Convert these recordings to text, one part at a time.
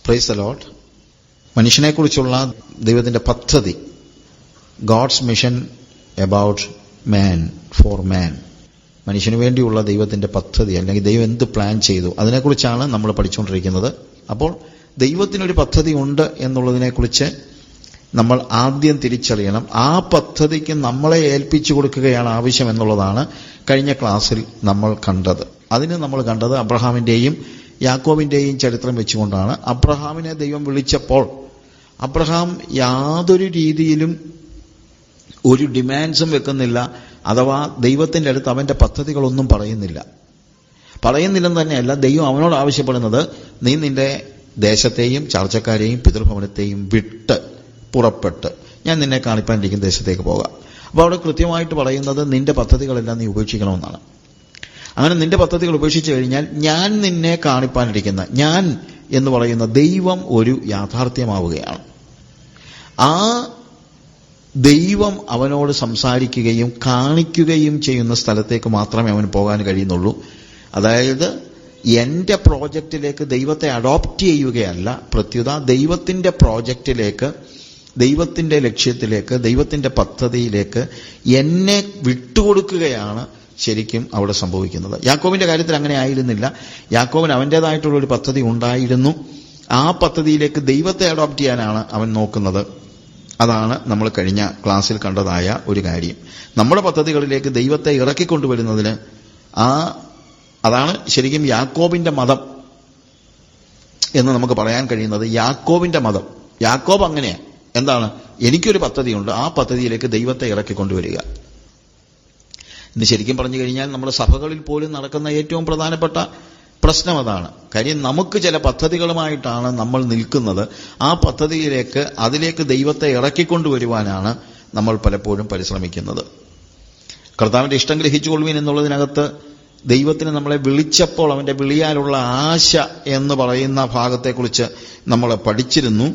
Praise the Lord. മനുഷ്യനെക്കുറിച്ചുള്ള ദൈവത്തിന്റെ പദ്ധതി, God's mission about man, for man, മനുഷ്യന് വേണ്ടിയുള്ള ദൈവത്തിന്റെ പദ്ധതി, അല്ലെങ്കിൽ ദൈവം എന്ത് പ്ലാൻ ചെയ്തു, അതിനെക്കുറിച്ചാണ് നമ്മൾ പഠിച്ചുകൊണ്ടിരിക്കുന്നത്. അപ്പോൾ ദൈവത്തിനൊരു പദ്ധതി ഉണ്ട് എന്നുള്ളതിനെക്കുറിച്ച് നമ്മൾ ആദ്യം തിരിച്ചറിയണം. ആ പദ്ധതിക്ക് നമ്മളെ ഏൽപ്പിച്ചു കൊടുക്കുകയാണ് ആവശ്യം എന്നുള്ളതാണ് കഴിഞ്ഞ ക്ലാസ്സിൽ നമ്മൾ കണ്ടത്. അതിന് നമ്മൾ കണ്ടത് അബ്രഹാമിന്റെയും യാക്കോബിന്റെയും ചരിത്രം വെച്ചുകൊണ്ടാണ്. അബ്രഹാമിനെ ദൈവം വിളിച്ചപ്പോൾ അബ്രഹാം യാതൊരു രീതിയിലും ഒരു ഡിമാൻഡ്സും വെക്കുന്നില്ല, അഥവാ ദൈവത്തിന്റെ അടുത്ത് അവന്റെ പദ്ധതികളൊന്നും പറയുന്നില്ലെന്ന് തന്നെയല്ല, ദൈവം അവനോട് ആവശ്യപ്പെടുന്നത് നീ നിന്റെ ദേശത്തെയും ചാർച്ചക്കാരെയും പിതൃഭവനത്തെയും വിട്ട് പുറപ്പെട്ട് ഞാൻ നിന്നെ കാണിപ്പാനിരിക്കുന്ന ദേശത്തേക്ക് പോകാം. അപ്പോൾ അവിടെ കൃത്യമായിട്ട് പറയുന്നത് നിന്റെ പദ്ധതികളെല്ലാം നീ ഉപേക്ഷിക്കണമെന്നാണ്. അങ്ങനെ നിന്റെ പദ്ധതികൾ ഉപേക്ഷിച്ചു കഴിഞ്ഞാൽ ഞാൻ നിന്നെ കാണിപ്പാനിരിക്കുന്ന, ഞാൻ എന്ന് പറയുന്ന ദൈവം ഒരു യാഥാർത്ഥ്യമാവുകയാണ്. ആ ദൈവം അവനോട് സംസാരിക്കുകയും കാണിക്കുകയും ചെയ്യുന്ന സ്ഥലത്തേക്ക് മാത്രമേ അവന് പോകാൻ കഴിയുന്നുള്ളൂ. അതായത് എന്റെ പ്രോജക്റ്റിലേക്ക് ദൈവത്തെ അഡോപ്റ്റ് ചെയ്യുകയല്ല, പ്രത്യുത ദൈവത്തിന്റെ പ്രോജക്റ്റിലേക്ക്, ദൈവത്തിന്റെ ലക്ഷ്യത്തിലേക്ക്, ദൈവത്തിന്റെ പദ്ധതിയിലേക്ക് എന്നെ വിട്ടുകൊടുക്കുകയാണ് ശരിക്കും അവിടെ സംഭവിക്കുന്നത്. യാക്കോബിന്റെ കാര്യത്തിൽ അങ്ങനെ ആയിരുന്നില്ല. യാക്കോബിന് അവൻ്റെതായിട്ടുള്ള ഒരു പദ്ധതി ഉണ്ടായിരുന്നു. ആ പദ്ധതിയിലേക്ക് ദൈവത്തെ അഡോപ്റ്റ് ചെയ്യാനാണ് അവൻ നോക്കുന്നത്. അതാണ് നമ്മൾ കഴിഞ്ഞ ക്ലാസ്സിൽ കണ്ടതായ ഒരു കാര്യം. നമ്മുടെ പദ്ധതികളിലേക്ക് ദൈവത്തെ ഇറക്കിക്കൊണ്ടുവരുന്നതിന് അതാണ് ശരിക്കും യാക്കോബിന്റെ മതം എന്ന് നമുക്ക് പറയാൻ കഴിയുന്നത്. യാക്കോബിന്റെ മതം, യാക്കോബ് അങ്ങനെയാണ്. എന്താണ്? എനിക്കൊരു പദ്ധതിയുണ്ട്, ആ പദ്ധതിയിലേക്ക് ദൈവത്തെ ഇറക്കിക്കൊണ്ടുവരിക. ഇന്ന് ശരിക്കും പറഞ്ഞു കഴിഞ്ഞാൽ നമ്മുടെ സഭകളിൽ പോലും നടക്കുന്ന ഏറ്റവും പ്രധാനപ്പെട്ട പ്രശ്നം അതാണ്. കാര്യം നമുക്ക് ചില പദ്ധതികളുമായിട്ടാണ് നമ്മൾ നിൽക്കുന്നത്. ആ പദ്ധതിയിലേക്ക്, അതിലേക്ക് ദൈവത്തെ ഇറക്കിക്കൊണ്ടുവരുവാനാണ് നമ്മൾ പലപ്പോഴും പരിശ്രമിക്കുന്നത്. കർത്താവിന്റെ ഇഷ്ടം ഗ്രഹിച്ചുകൊള്ളുവിൻ എന്നുള്ളതിനകത്ത് ദൈവത്തിന് നമ്മളെ വിളിച്ചപ്പോൾ അവന്റെ വിളിയാലുള്ള ആശ എന്ന് പറയുന്ന ഭാഗത്തെക്കുറിച്ച് നമ്മൾ പഠിച്ചിരുന്നു.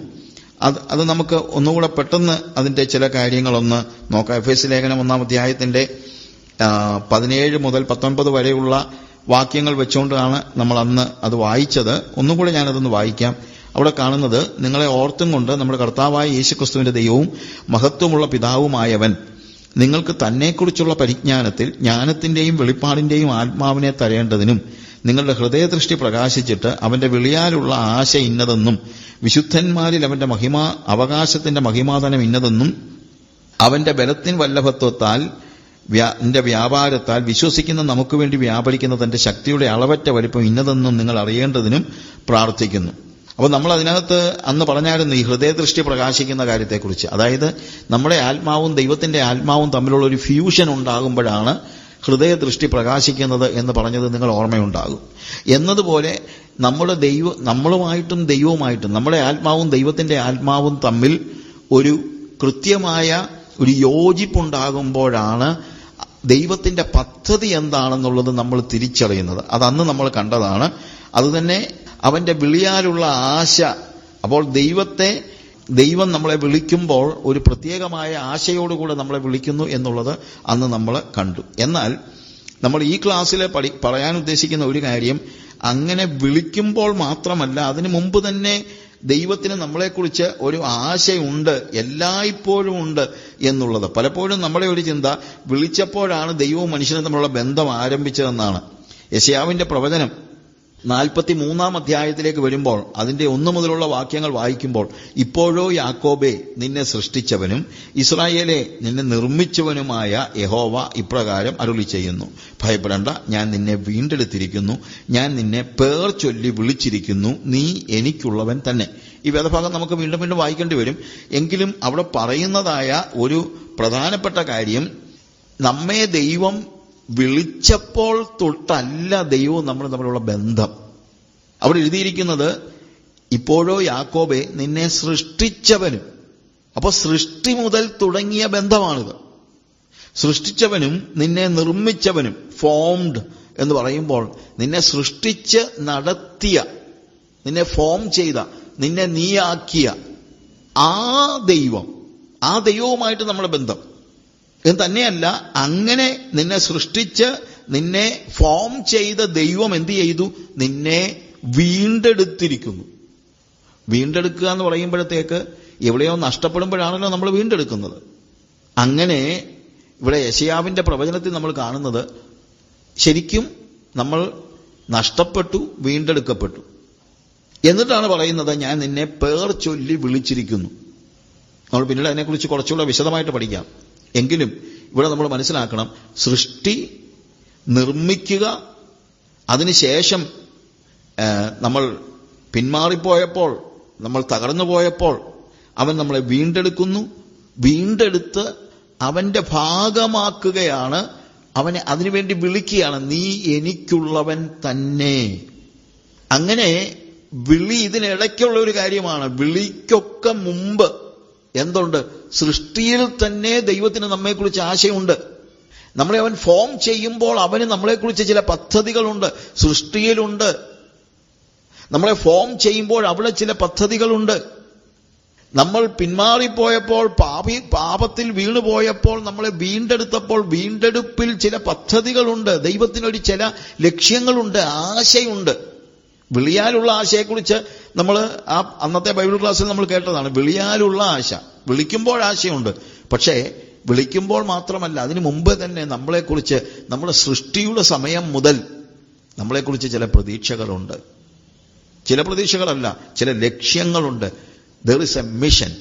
അത് നമുക്ക് ഒന്നുകൂടെ പെട്ടെന്ന് അതിന്റെ ചില കാര്യങ്ങളൊന്ന് നോക്കാം. എഫേസ്യ ലേഖനം 1-ാം അധ്യായത്തിന്റെ 17 മുതൽ 19 വരെയുള്ള വാക്യങ്ങൾ വെച്ചുകൊണ്ടാണ് നമ്മൾ അന്ന് അത് വായിച്ചത്. ഒന്നുകൂടെ ഞാനതൊന്ന് വായിക്കാം. അവിടെ കാണുന്നത്, നിങ്ങളെ ഓർത്തും കൊണ്ട് നമ്മുടെ കർത്താവായ യേശുക്രിസ്തുവിന്റെ ദൈവവും മഹത്വമുള്ള പിതാവുമായവൻ നിങ്ങൾക്ക് തന്നെക്കുറിച്ചുള്ള പരിജ്ഞാനത്തിൽ ജ്ഞാനത്തിന്റെയും വെളിപ്പാടിന്റെയും ആത്മാവിനെ തരേണ്ടതിനും നിങ്ങളുടെ ഹൃദയദൃഷ്ടി പ്രകാശിച്ചിട്ട് അവന്റെ വിളിയാലുള്ള ആശ ഇന്നതെന്നും വിശുദ്ധന്മാരിൽ അവന്റെ അവകാശത്തിന്റെ മഹിമാധനം ഇന്നതെന്നും അവന്റെ ബലത്തിൻ വല്ലഭത്വത്താൽ വ്യാപാരത്താൽ വിശ്വസിക്കുന്ന നമുക്ക് വേണ്ടി വ്യാപരിക്കുന്ന തന്റെ ശക്തിയുടെ അളവറ്റ വലിപ്പം ഇന്നതെന്നും നിങ്ങൾ അറിയേണ്ടതിനും പ്രാർത്ഥിക്കുന്നു. അപ്പോൾ നമ്മൾ അതിനകത്ത് അന്ന് പറഞ്ഞായിരുന്നു ഈ ഹൃദയദൃഷ്ടി പ്രകാശിക്കുന്ന കാര്യത്തെക്കുറിച്ച്. അതായത് നമ്മുടെ ആത്മാവും ദൈവത്തിന്റെ ആത്മാവും തമ്മിലുള്ള ഒരു ഫ്യൂഷൻ ഉണ്ടാകുമ്പോഴാണ് ഹൃദയദൃഷ്ടി പ്രകാശിക്കുന്നത് എന്ന് പറഞ്ഞത് നിങ്ങൾ ഓർമ്മയുണ്ടാകും. എന്നതുപോലെ നമ്മളുമായിട്ടും ദൈവവുമായിട്ടും, നമ്മുടെ ആത്മാവും ദൈവത്തിന്റെ ആത്മാവും തമ്മിൽ ഒരു കൃത്യമായ ഒരു യോജിപ്പുണ്ടാകുമ്പോഴാണ് ദൈവത്തിന്റെ പദ്ധതി എന്താണെന്നുള്ളത് നമ്മൾ തിരിച്ചറിയുന്നത്. അതന്ന് നമ്മൾ കണ്ടതാണ്. അതുതന്നെ അവന്റെ വിളിയാലുള്ള ആശ. അപ്പോൾ ദൈവം നമ്മളെ വിളിക്കുമ്പോൾ ഒരു പ്രത്യേകമായ ആശയോടുകൂടെ നമ്മളെ വിളിക്കുന്നു എന്നുള്ളത് അന്ന് നമ്മൾ കണ്ടു. എന്നാൽ നമ്മൾ ഈ ക്ലാസ്സിൽ പറയാൻ ഉദ്ദേശിക്കുന്ന ഒരു കാര്യം, അങ്ങനെ വിളിക്കുമ്പോൾ മാത്രമല്ല, അതിനു മുമ്പ് തന്നെ ദൈവത്തിന് നമ്മളെക്കുറിച്ച് ഒരു ആശയുണ്ട്, എല്ലായ്പ്പോഴും ഉണ്ട് എന്നുള്ളത്. പലപ്പോഴും നമ്മുടെ ഒരു ചിന്ത, വിളിച്ചപ്പോഴാണ് ദൈവവും മനുഷ്യനും തമ്മിലുള്ള ബന്ധം ആരംഭിച്ചതെന്നാണ്. യെശയ്യാവിന്റെ പ്രവചനം 43-ാം അധ്യായത്തിലേക്ക് വരുമ്പോൾ അതിന്റെ 1 മുതലുള്ള വാക്യങ്ങൾ വായിക്കുമ്പോൾ, ഇപ്പോഴോ യാക്കോബേ നിന്നെ സൃഷ്ടിച്ചവനും ഇസ്രായേലെ നിന്നെ നിർമ്മിച്ചവനുമായ യഹോവ ഇപ്രകാരം അരുളി ചെയ്യുന്നു, ഭയപ്പെടേണ്ട, ഞാൻ നിന്നെ വീണ്ടെടുത്തിരിക്കുന്നു, ഞാൻ നിന്നെ പേർ ചൊല്ലി വിളിച്ചിരിക്കുന്നു, നീ എനിക്കുള്ളവൻ തന്നെ. ഈ വേദഭാഗം നമുക്ക് വീണ്ടും വീണ്ടും വായിക്കേണ്ടി വരും. എങ്കിലും അവിടെ പറയുന്നതായ ഒരു പ്രധാനപ്പെട്ട കാര്യം, നമ്മെ ദൈവം വിളിച്ചപ്പോൾ തൊട്ടല്ല ദൈവവും നമ്മൾ തമ്മിലുള്ള ബന്ധം. അവിടെ എഴുതിയിരിക്കുന്നത്, ഇപ്പോഴോ യാക്കോബെ നിന്നെ സൃഷ്ടിച്ചവനും. അപ്പോൾ സൃഷ്ടി മുതൽ തുടങ്ങിയ ബന്ധമാണിത്. സൃഷ്ടിച്ചവനും നിന്നെ നിർമ്മിച്ചവനും, ഫോംഡ് എന്ന് പറയുമ്പോൾ നിന്നെ സൃഷ്ടിച്ച് നടത്തിയ, നിന്നെ ഫോം ചെയ്ത, നിന്നെ നീയാക്കിയ ആ ദൈവവുമായിട്ട് നമ്മുടെ ബന്ധം എന്ന് തന്നെയല്ല, അങ്ങനെ നിന്നെ സൃഷ്ടിച്ച് നിന്നെ ഫോം ചെയ്ത ദൈവം എന്ത് ചെയ്തു? നിന്നെ വീണ്ടെടുത്തിരിക്കുന്നു. വീണ്ടെടുക്കുക എന്ന് പറയുമ്പോഴത്തേക്ക് എവിടെയോ നഷ്ടപ്പെടുമ്പോഴാണല്ലോ നമ്മൾ വീണ്ടെടുക്കുന്നത്. അങ്ങനെ ഇവിടെ യെശയ്യാവിന്റെ പ്രവചനത്തിൽ നമ്മൾ കാണുന്നത് ശരിക്കും നമ്മൾ നഷ്ടപ്പെട്ടു, വീണ്ടെടുക്കപ്പെട്ടു. എന്നിട്ടാണ് പറയുന്നത്, ഞാൻ നിന്നെ പേർ ചൊല്ലി വിളിച്ചിരിക്കുന്നു. നമ്മൾ പിന്നീട് അതിനെക്കുറിച്ച് കുറച്ചുകൂടെ വിശദമായിട്ട് പഠിക്കാം. എങ്കിലും ഇവിടെ നമ്മൾ മനസ്സിലാക്കണം, സൃഷ്ടി, നിർമ്മിക്കുക, അതിനുശേഷം നമ്മൾ പിന്മാറിപ്പോയപ്പോൾ, നമ്മൾ തകർന്നു പോയപ്പോൾ അവൻ നമ്മളെ വീണ്ടെടുക്കുന്നു. വീണ്ടെടുത്ത് അവന്റെ ഭാഗമാക്കുകയാണ്. അവനെ അതിനുവേണ്ടി വിളിക്കുകയാണ്, നീ എനിക്കുള്ളവൻ തന്നെ. അങ്ങനെ വിളി ഇതിനിടയ്ക്കുള്ള ഒരു കാര്യമാണ്. വിളിക്കൊക്കെ മുമ്പ് എന്തുണ്ട്? സൃഷ്ടിയിൽ തന്നെ ദൈവത്തിന് നമ്മെക്കുറിച്ച് ആശയമുണ്ട്. നമ്മളെ അവൻ ഫോം ചെയ്യുമ്പോൾ അവന് നമ്മളെക്കുറിച്ച് ചില പദ്ധതികളുണ്ട്. സൃഷ്ടിയിലുണ്ട്. നമ്മളെ ഫോം ചെയ്യുമ്പോൾ അവിടെ ചില പദ്ധതികളുണ്ട്. നമ്മൾ പിന്മാറിപ്പോയപ്പോൾ, പാപത്തിൽ വീണുപോയപ്പോൾ നമ്മളെ വീണ്ടെടുത്തപ്പോൾ വീണ്ടെടുപ്പിൽ ചില പദ്ധതികളുണ്ട്. ദൈവത്തിനൊരു ചില ലക്ഷ്യങ്ങളുണ്ട്, ആശയുണ്ട്. വിളിയാലുള്ള ആശയെക്കുറിച്ച് നമ്മൾ ആ അന്നത്തെ ബൈബിൾ ക്ലാസ്സിൽ നമ്മൾ കേട്ടതാണ്. വിളിയാലുള്ള ആശ, വിളിക്കുമ്പോൾ ആശയുണ്ട്. പക്ഷേ വിളിക്കുമ്പോൾ മാത്രമല്ല, അതിനു മുമ്പ് തന്നെ നമ്മളെക്കുറിച്ച്, നമ്മുടെ സൃഷ്ടിയുടെ സമയം മുതൽ നമ്മളെക്കുറിച്ച് ചില പ്രതീക്ഷകളുണ്ട്. ചില പ്രതീക്ഷകളല്ല, ചില ലക്ഷ്യങ്ങളുണ്ട്. There is a mission.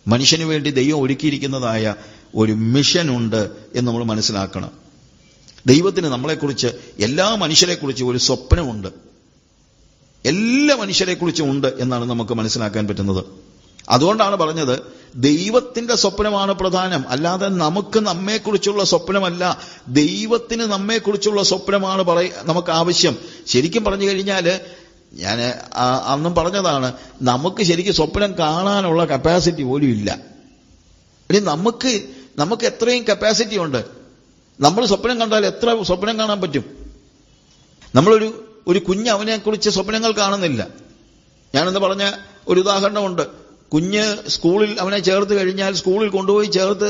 മനുഷ്യന് വേണ്ടി ദൈവം ഒരുക്കിയിരിക്കുന്നതായ ഒരു മിഷൻ ഉണ്ട് എന്ന് നമ്മൾ മനസ്സിലാക്കണം. ദൈവത്തിന് നമ്മളെക്കുറിച്ച്, എല്ലാ മനുഷ്യരെക്കുറിച്ച് ഒരു സ്വപ്നമുണ്ട്. എല്ലാ മനുഷ്യരെക്കുറിച്ചും ഉണ്ട് എന്നാണ് നമുക്ക് മനസ്സിലാക്കാൻ പറ്റുന്നത്. അതുകൊണ്ടാണ് പറഞ്ഞത്, ദൈവത്തിന്റെ സ്വപ്നമാണ് പ്രധാനം, അല്ലാതെ നമുക്ക് നമ്മെക്കുറിച്ചുള്ള സ്വപ്നമല്ല. ദൈവത്തിന് നമ്മെക്കുറിച്ചുള്ള സ്വപ്നമാണ് നമുക്ക് ആവശ്യം. ശരിക്കും പറഞ്ഞു കഴിഞ്ഞാൽ, ഞാൻ അന്നും പറഞ്ഞതാണ്, നമുക്ക് ശരിക്കും സ്വപ്നം കാണാനുള്ള കപ്പാസിറ്റി പോലും ഇല്ല. ഇനി നമുക്ക് എത്രയും കപ്പാസിറ്റി ഉണ്ട്. നമ്മൾ സ്വപ്നം കണ്ടാൽ എത്ര സ്വപ്നം കാണാൻ പറ്റും? നമ്മളൊരു കുഞ്ഞ് അവനെക്കുറിച്ച് സ്വപ്നങ്ങൾ കാണുന്നില്ല. ഞാനെന്ന് പറഞ്ഞ ഒരു ഉദാഹരണമുണ്ട്. കുഞ്ഞ് സ്കൂളിൽ അവനെ ചേർത്ത് കഴിഞ്ഞാൽ, സ്കൂളിൽ കൊണ്ടുപോയി ചേർത്ത്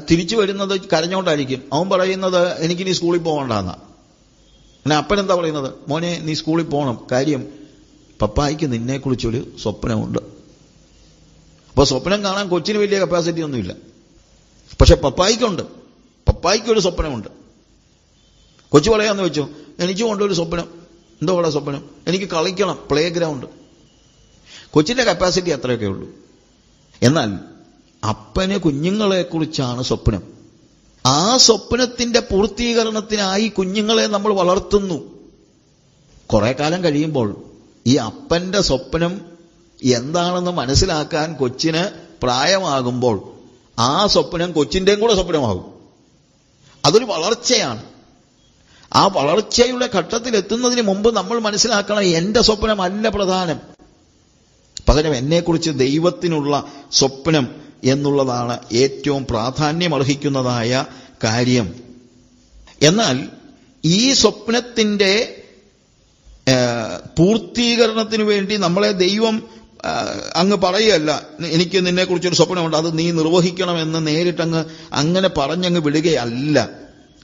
തിരിച്ചു വരുന്നത് കരഞ്ഞോണ്ടായിരിക്കും. അവൻ പറയുന്നത്, എനിക്കിനി സ്കൂളിൽ പോകണ്ടെന്നാ. പിന്നെ അപ്പൻ എന്താ പറയുന്നത്? മോനെ, നീ സ്കൂളിൽ പോകണം. കാര്യം പപ്പായ്ക്ക് നിന്നെക്കുറിച്ചൊരു സ്വപ്നമുണ്ട്. അപ്പൊ സ്വപ്നം കാണാൻ കൊച്ചിന് വലിയ കപ്പാസിറ്റി ഒന്നുമില്ല. പക്ഷെ പപ്പായ്ക്കുണ്ട്. പപ്പായ്ക്കൊരു സ്വപ്നമുണ്ട്. കൊച്ചു പറയാന്ന് വെച്ചോ, എനിക്കും കൊണ്ടൊരു സ്വപ്നം. എന്തോ അവിടെ സ്വപ്നം? എനിക്ക് കളിക്കണം, പ്ലേ ഗ്രൗണ്ട്. കൊച്ചിന്റെ കപ്പാസിറ്റി അത്രയൊക്കെ ഉള്ളൂ. എന്നാൽ അപ്പന് കുഞ്ഞുങ്ങളെക്കുറിച്ചാണ് സ്വപ്നം. ആ സ്വപ്നത്തിന്റെ പൂർത്തീകരണത്തിനായി കുഞ്ഞുങ്ങളെ നമ്മൾ വളർത്തുന്നു. കുറെ കാലം കഴിയുമ്പോൾ ഈ അപ്പന്റെ സ്വപ്നം എന്താണെന്ന് മനസ്സിലാക്കാൻ കൊച്ചിന് പ്രായമാകുമ്പോൾ ആ സ്വപ്നം കൊച്ചിന്റെയും കൂടെ സ്വപ്നമാകും. അതൊരു വളർച്ചയാണ്. ആ വളർച്ചയുടെ ഘട്ടത്തിൽ എത്തുന്നതിന് മുമ്പ് നമ്മൾ മനസ്സിലാക്കണം, എന്റെ സ്വപ്നമല്ല പ്രധാനം, പകരം എന്നെക്കുറിച്ച് ദൈവത്തിനുള്ള സ്വപ്നം എന്നുള്ളതാണ് ഏറ്റവും പ്രാധാന്യമർഹിക്കുന്നതായ കാര്യം. എന്നാൽ ഈ സ്വപ്നത്തിന്റെ പൂർത്തീകരണത്തിന് വേണ്ടി നമ്മളെ ദൈവം അങ്ങ് പറയുകയല്ല, എനിക്ക് നിന്നെക്കുറിച്ചൊരു സ്വപ്നമുണ്ട്, അത് നീ നിർവഹിക്കണമെന്ന് നേരിട്ടങ്ങ് അങ്ങനെ പറഞ്ഞങ്ങ് വിടുകയല്ല.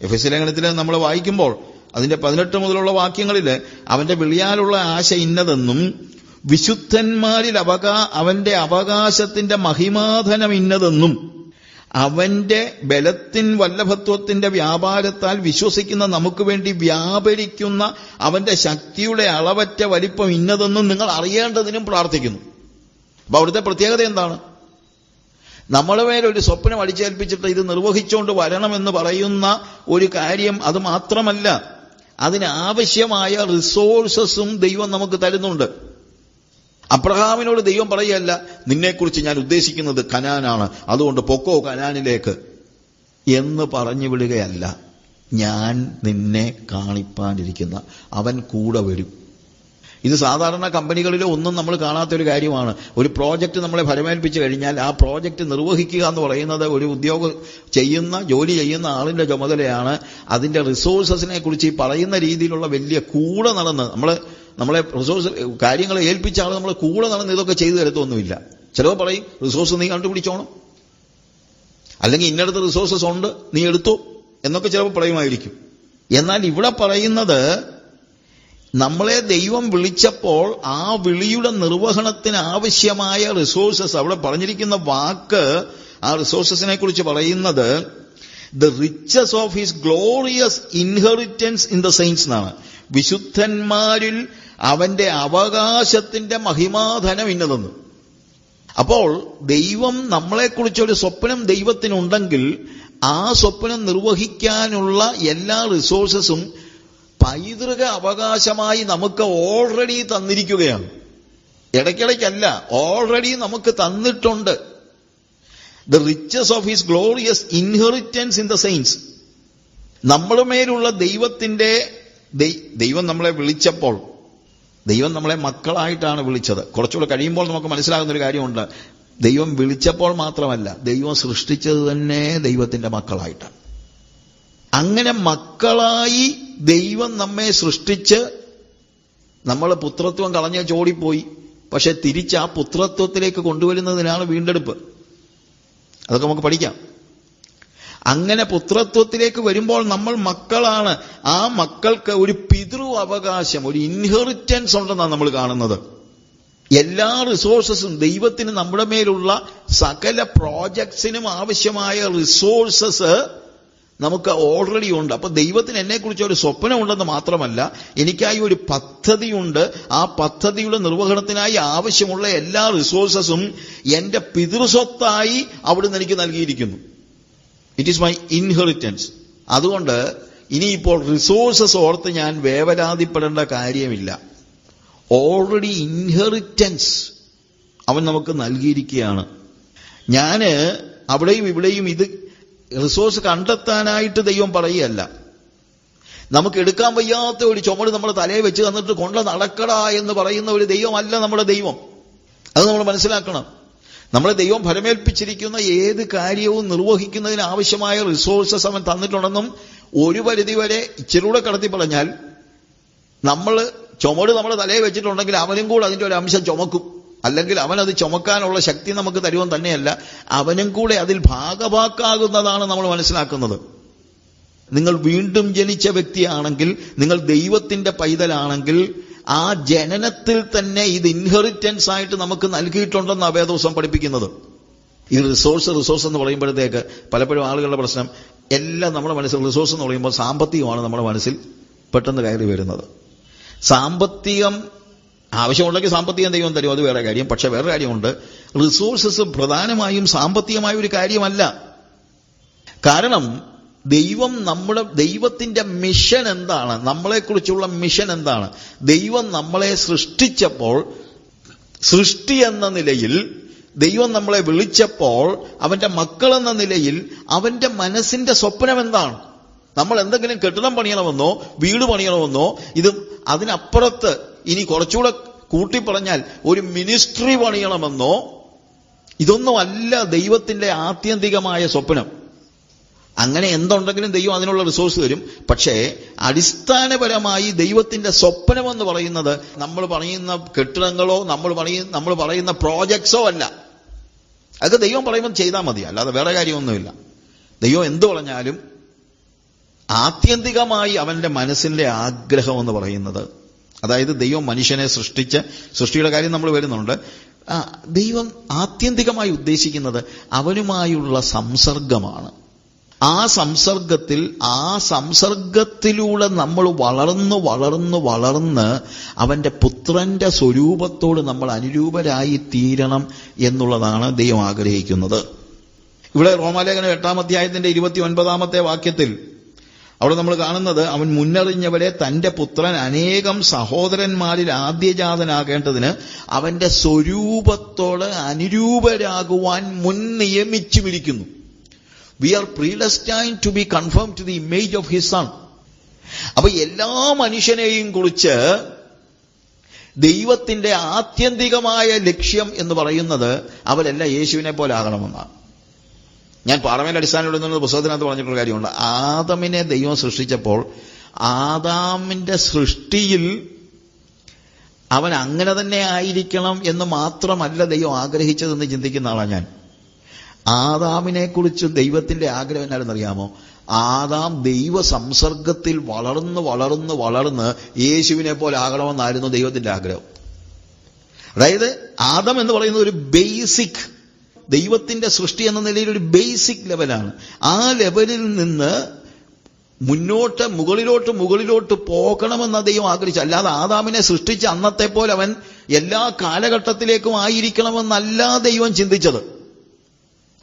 എഫെസ്യ ലേഖനത്തിൽ നമ്മൾ വായിക്കുമ്പോൾ അതിന്റെ 18 മുതലുള്ള വാക്യങ്ങളിൽ അവന്റെ വിളിയാലുള്ള ആശ ഇന്നതെന്നും വിശുദ്ധന്മാരിൽ അവന്റെ അവകാശത്തിന്റെ മഹിമാധനം ഇന്നതെന്നും അവന്റെ ബലത്തിൻ വല്ലഭത്വത്തിന്റെ വ്യാപാരത്താൽ വിശ്വസിക്കുന്ന നമുക്ക് വേണ്ടി വ്യാപരിക്കുന്ന അവന്റെ ശക്തിയുടെ അളവറ്റ വലിപ്പം ഇന്നതെന്നും നിങ്ങൾ അറിയേണ്ടതിനും പ്രാർത്ഥിക്കുന്നു. അപ്പൊ അവിടുത്തെ പ്രത്യേകത എന്താണ്? നമ്മളെ മേലൊരു സ്വപ്നം അടിച്ചേൽപ്പിച്ചിട്ട് ഇത് നിർവഹിച്ചുകൊണ്ട് വരണമെന്ന് പറയുന്ന ഒരു കാര്യം അത് മാത്രമല്ല, അതിനാവശ്യമായ റിസോഴ്സസും ദൈവം നമുക്ക് തരുന്നുണ്ട്. അബ്രഹാമിനോട് ദൈവം പറയുകയല്ല, നിന്നെക്കുറിച്ച് ഞാൻ ഉദ്ദേശിക്കുന്നത് കനാനാണ്, അതുകൊണ്ട് പൊക്കോ കനാനിലേക്ക് എന്ന് പറഞ്ഞു വിടുകയല്ല. ഞാൻ നിന്നെ കാണിപ്പാനിരിക്കുന്ന അവൻ കൂടെ വരും. ഇത് സാധാരണ കമ്പനികളിലോ ഒന്നും നമ്മൾ കാണാത്തൊരു കാര്യമാണ്. ഒരു പ്രോജക്റ്റ് നമ്മളെ ഫലമേൽപ്പിച്ചു കഴിഞ്ഞാൽ ആ പ്രോജക്റ്റ് നിർവഹിക്കുക എന്ന് പറയുന്നത് ഒരു ജോലി ചെയ്യുന്ന ആളിന്റെ ചുമതലയാണ്. അതിന്റെ റിസോഴ്സസിനെ കുറിച്ച് ഈ പറയുന്ന രീതിയിലുള്ള വലിയ കൂടെ നടന്ന് നമ്മളെ റിസോഴ്സ് കാര്യങ്ങളെ ഏൽപ്പിച്ച ആൾ നമ്മൾ കൂടെ നടന്ന് ഇതൊക്കെ ചെയ്തു തരത്തൊന്നുമില്ല. ചിലവ് പറയും, റിസോഴ്സ് നീ കണ്ടുപിടിച്ചോണം, അല്ലെങ്കിൽ ഇന്നടത്ത് റിസോഴ്സസ് ഉണ്ട്, നീ എടുത്തോ എന്നൊക്കെ ചിലപ്പോൾ പറയുമായിരിക്കും. എന്നാൽ ഇവിടെ പറയുന്നത് നമ്മളെ ദൈവം വിളിച്ചപ്പോൾ ആ വിളിയുടെ നിർവഹണത്തിന് ആവശ്യമായ റിസോഴ്സസ്, അവിടെ പറഞ്ഞിരിക്കുന്ന വാക്ക്, ആ റിസോഴ്സസിനെ കുറിച്ച് പറയുന്നത് the riches of his glorious inheritance in the saints എന്നാണ്. വിശുദ്ധന്മാരിൽ അവന്റെ അവകാശത്തിന്റെ മഹിമാധനം ഇന്നതെന്ന്. അപ്പോൾ ദൈവം നമ്മളെക്കുറിച്ചൊരു സ്വപ്നം ദൈവത്തിനുണ്ടെങ്കിൽ ആ സ്വപ്നം നിർവഹിക്കാനുള്ള എല്ലാ റിസോഴ്സസും പൈതൃക അവകാശമായി നമുക്ക് ഓൾറെഡി തന്നിരിക്കുകയാണ്. ഇടയ്ക്കിടയ്ക്കല്ല, ഓൾറെഡി നമുക്ക് തന്നിട്ടുണ്ട്. The riches of his glorious inheritance in the saints. നമ്മുടെ മേലുള്ള ദൈവം നമ്മളെ വിളിച്ചപ്പോൾ, ദൈവം നമ്മളെ മക്കളായിട്ടാണ് വിളിച്ചത്. കുറച്ചുകൂടെ കഴിയുമ്പോൾ നമുക്ക് മനസ്സിലാകുന്നൊരു കാര്യമുണ്ട്. ദൈവം വിളിച്ചപ്പോൾ മാത്രമല്ല, ദൈവം സൃഷ്ടിച്ചത് തന്നെ ദൈവത്തിന്റെ മക്കളായിട്ടാണ്. അങ്ങനെ മക്കളായി ദൈവം നമ്മെ സൃഷ്ടിച്ച്, നമ്മൾ പുത്രത്വം കളഞ്ഞ ചോടിപ്പോയി, പക്ഷെ തിരിച്ച് ആ പുത്രത്വത്തിലേക്ക് കൊണ്ടുവരുന്നതിനാണ് വീണ്ടെടുപ്പ്. അതൊക്കെ നമുക്ക് പഠിക്കാം. അങ്ങനെ പുത്രത്വത്തിലേക്ക് വരുമ്പോൾ നമ്മൾ മക്കളാണ്. ആ മക്കൾക്ക് ഒരു പിതൃ അവകാശം, ഒരു ഇൻഹെറിറ്റൻസ് ഉണ്ടെന്നാണ് നമ്മൾ കാണുന്നത്. എല്ലാ റിസോഴ്സസും ദൈവത്തിന് നമ്മുടെ മേലുള്ള സകല പ്രോജക്ട്സിനും ആവശ്യമായ റിസോഴ്സസ് നമുക്ക് ഓൾറെഡി ഉണ്ട്. അപ്പൊ ദൈവത്തിന് എന്നെക്കുറിച്ച് ഒരു സ്വപ്നമുണ്ടെന്ന് മാത്രമല്ല, എനിക്കായി ഒരു പദ്ധതിയുണ്ട്. ആ പദ്ധതിയുടെ നിർവഹണത്തിനായി ആവശ്യമുള്ള എല്ലാ റിസോഴ്സസും എന്റെ പിതൃസ്വത്തായി അവിടുന്ന് എനിക്ക് നൽകിയിരിക്കുന്നു. It is my inheritance. അതുകൊണ്ട് ഇനിയിപ്പോൾ റിസോഴ്സസ് ഓർത്ത് ഞാൻ വേവലാതിപ്പെടേണ്ട കാര്യമില്ല. ഓൾറെഡി ഇൻഹെറിറ്റൻസ് അവൻ നമുക്ക് നൽകിയിരിക്കുകയാണ്. ഞാന് അവിടെയും ഇവിടെയും ഇത് റിസോഴ്സ് കണ്ടെത്താനായിട്ട് ദൈവം പറയുകയല്ല. നമുക്ക് എടുക്കാൻ വയ്യാത്ത ഒരു ചുമട് നമ്മുടെ തലയിൽ വെച്ച് തന്നിട്ട് കൊണ്ട നടക്കടാ എന്ന് പറയുന്ന ഒരു ദൈവമല്ല നമ്മുടെ ദൈവം. അത് നമ്മൾ മനസ്സിലാക്കണം. നമ്മളെ ദൈവം ഫലമേൽപ്പിച്ചിരിക്കുന്ന ഏത് കാര്യവും നിർവഹിക്കുന്നതിന് ആവശ്യമായ റിസോഴ്സസ് അവൻ തന്നിട്ടുണ്ടെന്നും, ഒരു പരിധിവരെ ഇച്ചിരൂടെ കടത്തി പറഞ്ഞാൽ, നമ്മൾ ചുമട് നമ്മുടെ തലയിൽ വെച്ചിട്ടുണ്ടെങ്കിൽ അവനും കൂടെ അതിന്റെ ഒരു അംശം ചുമക്കും. അല്ലെങ്കിൽ അവനത് ചുമക്കാനുള്ള ശക്തി നമുക്ക് തരുമെന്ന് തന്നെയല്ല, അവനും കൂടെ അതിൽ ഭാഗഭാക്കാകുന്നതാണ് നമ്മൾ മനസ്സിലാക്കുന്നത്. നിങ്ങൾ വീണ്ടും ജനിച്ച വ്യക്തിയാണെങ്കിൽ, നിങ്ങൾ ദൈവത്തിന്റെ പൈതലാണെങ്കിൽ, ആ ജനനത്തിൽ തന്നെ ഇത് ഇൻഹെറിറ്റൻസ് ആയിട്ട് നമുക്ക് നൽകിയിട്ടുണ്ടെന്നാണ് വേദോസം പഠിപ്പിക്കുന്നത്. ഈ റിസോഴ്സ് എന്ന് പറയുമ്പോഴത്തേക്ക് പലപ്പോഴും ആളുകളുടെ പ്രശ്നം, എല്ലാം നമ്മുടെ മനസ്സിൽ റിസോഴ്സ് എന്ന് പറയുമ്പോൾ സാമ്പത്തികമാണ് നമ്മുടെ മനസ്സിൽ പെട്ടെന്ന് കയറി വരുന്നത്. സാമ്പത്തികം ആവശ്യമുണ്ടെങ്കിൽ സാമ്പത്തികം ദൈവം തരും, അത് വേറെ കാര്യം. പക്ഷെ വേറെ കാര്യമുണ്ട്, റിസോഴ്സസ് പ്രധാനമായും സാമ്പത്തികമായ ഒരു കാര്യമല്ല. കാരണം ദൈവത്തിന്റെ മിഷൻ എന്താണ്? നമ്മളെക്കുറിച്ചുള്ള മിഷൻ എന്താണ്? ദൈവം നമ്മളെ സൃഷ്ടിച്ചപ്പോൾ, സൃഷ്ടി എന്ന നിലയിൽ ദൈവം നമ്മളെ വിളിച്ചപ്പോൾ, അവന്റെ മക്കളെന്ന നിലയിൽ അവന്റെ മനസ്സിന്റെ സ്വപ്നം എന്താണ്? നമ്മൾ എന്തെങ്കിലും കെട്ടിടം പണിയണമെന്നോ വീട് പണിയണമെന്നോ, അതിനപ്പുറത്ത് ഇനി കുറച്ചുകൂടെ കൂട്ടി പറഞ്ഞാൽ ഒരു മിനിസ്ട്രി പണിയണമെന്നോ, ഇതൊന്നും അല്ല ദൈവത്തിന്റെ ആത്യന്തികമായ സ്വപ്നം. അങ്ങനെ എന്തുണ്ടെങ്കിലും ദൈവം അതിനുള്ള റിസോഴ്സ് തരും. പക്ഷേ അടിസ്ഥാനപരമായി ദൈവത്തിന്റെ സ്വപ്നം എന്ന് പറയുന്നത് നമ്മൾ പറയുന്ന കെട്ടിടങ്ങളോ നമ്മൾ പറയുന്ന പ്രോജക്ട്സോ അല്ല. അതൊക്കെ ദൈവം പറയുമ്പോൾ ചെയ്താൽ മതി, അല്ലാതെ വേറെ കാര്യമൊന്നുമില്ല. ദൈവം എന്തു പറഞ്ഞാലും ആത്യന്തികമായി അവന്റെ മനസ്സിന്റെ ആഗ്രഹം എന്ന് പറയുന്നത്, അതായത് ദൈവം മനുഷ്യനെ സൃഷ്ടിയുടെ കാര്യം നമ്മൾ വരുന്നുണ്ട്. ദൈവം ആത്യന്തികമായി ഉദ്ദേശിക്കുന്നത് അവനുമായുള്ള സംസർഗമാണ്. ആ സംസർഗത്തിലൂടെ നമ്മൾ വളർന്ന് അവന്റെ പുത്രന്റെ സ്വരൂപത്തോട് നമ്മൾ അനുരൂപരായി തീരണം എന്നുള്ളതാണ് ദൈവം ആഗ്രഹിക്കുന്നത്. ഇവിടെ റോമാലേഖനം 8-ാം അധ്യായത്തിന്റെ 29-ാമത്തെ വാക്യത്തിൽ അവിടെ നമ്മൾ കാണുന്നത്, അവൻ മുന്നറിഞ്ഞവരെ തന്റെ പുത്രൻ അനേകം സഹോദരന്മാരിൽ ആദ്യജാതനാകേണ്ടതിന് അവന്റെ സ്വരൂപത്തോട് അനുരൂപരാകുവാൻ മുൻ നിയമിച്ചുമിരിക്കുന്നു. We are predestined to be conformed to the image of his son. അപ്പൊ എല്ലാ മനുഷ്യനെയും കുറിച്ച് ദൈവത്തിന്റെ ആത്യന്തികമായ ലക്ഷ്യം എന്ന് പറയുന്നത് അവരെല്ലാം യേശുവിനെ പോലെ ആകണമെന്നാണ്. ഞാൻ പാറമേൽ അടിസ്ഥാനപ്പെടുന്ന പുസ്തകത്തിനകത്ത് പറഞ്ഞിട്ടുള്ള കാര്യമുണ്ട്. ആദമിനെ ദൈവം സൃഷ്ടിച്ചപ്പോൾ ആദാമിന്റെ സൃഷ്ടിയിൽ അവൻ അങ്ങനെ തന്നെ ആയിരിക്കണം എന്ന് മാത്രമല്ല ദൈവം ആഗ്രഹിച്ചതെന്ന് ചിന്തിക്കുന്ന ആളാണ് ഞാൻ. ആദാമിനെ കുറിച്ച് ദൈവത്തിന്റെ ആഗ്രഹം എന്നാണെന്നറിയാമോ? ആദാം ദൈവ സംസർഗത്തിൽ വളർന്ന് യേശുവിനെ പോലെ ആകണമെന്നായിരുന്നു ദൈവത്തിന്റെ ആഗ്രഹം. അതായത് ആദം എന്ന് പറയുന്നത് ഒരു ബേസിക്, ദൈവത്തിന്റെ സൃഷ്ടി എന്ന നിലയിൽ ഒരു ബേസിക് ലെവലാണ്. ആ ലെവലിൽ നിന്ന് മുകളിലോട്ട് പോകണമെന്ന ദൈവം ആഗ്രഹിച്ചു. അല്ലാതെ ആദാമിനെ സൃഷ്ടിച്ച അന്നത്തെ പോലെ അവൻ എല്ലാ കാലഘട്ടത്തിലേക്കും ആയിരിക്കണമെന്നല്ല ദൈവം ചിന്തിച്ചത്.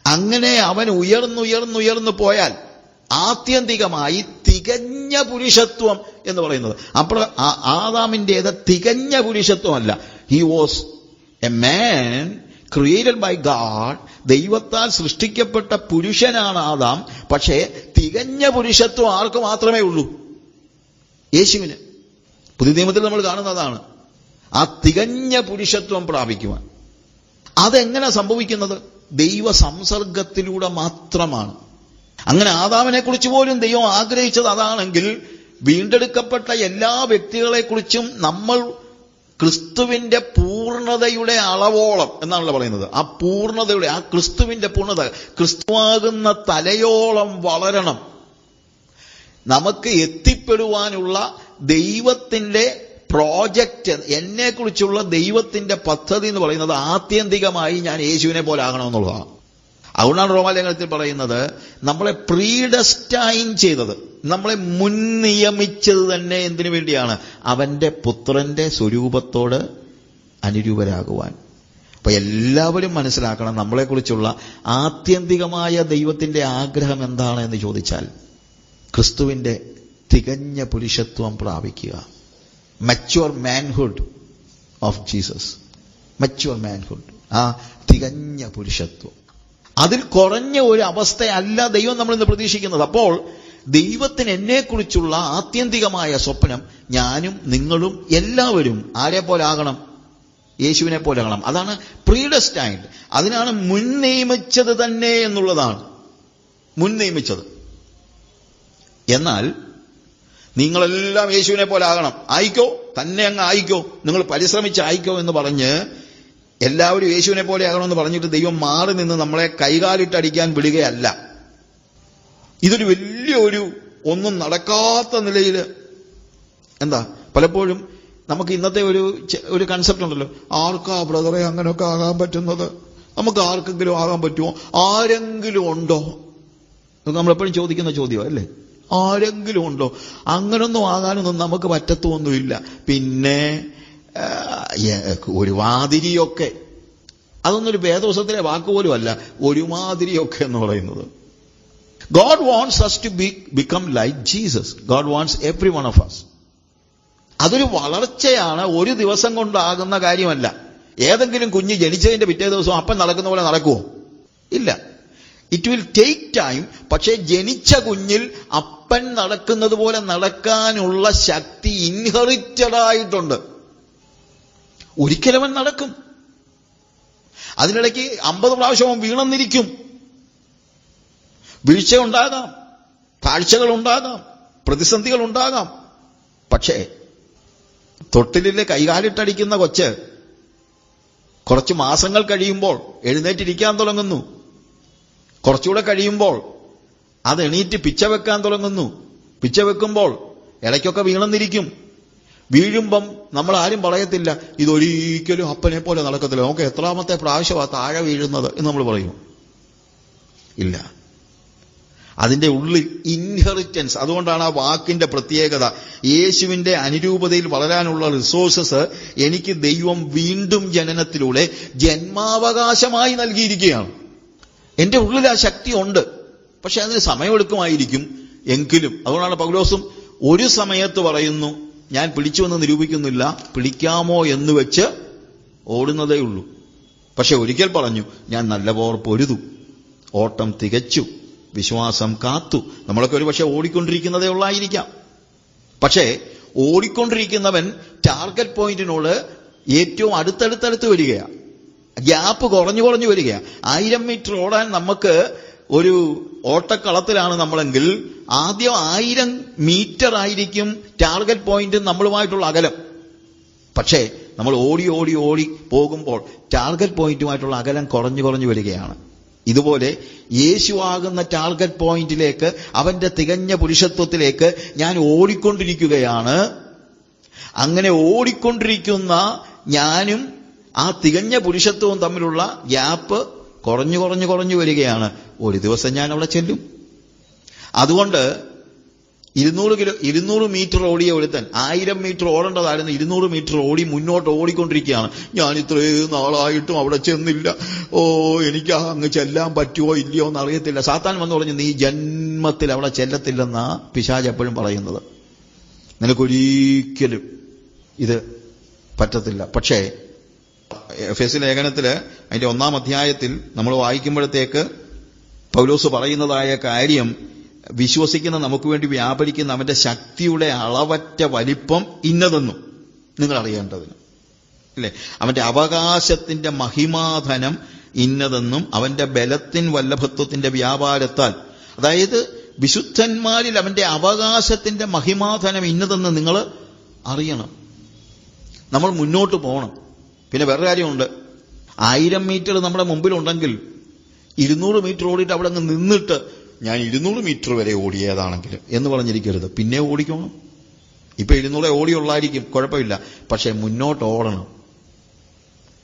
അങ്ങനെ അവൻ ഉയർന്നു പോയാൽ ആത്യന്തികമായി തികഞ്ഞ പുരുഷത്വം എന്ന് പറയുന്നത്, അപ്പോൾ ആദാമിൻ്റേത് തികഞ്ഞ പുരുഷത്വമല്ല. He was a man created by God. ദൈവത്താൽ സൃഷ്ടിക്കപ്പെട്ട പുരുഷനാണ് ആദാം. പക്ഷേ തികഞ്ഞ പുരുഷത്വം ആർക്ക് മാത്രമേ ഉള്ളൂ? യേശുവിന്. പുതിയ നിയമത്തിൽ നമ്മൾ കാണുന്നതാണ് ആ തികഞ്ഞ പുരുഷത്വം പ്രാപിക്കുവാൻ. അതെങ്ങനെ സംഭവിക്കുന്നത്? ദൈവ സംസർഗത്തിലൂടെ മാത്രമാണ്. അങ്ങനെ ആദാമിനെ കുറിച്ച് പോലും ദൈവം ആഗ്രഹിച്ചത് അതാണെങ്കിൽ, വീണ്ടെടുക്കപ്പെട്ട എല്ലാ വ്യക്തികളെക്കുറിച്ചും നമ്മൾ ക്രിസ്തുവിന്റെ പൂർണ്ണതയുടെ അളവോളം എന്നാണല്ലോ പറയുന്നത്. ആ പൂർണ്ണതയുടെ, ആ ക്രിസ്തുവിന്റെ പൂർണ്ണത, ക്രിസ്തുവാകുന്ന തലയോളം വളരണം. നമുക്ക് എത്തിപ്പെടുവാനുള്ള ദൈവത്തിന്റെ പ്രോജക്റ്റ്, എന്നെക്കുറിച്ചുള്ള ദൈവത്തിന്റെ പദ്ധതി എന്ന് പറയുന്നത് ആത്യന്തികമായി ഞാൻ യേശുവിനെ പോലെ ആകണമെന്നുള്ളതാണ്. അതുകൊണ്ടാണ് റോമാലേഖനത്തിൽ പറയുന്നത്, നമ്മളെ പ്രീഡെസ്റ്റൈൻ ചെയ്തത്, നമ്മളെ മുൻ നിയമിച്ചത് തന്നെ എന്തിനു വേണ്ടിയാണ്? അവന്റെ പുത്രന്റെ സ്വരൂപത്തോട് അനുരൂപരാകുവാൻ. അപ്പൊ എല്ലാവരും മനസ്സിലാക്കണം, നമ്മളെക്കുറിച്ചുള്ള ആത്യന്തികമായ ദൈവത്തിന്റെ ആഗ്രഹം എന്താണ് എന്ന് ചോദിച്ചാൽ, ക്രിസ്തുവിന്റെ തികഞ്ഞ പുരുഷത്വം പ്രാപിക്കുക. Mature manhood of Jesus. Mature manhood, ആ തികഞ്ഞ പുരുഷത്വം. അതിൽ കുറഞ്ഞ ഒരു അവസ്ഥയല്ല ദൈവം നമ്മളിന്ന് പ്രതീക്ഷിക്കുന്നത്. അപ്പോൾ ദൈവത്തിന് എന്നെക്കുറിച്ചുള്ള ആത്യന്തികമായ സ്വപ്നം, ഞാനും നിങ്ങളും എല്ലാവരും ആരെ പോലെ ആകണം? യേശുവിനെ പോലെ ആകണം. അതാണ് പ്രീഡെസ്റ്റൈൻഡ്. അതിനാണ് മുൻ നിയമിച്ചത് തന്നെ എന്നുള്ളതാണ്. മുൻ നിയമിച്ചത്. എന്നാൽ നിങ്ങളെല്ലാം യേശുവിനെ പോലെ ആകണം, ആയിക്കോ, തന്നെ അങ്ങ് ആയിക്കോ, നിങ്ങൾ പരിശ്രമിച്ച് ആയിക്കോ എന്ന് പറഞ്ഞ് എല്ലാവരും യേശുവിനെ പോലെ ആകണമെന്ന് പറഞ്ഞിട്ട് ദൈവം മാറി നിന്ന് നമ്മളെ കൈകാലിട്ടടിക്കാൻ വിടുകയല്ല. ഇതൊരു വലിയൊരു ഒന്നും നടക്കാത്ത നിലയിൽ എന്താ പലപ്പോഴും നമുക്ക് ഇന്നത്തെ ഒരു കൺസെപ്റ്റ് ഉണ്ടല്ലോ, ആർക്കാ ബ്രദറെ അങ്ങനെയൊക്കെ ആകാൻ പറ്റുന്നത്? നമുക്ക് ആർക്കെങ്കിലും ആകാൻ പറ്റുമോ? ആരെങ്കിലും ഉണ്ടോ? നമ്മളെപ്പോഴും ചോദിക്കുന്ന ചോദ്യം അല്ലേ, ആരെങ്കിലും ഉണ്ടോ? അങ്ങനൊന്നും ആകാനൊന്നും നമുക്ക് പറ്റത്തൊന്നുമില്ല. പിന്നെ ഒരുമാതിരിയൊക്കെ, അതൊന്നും ഒരു വേദപുസ്തകത്തിലെ വാക്കുപോലും അല്ല, ഒരുമാതിരിയൊക്കെ എന്ന് പറയുന്നത്. God wants us to become like Jesus. God wants every one of us. അതൊരു വളർച്ചയാണ്, ഒരു ദിവസം കൊണ്ടാകുന്ന കാര്യമല്ല. ഏതെങ്കിലും കുഞ്ഞ് ജനിച്ചതിന്റെ പിറ്റേ ദിവസം അപ്പൻ നടക്കുന്ന പോലെ നടക്കുമോ? ഇല്ല. It will take time. പക്ഷേ ജനിച്ച കുഞ്ഞിൽ അപ്പൻ നടക്കുന്നത് പോലെ നടക്കാനുള്ള ശക്തി ഇൻഹെറിറ്റഡ് ആയിട്ടുണ്ട്. ഒരിക്കലവൻ നടക്കും. അതിനിടയ്ക്ക് 50 പ്രാവശ്യം വീണെന്നിരിക്കും. വീഴ്ച ഉണ്ടാകാം, താഴ്ചകൾ ഉണ്ടാകാം, പ്രതിസന്ധികൾ ഉണ്ടാകാം. പക്ഷേ തൊട്ടിലിലെ കൈകാലിട്ടടിക്കുന്ന കൊച്ച് കുറച്ച് മാസങ്ങൾ കഴിയുമ്പോൾ എഴുന്നേറ്റിരിക്കാൻ തുടങ്ങുന്നു. കുറച്ചുകൂടെ കഴിയുമ്പോൾ അത് എണീറ്റ് പിച്ച വെക്കാൻ തുടങ്ങുന്നു. പിച്ച വെക്കുമ്പോൾ ഇടയ്ക്കൊക്കെ വീണെന്നിരിക്കും. വീഴുമ്പം നമ്മൾ ആരും പറയത്തില്ല, ഇതൊരിക്കലും അപ്പനെ പോലെ നടക്കത്തില്ല, നമുക്ക് എത്രാമത്തെ പ്രാവശ്യമാണ് താഴെ വീഴുന്നത് എന്ന് നമ്മൾ പറയും. ഇല്ല, അതിന്റെ ഉള്ളിൽ ഇൻഹെറിറ്റൻസ്. അതുകൊണ്ടാണ് ആ വാക്കിന്റെ പ്രത്യേകത. യേശുവിന്റെ അനുരൂപതയിൽ വളരാനുള്ള റിസോഴ്സസ് എനിക്ക് ദൈവം വീണ്ടും ജനനത്തിലൂടെ ജന്മാവകാശമായി നൽകിയിരിക്കുകയാണ്. എന്റെ ഉള്ളിൽ ആ ശക്തി ഉണ്ട്. പക്ഷെ അതിന് സമയമെടുക്കുമായിരിക്കും എങ്കിലും. അതുകൊണ്ടാണ് പൗലോസും ഒരു സമയത്ത് പറയുന്നു, ഞാൻ പിടിച്ചുവെന്ന് നിരൂപിക്കുന്നില്ല, പിടിക്കാമോ എന്ന് വെച്ച് ഓടുന്നതേ ഉള്ളൂ. പക്ഷെ ഒരിക്കൽ പറഞ്ഞു, ഞാൻ നല്ല പോർ പൊരുതു, ഓട്ടം തികച്ചു, വിശ്വാസം കാത്തു. നമ്മളൊക്കെ ഒരു പക്ഷെ ഓടിക്കൊണ്ടിരിക്കുന്നതേ ഉള്ളായിരിക്കാം. പക്ഷേ ഓടിക്കൊണ്ടിരിക്കുന്നവൻ ടാർഗറ്റ് പോയിന്റിനോട് ഏറ്റവും അടുത്തടുത്തടുത്ത് വരികയാണ്. ഗ്യാപ്പ് കുറഞ്ഞു വരികയാണ്. 1000 മീറ്റർ ഓടാൻ നമുക്ക് ഒരു ഓട്ടക്കളത്തിലാണ് നമ്മളെങ്കിൽ ആദ്യം 1000 മീറ്റർ ആയിരിക്കും ടാർഗറ്റ് പോയിന്റ് നമ്മളുമായിട്ടുള്ള അകലം. പക്ഷേ നമ്മൾ ഓടി പോകുമ്പോൾ ടാർഗറ്റ് പോയിന്റുമായിട്ടുള്ള അകലം കുറഞ്ഞു വരികയാണ്. ഇതുപോലെ യേശുവാകുന്ന ടാർഗറ്റ് പോയിന്റിലേക്ക്, അവന്റെ തികഞ്ഞ പുരുഷത്വത്തിലേക്ക് ഞാൻ ഓടിക്കൊണ്ടിരിക്കുകയാണ്. അങ്ങനെ ഓടിക്കൊണ്ടിരിക്കുന്ന ഞാനും ആ തികഞ്ഞ പുരുഷത്വവും തമ്മിലുള്ള ഗ്യാപ്പ് കുറഞ്ഞു വരികയാണ്. ഒരു ദിവസം ഞാൻ അവിടെ ചെല്ലും. അതുകൊണ്ട് 200 മീറ്റർ ഓടിയ ഒരുത്തൻ 1000 മീറ്റർ ഓടേണ്ടതായിരുന്നു, 200 മീറ്റർ ഓടി മുന്നോട്ട് ഓടിക്കൊണ്ടിരിക്കുകയാണ്. ഞാൻ ഇത്രയും നാളായിട്ടും അവിടെ ചെന്നില്ല. എനിക്ക് അങ്ങ് ചെല്ലാൻ പറ്റുമോ ഇല്ലയോ എന്ന് അറിയത്തില്ല. സാത്താൻ വന്ന് പറഞ്ഞു, നീ ജന്മത്തിൽ അവിടെ ചെല്ലത്തില്ലെന്നാ പിശാച് എപ്പോഴും പറയുന്നത്. നിനക്കൊരിക്കലും ഇത് പറ്റത്തില്ല. പക്ഷേ എഫെസ്യ ലേഖനത്തില് അതിന്റെ 1-ാം അധ്യായത്തിൽ നമ്മൾ വായിക്കുമ്പോഴത്തേക്ക് പൗലോസ് പറയുന്നതായ കാര്യം, വിശ്വസിക്കുന്ന നമുക്ക് വേണ്ടി വ്യാപരിക്കുന്ന അവന്റെ ശക്തിയുടെ അളവറ്റ വലിപ്പം ഇന്നതെന്നും നിങ്ങൾ അറിയേണ്ടതിന്, അല്ലേ? അവന്റെ അവകാശത്തിന്റെ മഹിമാധനം ഇന്നതെന്നും അവന്റെ ബലത്തിൻ വല്ലഭത്വത്തിന്റെ വ്യാപാരത്താൽ, അതായത് വിശുദ്ധന്മാരിൽ അവന്റെ അവകാശത്തിന്റെ മഹിമാധനം ഇന്നതെന്ന് നിങ്ങൾ അറിയണം. നമ്മൾ മുന്നോട്ട് പോകണം. പിന്നെ വേറെ കാര്യമുണ്ട്, 1000 മീറ്റർ നമ്മുടെ മുമ്പിലുണ്ടെങ്കിൽ 200 മീറ്റർ ഓടിയിട്ട് അവിടെ അങ്ങ് നിന്നിട്ട് ഞാൻ 200 മീറ്റർ വരെ ഓടിയതാണെങ്കിൽ എന്ന് പറഞ്ഞിരിക്കരുത്. പിന്നെ ഓടിക്കണം. ഇപ്പൊ 200 ഓടിയുള്ളായിരിക്കും, കുഴപ്പമില്ല. പക്ഷെ മുന്നോട്ട് ഓടണം.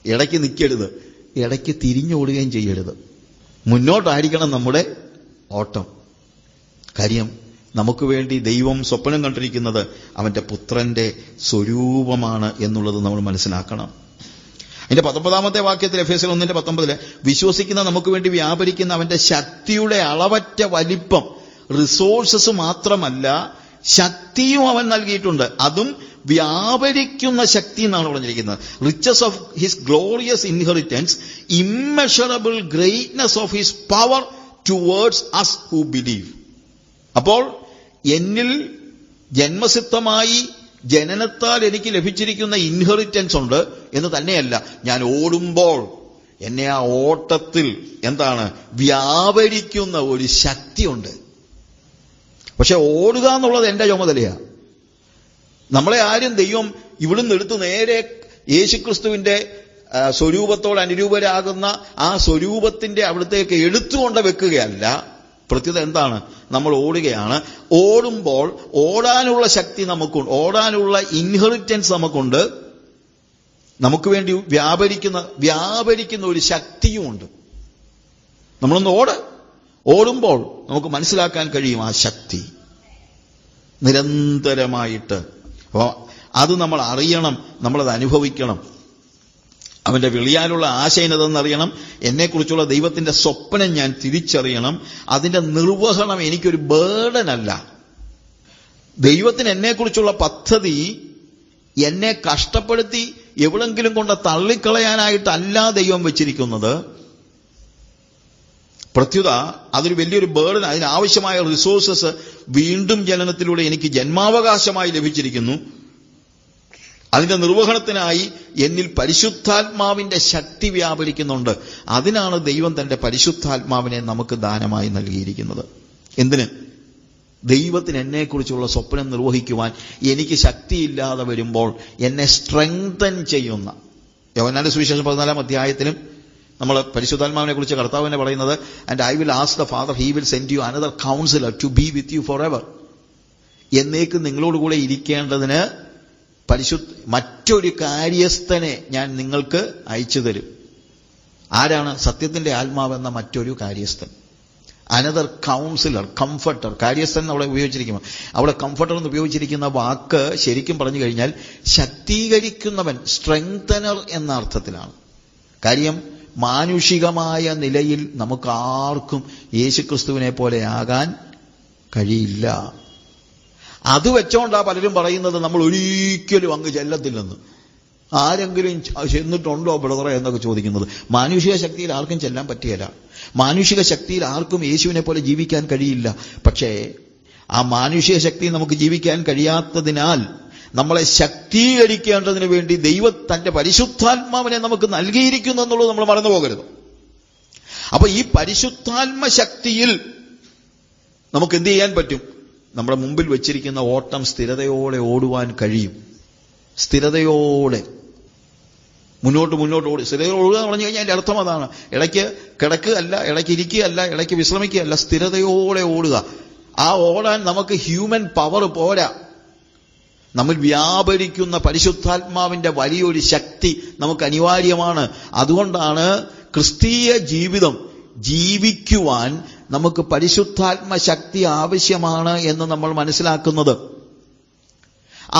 ഇടയ്ക്ക് നിൽക്കരുത്, ഇടയ്ക്ക് തിരിഞ്ഞോടുകയും ചെയ്യരുത്. മുന്നോട്ടായിരിക്കണം നമ്മുടെ ഓട്ടം. കാര്യം നമുക്ക് വേണ്ടി ദൈവം സ്വപ്നം കണ്ടിരിക്കുന്നത് അവന്റെ പുത്രന്റെ സ്വരൂപമാണ് എന്നുള്ളത് നമ്മൾ മനസ്സിലാക്കണം. അതിന്റെ 19-ാമത്തെ വാക്യത്തിൽ, എഫേസ്യർ 1:19, വിശ്വസിക്കുന്ന നമുക്ക് വേണ്ടി വ്യാപരിക്കുന്ന അവന്റെ ശക്തിയുടെ അളവറ്റ വലിപ്പം, റിസോഴ്സസ് മാത്രമല്ല ശക്തിയും അവൻ നൽകിയിട്ടുണ്ട്. അതും വ്യാപരിക്കുന്ന ശക്തി എന്നാണ് പറഞ്ഞിരിക്കുന്നത്. Riches of his glorious inheritance, immeasurable greatness of his power towards us who believe. അപ്പോൾ എന്നിൽ ജന്മസിദ്ധമായി ജനനത്താൽ എനിക്ക് ലഭിച്ചിരിക്കുന്ന ഇൻഹെറിറ്റൻസ് ഉണ്ട് എന്ന് തന്നെയല്ല, ഞാൻ ഓടുമ്പോൾ എന്നെ ആ ഓട്ടത്തിൽ വ്യാപരിക്കുന്ന ഒരു ശക്തിയുണ്ട്. പക്ഷെ ഓടുക എന്നുള്ളത് എന്റെ ചുമതലയാണ്. നമ്മളെ ആരും ദൈവം ഇവിടുന്ന് എടുത്ത് നേരെ യേശുക്രിസ്തുവിന്റെ സ്വരൂപത്തോട് അനുരൂപരാകുന്ന ആ സ്വരൂപത്തിന്റെ അവിടത്തേക്ക് എടുത്തുകൊണ്ട് വെക്കുകയല്ല. പ്രത്യുത നമ്മൾ ഓടുകയാണ്. ഓടുമ്പോൾ ഓടാനുള്ള ശക്തി നമുക്കുണ്ട്, ഓടാനുള്ള ഇൻഹെറിറ്റൻസ് നമുക്കുണ്ട്. നമുക്ക് വേണ്ടി വ്യാപരിക്കുന്ന ഒരു ശക്തിയുമുണ്ട്. നമ്മളൊന്ന് ഓടുമ്പോൾ നമുക്ക് മനസ്സിലാക്കാൻ കഴിയും ആ ശക്തി നിരന്തരമായിട്ട്. അപ്പോൾ അത് നമ്മൾ അറിയണം, നമ്മളത് അനുഭവിക്കണം. അവന്റെ വിളിയാലുള്ള ആശയനതെന്നറിയണം. എന്നെക്കുറിച്ചുള്ള ദൈവത്തിന്റെ സ്വപ്നം ഞാൻ തിരിച്ചറിയണം. അതിന്റെ നിർവഹണം എനിക്കൊരു ബേർഡനല്ല. ദൈവത്തിന് എന്നെക്കുറിച്ചുള്ള പദ്ധതി എന്നെ കഷ്ടപ്പെടുത്തി എവിടെങ്കിലും കൊണ്ട് തള്ളിക്കളയാനായിട്ടല്ല ദൈവം വെച്ചിരിക്കുന്നത്. പ്രത്യുത അതൊരു വലിയൊരു ബേർഡൻ. അതിനാവശ്യമായ റിസോഴ്സസ് വീണ്ടും ജനനത്തിലൂടെ എനിക്ക് ജന്മാവകാശമായി ലഭിച്ചിരിക്കുന്നു. അതിന്റെ നിർവഹണത്തിനായി എന്നിൽ പരിശുദ്ധാത്മാവിന്റെ ശക്തി വ്യാപരിക്കുന്നുണ്ട്. അതിനാണ് ദൈവം തന്റെ പരിശുദ്ധാത്മാവിനെ നമുക്ക് ദാനമായി നൽകിയിരിക്കുന്നത്. എന്തിന്? ദൈവത്തിന് എന്നെക്കുറിച്ചുള്ള സ്വപ്നം നിർവഹിക്കുവാൻ എനിക്ക് ശക്തിയില്ലാതെ വരുമ്പോൾ എന്നെ സ്ട്രെങ്തൻ ചെയ്യുന്ന, യോഹന്നാന്റെ സുവിശേഷം 14-ാം അധ്യായത്തിലും നമ്മൾ പരിശുദ്ധാത്മാവിനെ കുറിച്ച് കർത്താവിനെ പറയുന്നത്, and I will ask the father, he will send you another counsellor to be with you for ever. എന്നേക്കും നിങ്ങളോടുകൂടെ ഇരിക്കേണ്ടതിന് മറ്റൊരു കാര്യസ്ഥനെ ഞാൻ നിങ്ങൾക്ക് അയച്ചു തരും. ആരാണ്? സത്യത്തിന്റെ ആത്മാവെന്ന മറ്റൊരു കാര്യസ്ഥൻ. Another counsellor, comforter. കാര്യസ്ഥൻ അവിടെ ഉപയോഗിച്ചിരിക്കുമ്പോൾ, അവിടെ കംഫർട്ടർ എന്ന് ഉപയോഗിച്ചിരിക്കുന്ന വാക്ക് ശരിക്കും പറഞ്ഞു കഴിഞ്ഞാൽ ശക്തീകരിക്കുന്നവൻ, സ്ട്രെങ്തനർ എന്ന അർത്ഥത്തിലാണ്. കാര്യം മാനുഷികമായ നിലയിൽ നമുക്ക് ആർക്കും യേശുക്രിസ്തുവിനെ പോലെ ആകാൻ കഴിയില്ല. അത് വെച്ചോണ്ടാ പലരും പറയുന്നത് നമ്മൾ ഒരിക്കലും അങ്ങ് ചെല്ലത്തില്ലെന്ന്. ആരെങ്കിലും ചെന്നിട്ടുണ്ടോ ബ്രദറെ എന്നൊക്കെ ചോദിക്കുന്നത്. മാനുഷിക ശക്തിയിൽ ആർക്കും ചെല്ലാൻ പറ്റുകയില്ല. മാനുഷിക ശക്തിയിൽ ആർക്കും യേശുവിനെ പോലെ ജീവിക്കാൻ കഴിയില്ല. പക്ഷേ ആ മാനുഷിക ശക്തി നമുക്ക് ജീവിക്കാൻ കഴിയാത്തതിനാൽ നമ്മളെ ശക്തീകരിക്കേണ്ടതിന് വേണ്ടി ദൈവം തന്റെ പരിശുദ്ധാത്മാവിനെ നമുക്ക് നൽകിയിരിക്കുന്നു എന്നുള്ളത് നമ്മൾ മറന്നു പോകരുത്. അപ്പൊ ഈ പരിശുദ്ധാത്മ ശക്തിയിൽ നമുക്ക് എന്ത് ചെയ്യാൻ പറ്റും? നമ്മുടെ മുമ്പിൽ വെച്ചിരിക്കുന്ന ഓട്ടം സ്ഥിരതയോടെ ഓടുവാൻ കഴിയും. സ്ഥിരതയോടെ മുന്നോട്ട് ഓടി. സ്ഥിരതയോടെ ഓടുക എന്ന് പറഞ്ഞു കഴിഞ്ഞാൽ അതിന്റെ അർത്ഥം അതാണ്. ഇടയ്ക്ക് കിടക്കുകയല്ല, ഇടയ്ക്ക് ഇരിക്കുകയല്ല, ഇടയ്ക്ക് വിശ്രമിക്കുകയല്ല, സ്ഥിരതയോടെ ഓടുക. ആ ഓടാൻ നമുക്ക് ഹ്യൂമൻ പവർ പോരാ. നമ്മൾ വ്യാപരിക്കുന്ന പരിശുദ്ധാത്മാവിന്റെ വലിയൊരു ശക്തി നമുക്ക് അനിവാര്യമാണ്. അതുകൊണ്ടാണ് ക്രിസ്തീയ ജീവിതം ജീവിക്കുവാൻ നമുക്ക് പരിശുദ്ധാത്മ ശക്തി ആവശ്യമാണ് എന്ന് നമ്മൾ മനസ്സിലാക്കുന്നത്.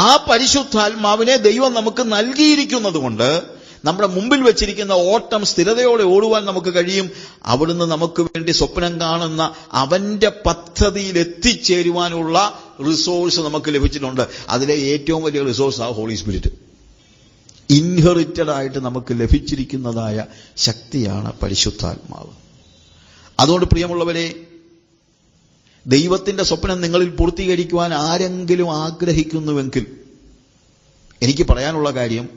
ആ പരിശുദ്ധാത്മാവിനെ ദൈവം നമുക്ക് നൽകിയിരിക്കുന്നത് കൊണ്ട് നമ്മുടെ മുമ്പിൽ വെച്ചിരിക്കുന്ന ഓട്ടം സ്ഥിരതയോടെ ഓടുവാൻ നമുക്ക് കഴിയും. അവിടുന്ന് നമുക്ക് വേണ്ടി സ്വപ്നം കാണുന്ന അവന്റെ പദ്ധതിയിൽ എത്തിച്ചേരുവാനുള്ള റിസോഴ്സ് നമുക്ക് ലഭിച്ചിട്ടുണ്ട്. അതിലെ ഏറ്റവും വലിയ റിസോഴ്സ് ആ ഹോളി സ്പിരിറ്റ്. ഇൻഹെറിറ്റഡ് ആയിട്ട് നമുക്ക് ലഭിച്ചിരിക്കുന്നതായ ശക്തിയാണ് പരിശുദ്ധാത്മാവ്. അതുകൊണ്ട് പ്രിയമുള്ളവരെ, ദൈവത്തിന്റെ സ്വപ്നം നിങ്ങളിൽ പൂർത്തീകരിക്കുവാൻ ആരെങ്കിലും ആഗ്രഹിക്കുന്നുവെങ്കിൽ എനിക്ക് പറയാനുള്ള കാര്യം,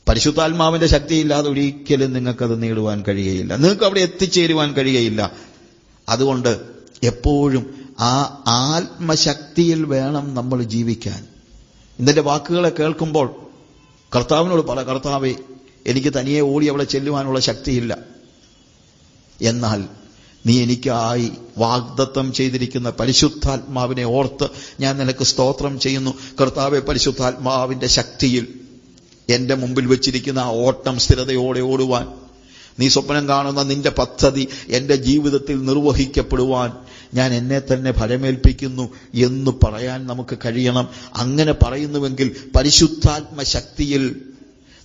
പരിശുദ്ധാത്മാവിന്റെ ശക്തിയില്ലാതെ ഒരിക്കലും നിങ്ങൾക്കത് നേടുവാൻ കഴിയുകയില്ല. നിങ്ങൾക്ക് അവിടെ എത്തിച്ചേരുവാൻ കഴിയുകയില്ല. അതുകൊണ്ട് എപ്പോഴും ആ ആത്മശക്തിയിൽ വേണം നമ്മൾ ജീവിക്കാൻ. ഇതിന്റെ വാക്കുകളെ കേൾക്കുമ്പോൾ കർത്താവിനോട് പറ, കർത്താവേ, എനിക്ക് തനിയെ ഓടി അവിടെ ചെല്ലുവാനുള്ള ശക്തിയില്ല. എന്നാൽ നീ എനിക്കായി വാഗ്ദത്തം ചെയ്തിരിക്കുന്ന പരിശുദ്ധാത്മാവിനെ ഓർത്ത് ഞാൻ നിനക്ക് സ്തോത്രം ചെയ്യുന്നു. കർത്താവേ, പരിശുദ്ധാത്മാവിന്റെ ശക്തിയിൽ എന്റെ മുമ്പിൽ വെച്ചിരിക്കുന്ന ആ ഓട്ടം സ്ഥിരതയോടെ ഓടുവാൻ, നീ സ്വപ്നം കാണുന്ന നിന്റെ പദ്ധതി എന്റെ ജീവിതത്തിൽ നിർവഹിക്കപ്പെടുവാൻ ഞാൻ എന്നെ തന്നെ ഫലമേൽപ്പിക്കുന്നു എന്ന് പറയാൻ നമുക്ക് കഴിയണം. അങ്ങനെ പറയുന്നുവെങ്കിൽ പരിശുദ്ധാത്മ ശക്തിയിൽ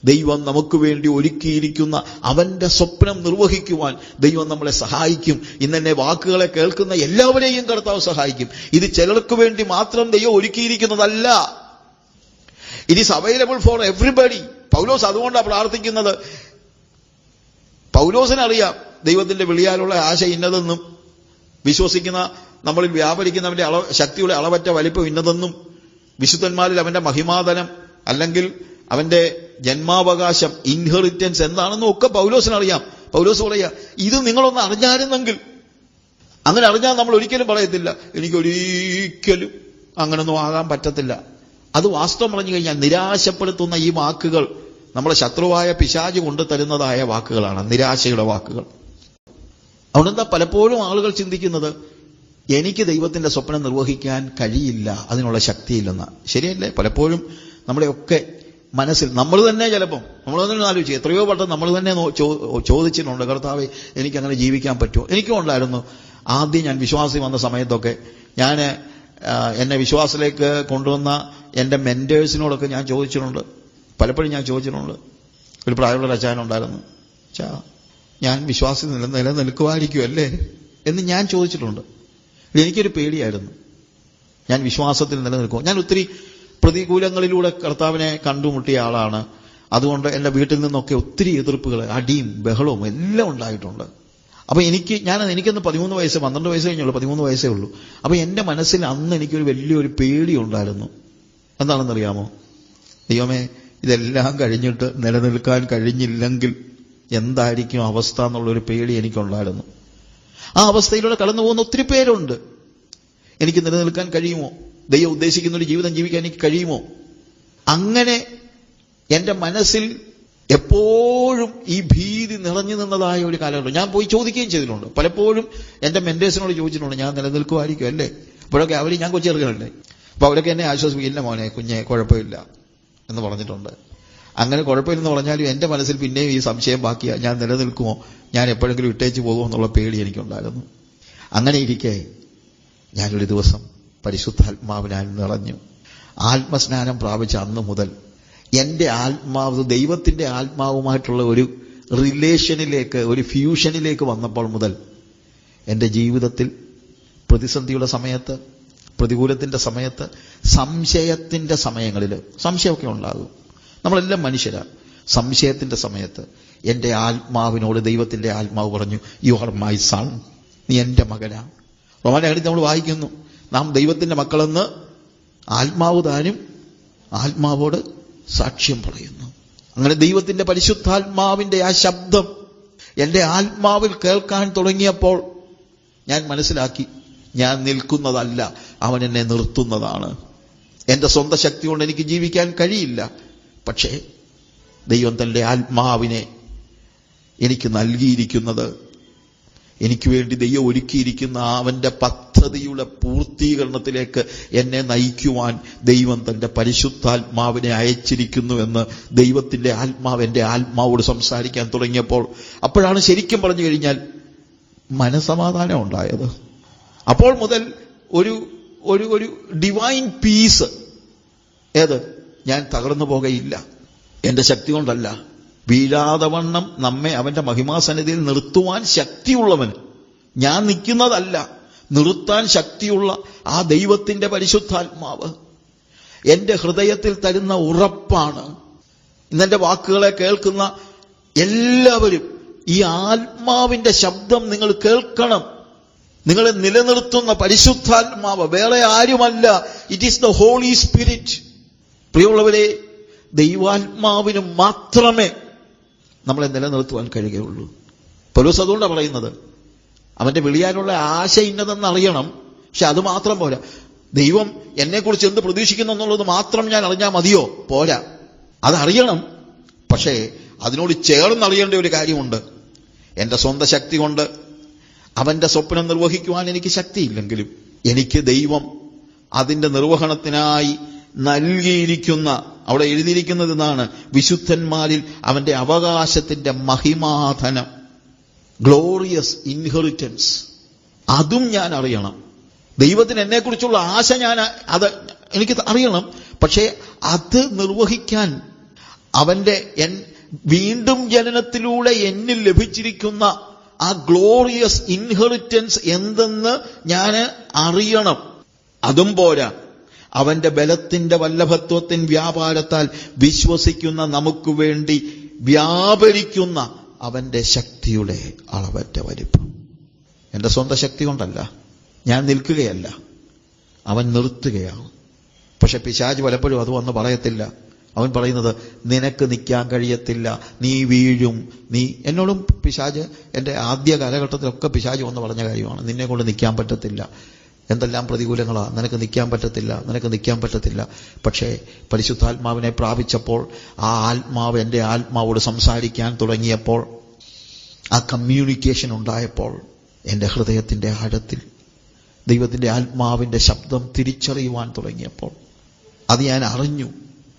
ദൈവം നമുക്ക് വേണ്ടി ഒരുക്കിയിരിക്കുന്ന അവന്റെ സ്വപ്നം നിർവഹിക്കുവാൻ ദൈവം നമ്മളെ സഹായിക്കും. ഇന്നെന്നെ വാക്കുകളെ കേൾക്കുന്ന എല്ലാവരെയും കർത്താവ് സഹായിക്കും. ഇത് ചിലർക്ക് വേണ്ടി മാത്രം ദൈവം ഒരുക്കിയിരിക്കുന്നതല്ല. It is available for everybody. Paulose അതുകൊണ്ടാണ് പ്രാർത്ഥിക്കുന്നത്. പൗലോസിനറിയാം ദൈവത്തിന്റെ വിളിയാലുള്ള ആശ ഇന്നതെന്നും, വിശ്വസിക്കുന്ന നമ്മളിൽ വ്യാപരിക്കുന്നവന്റെ ശക്തിയുടെ അളവറ്റ വലിപ്പം ഇന്നതെന്നും, വിശുദ്ധന്മാരിൽ അവന്റെ മഹിമാതനം അല്ലെങ്കിൽ അവന്റെ ജന്മാവകാശം, ഇൻഹെറിറ്റൻസ് എന്താണെന്നും ഒക്കെ പൗലോസിനറിയാം. പൗലോസ് പറയാ, ഇത് നിങ്ങളൊന്ന് അറിഞ്ഞായിരുന്നെങ്കിൽ. അങ്ങനെ അറിഞ്ഞാൽ നമ്മൾ ഒരിക്കലും പറയത്തില്ല എനിക്കൊരിക്കലും അങ്ങനൊന്നും ആകാൻ പറ്റത്തില്ല. അത് വാസ്തവം പറഞ്ഞു കഴിഞ്ഞാൽ നിരാശപ്പെടുത്തുന്ന ഈ വാക്കുകൾ നമ്മളെ ശത്രുവായ പിശാച് കൊണ്ടു തരുന്നതായ വാക്കുകളാണ്, നിരാശയുടെ വാക്കുകൾ. അതുകൊണ്ടെന്താ പലപ്പോഴും ആളുകൾ ചിന്തിക്കുന്നത്, എനിക്ക് ദൈവത്തിന്റെ സ്വപ്നം നിർവഹിക്കാൻ കഴിയില്ല, അതിനുള്ള ശക്തിയില്ലെന്ന. ശരിയല്ലേ? പലപ്പോഴും നമ്മുടെയൊക്കെ മനസ്സിൽ നമ്മൾ തന്നെ ചിലപ്പം നമ്മൾ തന്നെ ആലോചിച്ചു, എത്രയോ വട്ടം നമ്മൾ തന്നെ ചോദിച്ചിട്ടുണ്ട്, കർത്താവേ, എനിക്കങ്ങനെ ജീവിക്കാൻ പറ്റുമോ? എനിക്കും ഉണ്ടായിരുന്നു. ആദ്യം ഞാൻ വിശ്വാസി വന്ന സമയത്തൊക്കെ ഞാൻ എന്നെ വിശ്വാസത്തിലേക്ക് കൊണ്ടുവന്ന എൻ്റെ മെന്റേഴ്സിനോടൊക്കെ ഞാൻ ചോദിച്ചിട്ടുണ്ട്. പലപ്പോഴും ഞാൻ ചോദിച്ചിട്ടുണ്ട്. ഒരു പ്രായമുള്ള അച്ചായനുണ്ടായിരുന്നു, ഞാൻ വിശ്വാസി നിലനിൽക്കുമായിരിക്കും അല്ലേ എന്ന് ഞാൻ ചോദിച്ചിട്ടുണ്ട്. എനിക്കൊരു പേടിയായിരുന്നു, ഞാൻ വിശ്വാസത്തിൽ നിലനിൽക്കും. ഞാൻ ഒത്തിരി പ്രതികൂലങ്ങളിലൂടെ കർത്താവിനെ കണ്ടുമുട്ടിയ ആളാണ്. അതുകൊണ്ട് എൻ്റെ വീട്ടിൽ നിന്നൊക്കെ ഒത്തിരി എതിർപ്പുകൾ, അടിയും ബഹളവും എല്ലാം ഉണ്ടായിട്ടുണ്ട്. അപ്പൊ എനിക്കൊന്ന് 13 വയസ്സ് 12 വയസ്സ് കഴിഞ്ഞുള്ളൂ, 13 വയസ്സേ ഉള്ളൂ. അപ്പൊ എൻ്റെ മനസ്സിൽ അന്ന് എനിക്കൊരു വലിയൊരു പേടി ഉണ്ടായിരുന്നു. എന്താണെന്നറിയാമോ? ദൈവമേ, ഇതെല്ലാം കഴിഞ്ഞിട്ട് നിലനിൽക്കാൻ കഴിഞ്ഞില്ലെങ്കിൽ എന്തായിരിക്കും അവസ്ഥ എന്നുള്ളൊരു പേടി എനിക്കുണ്ടായിരുന്നു. ആ അവസ്ഥയിലൂടെ കടന്നു പോകുന്ന ഒത്തിരി പേരുണ്ട്. എനിക്ക് നിലനിൽക്കാൻ കഴിയുമോ? ദൈവം ഉദ്ദേശിക്കുന്ന ഒരു ജീവിതം ജീവിക്കാൻ എനിക്ക് കഴിയുമോ? അങ്ങനെ എന്റെ മനസ്സിൽ എപ്പോഴും ഈ ഭീതി നിറഞ്ഞു നിന്നതായ ഒരു കാലഘട്ടം. ഞാൻ പോയി ചോദിക്കുകയും ചെയ്തിട്ടുണ്ട്. പലപ്പോഴും എന്റെ മെന്റേഴ്സിനോട് ചോദിച്ചിട്ടുണ്ട്, ഞാൻ നിലനിൽക്കുമായിരിക്കും അല്ലേ? അപ്പോഴൊക്കെ അവർ, ഞാൻ കൊച്ചെറുക്കണല്ലേ, അപ്പൊ അവരൊക്കെ എന്നെ ആശ്വസിപ്പിക്കില്ല, മോനെ കുഞ്ഞെ കുഴപ്പമില്ല എന്ന് പറഞ്ഞിട്ടുണ്ട്. അങ്ങനെ കുഴപ്പമില്ലെന്ന് പറഞ്ഞാലും എന്റെ മനസ്സിൽ പിന്നെയും ഈ സംശയം ബാക്കിയാ, ഞാൻ നിലനിൽക്കുമോ, ഞാൻ എപ്പോഴെങ്കിലും ഇട്ടേച്ച് പോകുമോ എന്നുള്ള പേടി എനിക്കുണ്ടായിരുന്നു. അങ്ങനെ ഇരിക്കെ ഞാനൊരു ദിവസം പരിശുദ്ധാത്മാവിനാൽ നിറഞ്ഞു. ആത്മസ്നാനം പ്രാപിച്ച അന്ന് മുതൽ എന്റെ ആത്മാവ് ദൈവത്തിന്റെ ആത്മാവുമായിട്ടുള്ള ഒരു റിലേഷനിലേക്ക്, ഒരു ഫ്യൂഷനിലേക്ക് വന്നപ്പോൾ മുതൽ എന്റെ ജീവിതത്തിൽ പ്രതിസന്ധിയുടെ സമയത്ത്, പ്രതികൂലത്തിന്റെ സമയത്ത്, സംശയത്തിന്റെ സമയങ്ങളിൽ, സംശയമൊക്കെ ഉണ്ടാകും, നമ്മളെല്ലാം മനുഷ്യരാണ്. സംശയത്തിന്റെ സമയത്ത് എന്റെ ആത്മാവിനോട് ദൈവത്തിന്റെ ആത്മാവ് പറഞ്ഞു, യു ആർ മൈ സൺ, നീ എന്റെ മകനാ. റോമാലേഖനത്തിൽ നമ്മൾ വായിക്കുന്നു, നാം ദൈവത്തിന്റെ മക്കളെന്ന് ആത്മാവ് താനും ആത്മാവോട് സാക്ഷ്യം പറയുന്നു. അങ്ങനെ ദൈവത്തിന്റെ പരിശുദ്ധാത്മാവിന്റെ ആ ശബ്ദം എന്റെ ആത്മാവിൽ കേൾക്കാൻ തുടങ്ങിയപ്പോൾ ഞാൻ മനസ്സിലാക്കി, ഞാൻ നിൽക്കുന്നതല്ല, അവൻ എന്നെ നിർത്തുന്നതാണ്. എന്റെ സ്വന്തം ശക്തി കൊണ്ട് എനിക്ക് ജീവിക്കാൻ കഴിയില്ല. പക്ഷേ ദൈവം തന്റെ ആത്മാവിനെ എനിക്ക് നൽകിയിരിക്കുന്നത്. എനിക്ക് വേണ്ടി ദൈവം ഒരുക്കിയിരിക്കുന്ന അവന്റെ പദ്ധതിയുടെ പൂർത്തീകരണത്തിലേക്ക് എന്നെ നയിക്കുവാൻ ദൈവം തന്റെ പരിശുദ്ധാത്മാവിനെ അയച്ചിരിക്കുന്നുവെന്ന് ദൈവത്തിന്റെ ആത്മാവ് എന്റെ ആത്മാവോട് സംസാരിക്കാൻ തുടങ്ങിയപ്പോൾ, അപ്പോഴാണ് ശരിക്കും പറഞ്ഞു കഴിഞ്ഞാൽ മനസമാധാനം ഉണ്ടായത്. അപ്പോൾ മുതൽ ഒരു ഒരു ഒരു ഡിവൈൻ പീസ്, ഏത്, ഞാൻ തകർന്നു പോകയില്ല. എന്റെ ശക്തി കൊണ്ടല്ല, വീഴാതെ വണ്ണം നമ്മെ അവന്റെ മഹിമാസന്നിധിയിൽ നിർത്തുവാൻ ശക്തിയുള്ളവൻ, ഞാൻ നിൽക്കുന്നതല്ല, നിർത്താൻ ശക്തിയുള്ള ആ ദൈവത്തിന്റെ പരിശുദ്ധാത്മാവ് എന്റെ ഹൃദയത്തിൽ തരുന്ന ഉറപ്പാണ്. ഇന്നെന്റെ വാക്കുകളെ കേൾക്കുന്ന എല്ലാവരും ഈ ആത്മാവിന്റെ ശബ്ദം നിങ്ങൾ കേൾക്കണം. നിങ്ങളെ നിലനിർത്തുന്ന പരിശുദ്ധാത്മാവ് വേറെ ആരുമല്ല. It is the holy spirit. പ്രിയമുള്ളവരെ, ദൈവാത്മാവിന് മാത്രമേ നമ്മളെ നിലനിർത്തുവാൻ കഴിയുകയുള്ളൂ. പൗലോസ് അതുകൊണ്ടാണ് പറയുന്നത്, അവന്റെ വിളിയാനുള്ള ആശ ഇന്നതെന്ന് അറിയണം. പക്ഷെ അത് മാത്രം പോരാ. ദൈവം എന്നെക്കുറിച്ച് എന്ത് പ്രതീക്ഷിക്കുന്നു എന്നുള്ളത് മാത്രം ഞാൻ അറിഞ്ഞാൽ മതിയോ? പോരാ, അതറിയണം. പക്ഷേ അതിനോട് ചേർന്നറിയേണ്ട ഒരു കാര്യമുണ്ട്. എന്റെ സ്വന്തം ശക്തി കൊണ്ട് അവന്റെ സ്വപ്നം നിർവഹിക്കുവാൻ എനിക്ക് ശക്തിയില്ലെങ്കിലും എനിക്ക് ദൈവം അതിന്റെ നിർവഹണത്തിനായി നൽകിയിരിക്കുന്ന, അവിടെ എഴുതിയിരിക്കുന്നത് എന്നാണ്, വിശുദ്ധന്മാരിൽ അവന്റെ അവകാശത്തിന്റെ മഹിമാധനം, ഗ്ലോറിയസ് ഇൻഹെറിറ്റൻസ്, അതും ഞാൻ അറിയണം. ദൈവത്തിന് എന്നെക്കുറിച്ചുള്ള ആശ അത് എനിക്ക് അറിയണം. പക്ഷേ അത് നിർവഹിക്കാൻ അവന്റെ വീണ്ടും ജനനത്തിലൂടെ എന്നിൽ ലഭിച്ചിരിക്കുന്ന ആ ഗ്ലോറിയസ് ഇൻഹെറിറ്റൻസ് എന്തെന്ന് ഞാൻ അറിയണം. അതും പോരാ, അവന്റെ ബലത്തിന്റെ വല്ലഭത്വത്തിൻ വ്യാപാരത്താൽ വിശ്വസിക്കുന്ന നമുക്ക് വേണ്ടി വ്യാപരിക്കുന്ന അവന്റെ ശക്തിയുടെ അളവറ്റ വലിപ്പം. എന്റെ സ്വന്തം ശക്തി കൊണ്ടല്ല, ഞാൻ നിൽക്കുകയല്ല, അവൻ നിർത്തുകയാണ്. പക്ഷെ പിശാച് പലപ്പോഴും അത് വന്ന് പറയത്തില്ല. അവൻ പറയുന്നത്, നിനക്ക് നിൽക്കാൻ കഴിയത്തില്ല, നീ വീഴും. എന്നോടും പിശാച് എൻ്റെ ആദ്യ കാലഘട്ടത്തിലൊക്കെ പിശാച് വന്ന് പറഞ്ഞ കാര്യമാണ്, നിന്നെ കൊണ്ട് നിൽക്കാൻ പറ്റത്തില്ല, എന്തെല്ലാം പ്രതികൂലങ്ങളാ, നിനക്ക് നിൽക്കാൻ പറ്റത്തില്ല, നിനക്ക് നിൽക്കാൻ പറ്റത്തില്ല. പക്ഷേ പരിശുദ്ധാത്മാവിനെ പ്രാപിച്ചപ്പോൾ, ആ ആത്മാവ് എൻ്റെ ആത്മാവോട് സംസാരിക്കാൻ തുടങ്ങിയപ്പോൾ, ആ കമ്മ്യൂണിക്കേഷൻ ഉണ്ടായപ്പോൾ, എൻ്റെ ഹൃദയത്തിൻ്റെ ആഴത്തിൽ ദൈവത്തിൻ്റെ ആത്മാവിൻ്റെ ശബ്ദം തിരിച്ചറിയുവാൻ തുടങ്ങിയപ്പോൾ അത് ഞാൻ അറിഞ്ഞു.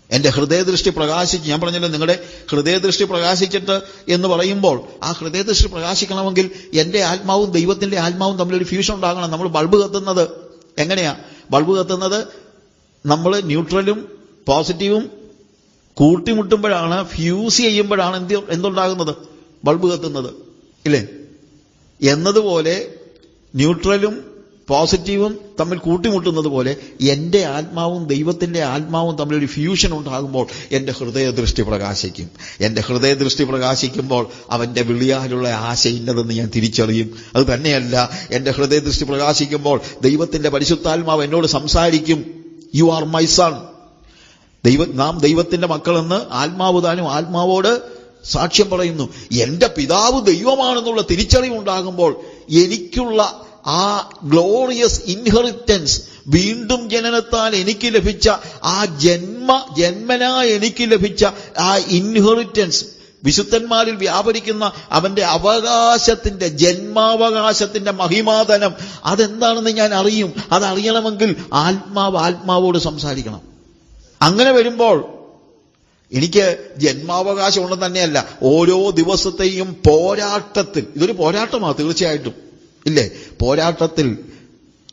എൻ്റെ ഹൃദയദൃഷ്ടി പ്രകാശിച്ചു. ഞാൻ പറഞ്ഞല്ലോ, നിങ്ങളുടെ ഹൃദയദൃഷ്ടി പ്രകാശിച്ചിട്ട് എന്ന് പറയുമ്പോൾ, ആ ഹൃദയദൃഷ്ടി പ്രകാശിക്കണമെങ്കിൽ എൻ്റെ ആത്മാവും ദൈവത്തിൻ്റെ ആത്മാവും തമ്മിലൊരു ഫ്യൂഷൻ ഉണ്ടാകണം. നമ്മൾ ബൾബ് കത്തുന്നത് എങ്ങനെയാ? ബൾബ് കത്തുന്നത് നമ്മൾ ന്യൂട്രലും പോസിറ്റീവും കൂട്ടിമുട്ടുമ്പോഴാണ്, ഫ്യൂസ് ചെയ്യുമ്പോഴാണ് എന്തുണ്ടാകുന്നത്? ബൾബ് കത്തുന്നത്, ഇല്ലേ? എന്നതുപോലെ ന്യൂട്രലും പോസിറ്റീവും തമ്മിൽ കൂട്ടിമുട്ടുന്നത് പോലെ എൻ്റെ ആത്മാവും ദൈവത്തിൻ്റെ ആത്മാവും തമ്മിലൊരു ഫ്യൂഷൻ ഉണ്ടാകുമ്പോൾ എൻ്റെ ഹൃദയദൃഷ്ടി പ്രകാശിക്കും. എൻ്റെ ഹൃദയദൃഷ്ടി പ്രകാശിക്കുമ്പോൾ അവൻ്റെ വിളിയാലുള്ള ആശ ഇന്നതെന്ന് ഞാൻ തിരിച്ചറിയും. അത് തന്നെയല്ല, എൻ്റെ ഹൃദയദൃഷ്ടി പ്രകാശിക്കുമ്പോൾ ദൈവത്തിൻ്റെ പരിശുദ്ധാത്മാവ് എന്നോട് സംസാരിക്കും. You are my son. നാം ദൈവത്തിന്റെ മക്കളെന്ന് ആത്മാവ് താനും ആത്മാവോട് സാക്ഷ്യം പറയുന്നു. എൻ്റെ പിതാവ് ദൈവമാണെന്നുള്ള തിരിച്ചറിവുണ്ടാകുമ്പോൾ എനിക്കുള്ള ആ ഗ്ലോറിയസ് ഇൻഹെറിറ്റൻസ്, വീണ്ടും ജനനത്താൽ എനിക്ക് ലഭിച്ച ആ ജന്മനാ എനിക്ക് ലഭിച്ച ആ ഇൻഹെറിറ്റൻസ്, വിശുദ്ധന്മാരിൽ വ്യാപരിക്കുന്ന അവന്റെ അവകാശത്തിന്റെ, ജന്മാവകാശത്തിന്റെ മഹിമാധനം, അതെന്താണെന്ന് ഞാൻ അറിയും. അതറിയണമെങ്കിൽ ആത്മാവോട് സംസാരിക്കണം. അങ്ങനെ വരുമ്പോൾ എനിക്ക് ജന്മാവകാശം ഉണ്ടെന്ന് തന്നെയല്ല, ഓരോ ദിവസത്തെയും പോരാട്ടത്തിൽ, ഇതൊരു പോരാട്ടമാണ് തീർച്ചയായിട്ടും, ഇല്ലേ? പോരാട്ടത്തിൽ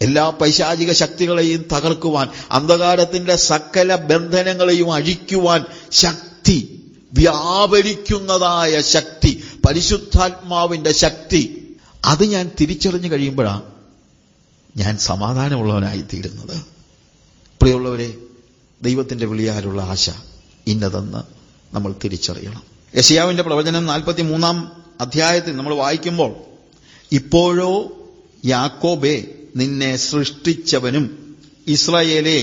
എല്ലാ പൈശാചിക ശക്തികളെയും തകർക്കുവാൻ, അന്ധകാരത്തിന്റെ സകല ബന്ധനങ്ങളെയും അഴിക്കുവാൻ ശക്തി, വ്യാപരിക്കുന്നതായ ശക്തി, പരിശുദ്ധാത്മാവിന്റെ ശക്തി, അത് ഞാൻ തിരിച്ചറിഞ്ഞു കഴിയുമ്പോഴാണ് ഞാൻ സമാധാനമുള്ളവനായിത്തീരുന്നത്. പ്രിയമുള്ളവരെ, ദൈവത്തിന്റെ വിളിയാലുള്ള ആശ ഇന്നതെന്ന് നമ്മൾ തിരിച്ചറിയണം. യെശയ്യാവിന്റെ പ്രവചനം 43-ാം അധ്യായത്തിൽ നമ്മൾ വായിക്കുമ്പോൾ, ഇപ്പോഴോ യാക്കോബേ നിന്നെ സൃഷ്ടിച്ചവനും ഇസ്രായേലേ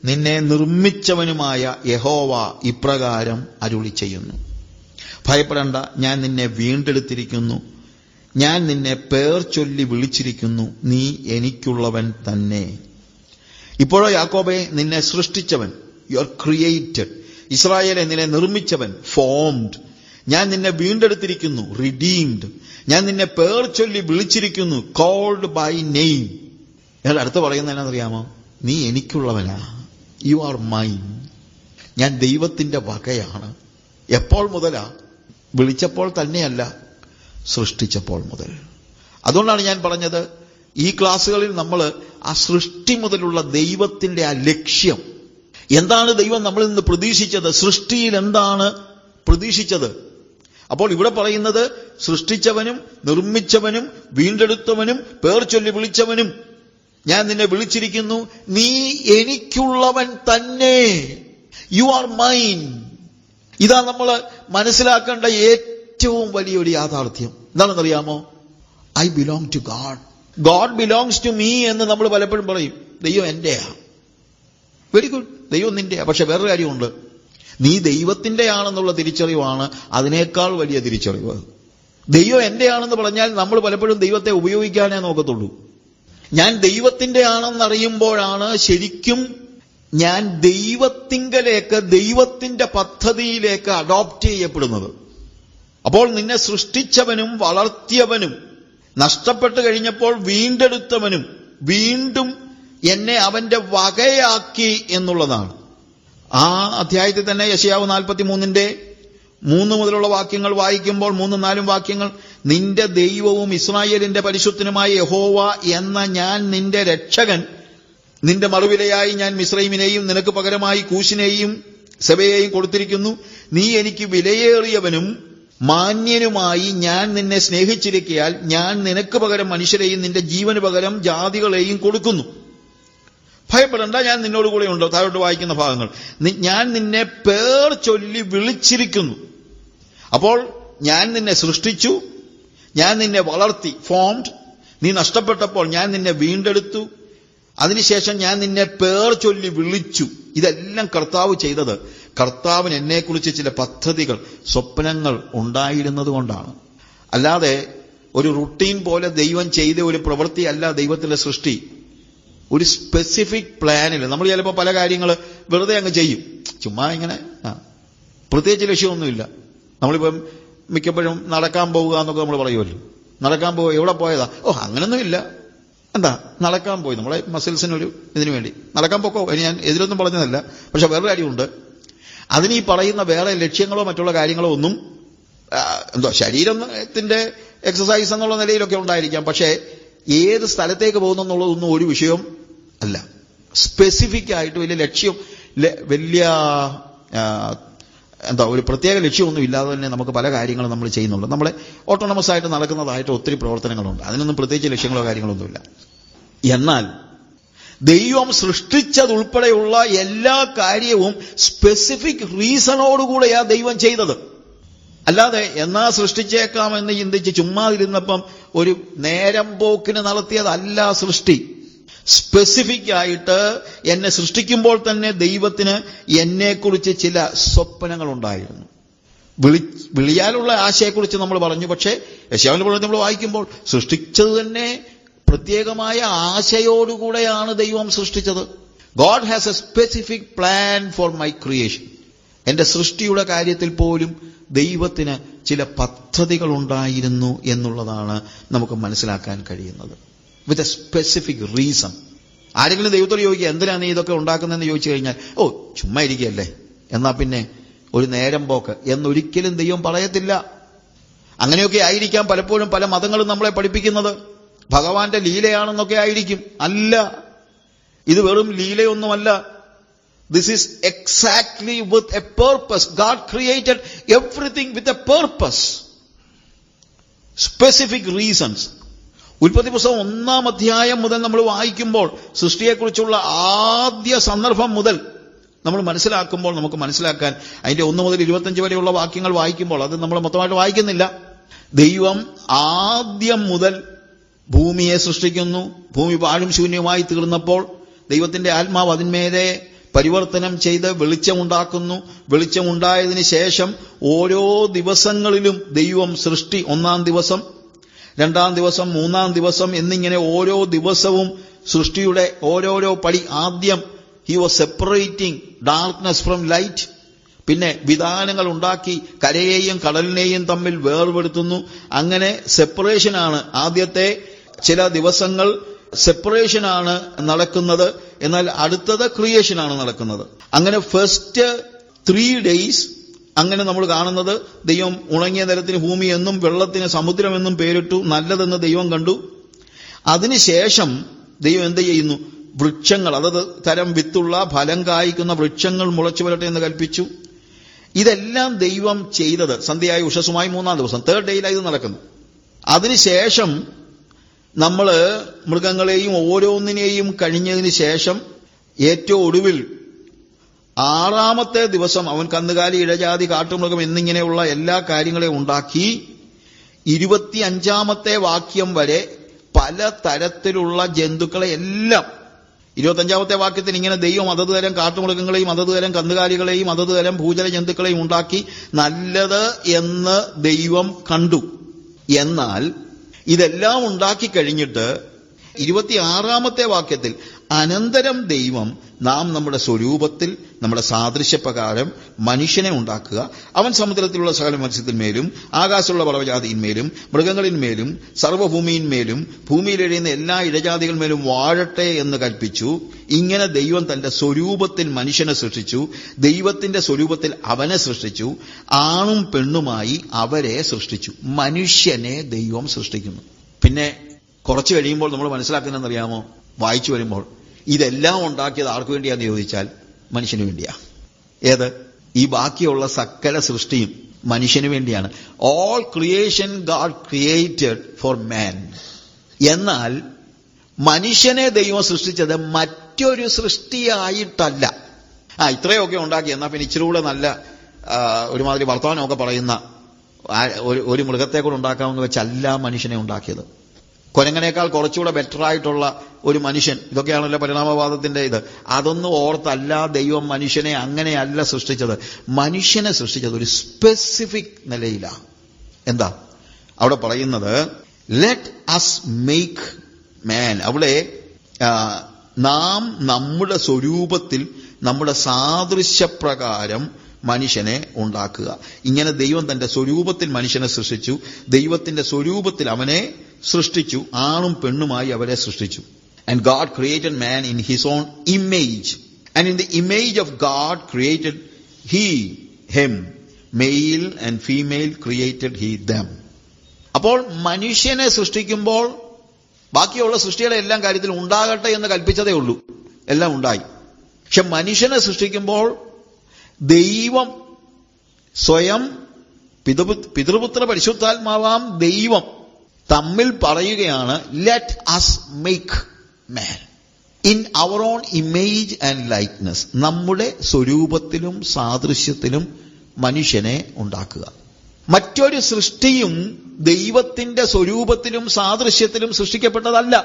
നിന്നെ നിർമ്മിച്ചവനുമായ യഹോവ ഇപ്രകാരം അരുളി ചെയ്യുന്നു, ഭയപ്പെടേണ്ട, ഞാൻ നിന്നെ വീണ്ടെടുത്തിരിക്കുന്നു, ഞാൻ നിന്നെ പേർ ചൊല്ലി വിളിച്ചിരിക്കുന്നു, നീ എനിക്കുള്ളവൻ തന്നെ. ഇപ്പോഴോ യാക്കോബേ നിന്നെ സൃഷ്ടിച്ചവൻ, യു ആർ ക്രിയേറ്റഡ്, ഇസ്രായേലെ നിന്നെ നിർമ്മിച്ചവൻ, ഫോംഡ്. ഞാൻ നിന്നെ വീണ്ടെടുത്തിരിക്കുന്നു, റിഡീംഡ്. ഞാൻ നിന്നെ പേർ ചൊല്ലി വിളിച്ചിരിക്കുന്നു, കോൾഡ് ബൈ നെയിം. ഞാൻ അടുത്ത് പറയുന്നത് എന്നാണെന്നറിയാമോ? നീ എനിക്കുള്ളവനാ, യു ആർ മൈൻ. ഞാൻ ദൈവത്തിന്റെ വകയാണ്. എപ്പോൾ മുതലാ? വിളിച്ചപ്പോൾ തന്നെയല്ല, സൃഷ്ടിച്ചപ്പോൾ മുതൽ. അതുകൊണ്ടാണ് ഞാൻ പറഞ്ഞത്, ഈ ക്ലാസ്സുകളിൽ നമ്മൾ ആ സൃഷ്ടി മുതലുള്ള ദൈവത്തിന്റെ ആ ലക്ഷ്യം എന്താണ്, ദൈവം നമ്മളിൽ നിന്ന് പ്രതീക്ഷിച്ചത്, സൃഷ്ടിയിൽ എന്താണ് പ്രതീക്ഷിച്ചത്. അപ്പോൾ ഇവിടെ പറയുന്നത് സൃഷ്ടിച്ചവനും നിർമ്മിച്ചവനും വീണ്ടെടുത്തവനും പേർ ചൊല്ലി വിളിച്ചവനും, ഞാൻ നിന്നെ വിളിച്ചിരിക്കുന്നു, നീ എനിക്കുള്ളവൻ തന്നെ, യു ആർ മൈൻ. ഇതാ നമ്മൾ മനസ്സിലാക്കേണ്ട ഏറ്റവും വലിയൊരു യാഥാർത്ഥ്യം. എന്താണെന്നറിയാമോ? I belong to God, God belongs to me എന്ന് നമ്മൾ പലപ്പോഴും പറയും. ദൈവം എന്റെയാ. വെരി ഗുഡ്, ദൈവം നിന്റെയാ. പക്ഷെ വേറൊരു കാര്യമുണ്ട്, നീ ദൈവത്തിന്റെ ആണെന്നുള്ള തിരിച്ചറിവാണ് അതിനേക്കാൾ വലിയ തിരിച്ചറിവ്. ദൈവം എന്റെയാണെന്ന് പറഞ്ഞാൽ നമ്മൾ പലപ്പോഴും ദൈവത്തെ ഉപയോഗിക്കാനേ നോക്കത്തുള്ളൂ. ഞാൻ ദൈവത്തിന്റെ ആണെന്നറിയുമ്പോഴാണ് ശരിക്കും ഞാൻ ദൈവത്തിങ്കലേക്ക്, ദൈവത്തിന്റെ പദ്ധതിയിലേക്ക് അഡോപ്റ്റ് ചെയ്യപ്പെടുന്നത്. അപ്പോൾ നിന്നെ സൃഷ്ടിച്ചവനും വളർത്തിയവനും നഷ്ടപ്പെട്ടു കഴിഞ്ഞപ്പോൾ വീണ്ടെടുത്തവനും വീണ്ടും എന്നെ അവന്റെ വകയാക്കി എന്നുള്ളതാണ്. ആ അധ്യായത്തിൽ തന്നെ യെശയ്യാവ് 43:3 മുതലുള്ള വാക്യങ്ങൾ വായിക്കുമ്പോൾ, 3-4 വാക്യങ്ങൾ, നിന്റെ ദൈവവും ഇസ്രായേലിന്റെ പരിശുദ്ധനുമായ യഹോവ എന്ന ഞാൻ നിന്റെ രക്ഷകൻ, നിന്റെ മറുവിലയായി ഞാൻ മിസ്രയീമിനെയും നിനക്ക് പകരമായി കൂശിനെയും സെബയെയും കൊടുത്തിരിക്കുന്നു. നീ എനിക്ക് വിലയേറിയവനും മാന്യനുമായി ഞാൻ നിന്നെ സ്നേഹിച്ചിരിക്കയാൽ ഞാൻ നിനക്ക് പകരം മനുഷ്യരെയും നിന്റെ ജീവന് പകരം ജാതികളെയും കൊടുക്കുന്നു. ഭയപ്പെടേണ്ട, ഞാൻ നിന്നോട് കൂടെ ഉണ്ട്. താഴോട്ട് വായിക്കുന്ന ഭാഗങ്ങൾ, ഞാൻ നിന്നെ പേർ ചൊല്ലി വിളിച്ചിരിക്കുന്നു. അപ്പോൾ ഞാൻ നിന്നെ സൃഷ്ടിച്ചു, ഞാൻ നിന്നെ വളർത്തി, ഫോംഡ്. നീ നഷ്ടപ്പെട്ടപ്പോൾ ഞാൻ നിന്നെ വീണ്ടെടുത്തു. അതിനുശേഷം ഞാൻ നിന്നെ പേർ ചൊല്ലി വിളിച്ചു. ഇതെല്ലാം കർത്താവ് ചെയ്തത് കർത്താവിന് എന്നെക്കുറിച്ച് ചില പദ്ധതികൾ, സ്വപ്നങ്ങൾ ഉണ്ടായിരുന്നത് കൊണ്ടാണ്. അല്ലാതെ ഒരു റുട്ടീൻ പോലെ ദൈവം ചെയ്ത ഒരു പ്രവൃത്തിയല്ല ദൈവത്തിന്റെ സൃഷ്ടി. ഒരു സ്പെസിഫിക് പ്ലാനിൽ നമ്മൾ ചിലപ്പോൾ പല കാര്യങ്ങൾ വെറുതെ അങ്ങ് ചെയ്യും, ചുമ്മാ ഇങ്ങനെ, പ്രത്യേകിച്ച് ലക്ഷ്യമൊന്നുമില്ല. നമ്മളിപ്പം മിക്കപ്പോഴും നടക്കാൻ പോവുക എന്നൊക്കെ നമ്മൾ പറയുമല്ലോ. നടക്കാൻ പോവുക, എവിടെ പോയതാ? ഓ, അങ്ങനൊന്നുമില്ല. എന്താ നടക്കാൻ പോയി, നമ്മളെ മസിൽസിനൊരു ഇതിനു വേണ്ടി നടക്കാൻ പോക്കോ. ഇനി ഞാൻ എതിരൊന്നും പറഞ്ഞതല്ല. പക്ഷെ വേറൊരു കാര്യമുണ്ട്, അതിന് ഈ പറയുന്ന വേറെ ലക്ഷ്യങ്ങളോ മറ്റുള്ള കാര്യങ്ങളോ ഒന്നും ശരീരത്തിന്റെ എക്സസൈസ് എന്നുള്ള നിലയിലൊക്കെ ഉണ്ടായിരിക്കാം. പക്ഷേ ഏത് സ്ഥലത്തേക്ക് പോകുന്നു എന്നുള്ളതൊന്നും ഒരു വിഷയം അല്ല. സ്പെസിഫിക് ആയിട്ട് വലിയ ലക്ഷ്യം, വലിയ ഒരു പ്രത്യേക ലക്ഷ്യമൊന്നും ഇല്ലാതെ തന്നെ നമുക്ക് പല കാര്യങ്ങളും നമ്മൾ ചെയ്യുന്നുണ്ട്. നമ്മളെ ഓട്ടോണമസ് ആയിട്ട് നടക്കുന്നതായിട്ട് ഒത്തിരി പ്രവർത്തനങ്ങളുണ്ട്. അതിനൊന്നും പ്രത്യേകിച്ച് ലക്ഷ്യങ്ങളോ കാര്യങ്ങളൊന്നുമില്ല. എന്നാൽ ദൈവം സൃഷ്ടിച്ചതുൾപ്പെടെയുള്ള എല്ലാ കാര്യവും സ്പെസിഫിക് റീസണോടുകൂടെയാ ദൈവം ചെയ്തത്. അല്ലാതെ എന്നാ സൃഷ്ടിച്ചേക്കാമെന്ന് ചിന്തിച്ച് ചുമ്മാതിരുന്നപ്പം ഒരു നേരം പോക്കിന് നടത്തിയതല്ല സൃഷ്ടി. സ്പെസിഫിക് ആയിട്ട് എന്നെ സൃഷ്ടിക്കുമ്പോൾ തന്നെ ദൈവത്തിന് എന്നെക്കുറിച്ച് ചില സ്വപ്നങ്ങൾ ഉണ്ടായിരുന്നു. വിളിയാലുള്ള ആശയെക്കുറിച്ച് നമ്മൾ പറഞ്ഞു. പക്ഷേ യെശയ്യാവിന്റെ പുസ്തകം നമ്മൾ വായിക്കുമ്പോൾ സൃഷ്ടിച്ചത് തന്നെ പ്രത്യേകമായ ആശയോടുകൂടെയാണ് ദൈവം സൃഷ്ടിച്ചത്. God has A specific plan for my creation. എന്റെ സൃഷ്ടിയുടെ കാര്യത്തിൽ പോലും ദൈവത്തിന് ചില പദ്ധതികൾ ഉണ്ടായിരുന്നു എന്നുള്ളതാണ് നമുക്ക് മനസ്സിലാക്കാൻ കഴിയുന്നത്. With a specific reason. ആരെങ്കിലും ദൈവത്തോട് ചോദിക്കുക, എന്തിനാണ് നീ ഇതൊക്കെ ഉണ്ടാക്കുന്നതെന്ന് ചോദിച്ചു കഴിഞ്ഞാൽ, ഓ ചുമ്മാ ഇരിക്കുകയല്ലേ, എന്നാ പിന്നെ ഒരു നേരം പോക്ക് എന്നൊരിക്കലും ദൈവം പറയത്തില്ല. അങ്ങനെയൊക്കെ ആയിരിക്കാം പലപ്പോഴും പല മതങ്ങളും നമ്മളെ പഠിപ്പിക്കുന്നത്. ഭഗവാന്റെ ലീലയാണെന്നൊക്കെ ആയിരിക്കും. അല്ല, ഇത് വെറും ലീലയൊന്നുമല്ല. This is exactly with a purpose. God created everything with a purpose. Specific reasons. ഉൽപ്പത്തി പുസ്തകം 1-ാം അധ്യായം മുതൽ നമ്മൾ വായിക്കുമ്പോൾ, സൃഷ്ടിയെക്കുറിച്ചുള്ള ആദ്യ സന്ദർഭം മുതൽ നമ്മൾ മനസ്സിലാക്കുമ്പോൾ നമുക്ക് മനസ്സിലാക്കാൻ, അതിന്റെ 1 മുതൽ 25 വരെയുള്ള വാക്യങ്ങൾ വായിക്കുമ്പോൾ, അത് നമ്മൾ മൊത്തമായിട്ട് വായിക്കുന്നില്ല. ദൈവം ആദ്യം മുതൽ ഭൂമിയെ സൃഷ്ടിക്കുന്നു. ഭൂമി പാഴും ശൂന്യമായി തീർന്നപ്പോൾ ദൈവത്തിന്റെ ആത്മാവ് അതിന്മേലെ പരിവർത്തനം ചെയ്ത് വെളിച്ചമുണ്ടാക്കുന്നു. വെളിച്ചമുണ്ടായതിനു ശേഷം ഓരോ ദിവസങ്ങളിലും ദൈവം സൃഷ്ടി, 1-ാം ദിവസം, 2-ാം ദിവസം, 3-ാം ദിവസം എന്നിങ്ങനെ ഓരോ ദിവസവും സൃഷ്ടിയുടെ ഓരോരോ പടി. ആദ്യം he was separating darkness from light. പിന്നെ വിധാനങ്ങൾ ഉണ്ടാക്കി കരയെയും കടലിനെയും തമ്മിൽ വേർപെടുത്തുന്നു. അങ്ങനെ സെപ്പറേഷനാണ്. ആദ്യത്തെ ചില ദിവസങ്ങൾ സെപ്പറേഷനാണ് നടക്കുന്നത്, എന്നാൽ അടുത്തത് ക്രിയേഷനാണ് നടക്കുന്നത്. അങ്ങനെ ഫസ്റ്റ് 3 days അങ്ങനെ നമ്മൾ കാണുന്നത് ദൈവം ഉണങ്ങിയ നിലത്തിന് ഭൂമി എന്നും വെള്ളത്തിന് സമുദ്രമെന്നും പേരിട്ടു, നല്ലതെന്ന് ദൈവം കണ്ടു. അതിനുശേഷം ദൈവം എന്ത് ചെയ്യുന്നു? വൃക്ഷങ്ങൾ, അതത് തരം വിത്തുള്ള ഫലം കായ്ക്കുന്ന വൃക്ഷങ്ങൾ മുളച്ചു വരട്ടെ എന്ന് കൽപ്പിച്ചു. ഇതെല്ലാം ദൈവം ചെയ്തത് സന്ധ്യയായി ഉഷസ്സുമായി 3-ാം ദിവസം 3rd ഡേയിലാണ് ഇത് നടക്കുന്നത്. അതിനുശേഷം നമ്മൾ മൃഗങ്ങളെയും ഓരോന്നിനെയും കഴിഞ്ഞതിന് ശേഷം ഏറ്റവും ഒടുവിൽ 6-ാമത്തെ ദിവസം അവൻ കന്നുകാലി, ഇഴജാതി, കാട്ടുമൃഗം എന്നിങ്ങനെയുള്ള എല്ലാ കാര്യങ്ങളെയും ഉണ്ടാക്കി. 25-ാമത്തെ വാക്യം വരെ പല തരത്തിലുള്ള ജന്തുക്കളെ എല്ലാം 25-ാമത്തെ വാക്യത്തിൽ ഇങ്ങനെ ദൈവം അതത് തരം കാട്ടുമൃഗങ്ങളെയും അതത് തരം കന്നുകാലികളെയും അതത് തരം ഭൂജല ജന്തുക്കളെയും ഉണ്ടാക്കി നല്ലത് എന്ന് ദൈവം കണ്ടു. എന്നാൽ ഇതെല്ലാം ഉണ്ടാക്കി കഴിഞ്ഞിട്ട് 26-ാമത്തെ വാക്യത്തിൽ അനന്തരം ദൈവം നാം നമ്മുടെ സ്വരൂപത്തിൽ നമ്മുടെ സാദൃശ്യപ്രകാരം മനുഷ്യനെ ഉണ്ടാക്കുക, അവൻ സമുദ്രത്തിലുള്ള സകല മത്സ്യത്തിന്മേലും ആകാശമുള്ള പർവ്വജാതിന്മേലും മൃഗങ്ങളിന്മേലും സർവ്വഭൂമിയിന്മേലും ഭൂമിയിലെഴുന്ന എല്ലാ ഇഴജാതികളിന്മേലും വാഴട്ടെ എന്ന് കൽപ്പിച്ചു. ഇങ്ങനെ ദൈവം തന്റെ സ്വരൂപത്തിൽ മനുഷ്യനെ സൃഷ്ടിച്ചു, ദൈവത്തിന്റെ സ്വരൂപത്തിൽ അവനെ സൃഷ്ടിച്ചു, ആണും പെണ്ണുമായി അവരെ സൃഷ്ടിച്ചു. മനുഷ്യനെ ദൈവം സൃഷ്ടിക്കുന്നു. പിന്നെ കുറച്ച് കഴിയുമ്പോൾ നമ്മൾ മനസ്സിലാക്കുന്നതെന്നറിയാമോ? വായിച്ചു വരുമ്പോൾ ഇതെല്ലാം ഉണ്ടാക്കിയത് ആർക്കു വേണ്ടിയാന്ന് ചോദിച്ചാൽ മനുഷ്യന് വേണ്ടിയാ. ഏത്? ഈ ബാക്കിയുള്ള സകല സൃഷ്ടിയും മനുഷ്യന് വേണ്ടിയാണ്. All creation God created for മാൻ. എന്നാൽ മനുഷ്യനെ ദൈവം സൃഷ്ടിച്ചത് മറ്റൊരു സൃഷ്ടിയായിട്ടല്ല. ഇത്രയൊക്കെ ഉണ്ടാക്കി, എന്നാൽ പിന്നെ ഇച്ചിരി കൂടെ നല്ല ഒരുമാതിരി വർത്തമാനമൊക്കെ പറയുന്ന ഒരു മൃഗത്തെ കൂടെ ഉണ്ടാക്കാമെന്ന് വെച്ചല്ല മനുഷ്യനെ ഉണ്ടാക്കിയത്. കുരങ്ങനേക്കാൾ കുറച്ചുകൂടെ ബെറ്ററായിട്ടുള്ള ഒരു മനുഷ്യൻ, ഇതൊക്കെയാണല്ലോ പരിണാമവാദത്തിന്റെ ഇത്. അതൊന്നും ഓർത്തല്ല ദൈവം മനുഷ്യനെ അങ്ങനെയല്ല സൃഷ്ടിച്ചത്. മനുഷ്യനെ സൃഷ്ടിച്ചത് ഒരു സ്പെസിഫിക് നിലയിലാണ്. എന്താ അവിടെ പറയുന്നത്? Let us make man. അവിടെ നാം നമ്മുടെ സ്വരൂപത്തിൽ നമ്മുടെ സാദൃശ്യപ്രകാരം മനുഷ്യനെ ഉണ്ടാക്കുക. ഇങ്ങനെ ദൈവം തന്റെ സ്വരൂപത്തിൽ മനുഷ്യനെ സൃഷ്ടിച്ചു, ദൈവത്തിന്റെ സ്വരൂപത്തിൽ അവനെ സൃഷ്ടിച്ചു, ആണും പെണ്ണുമായി അവരെ സൃഷ്ടിച്ചു. And God created man in his own image, and in the image of God created he him, male and female created he them. അപ്പോൾ മനുഷ്യനെ സൃഷ്ടിക്കുമ്പോൾ ബാക്കിയുള്ള സൃഷ്ടികളെ എല്ലാം കാര്യത്തിൽ ഉണ്ടാകട്ടെ എന്ന് കൽപ്പിച്ചതേ ഉള്ളൂ, എല്ലാം ഉണ്ടായി. പക്ഷെ മനുഷ്യനെ സൃഷ്ടിക്കുമ്പോൾ ദൈവം സ്വയം പിതൃപുത്ര പരിശുദ്ധാത്മാവാം ദൈവം തമ്മിൽ പറയുകയാണ്, let us make man in our own image and likeness. നമ്മുടെ സ്വരൂപത്തിലും സാദൃശ്യത്തിലും മനുഷ്യനെ ഉണ്ടാക്കുക. മറ്റൊരു സൃഷ്ടിയും ദൈവത്തിന്റെ സ്വരൂപത്തിലും സാദൃശ്യത്തിലും സൃഷ്ടിക്കപ്പെട്ടതല്ല.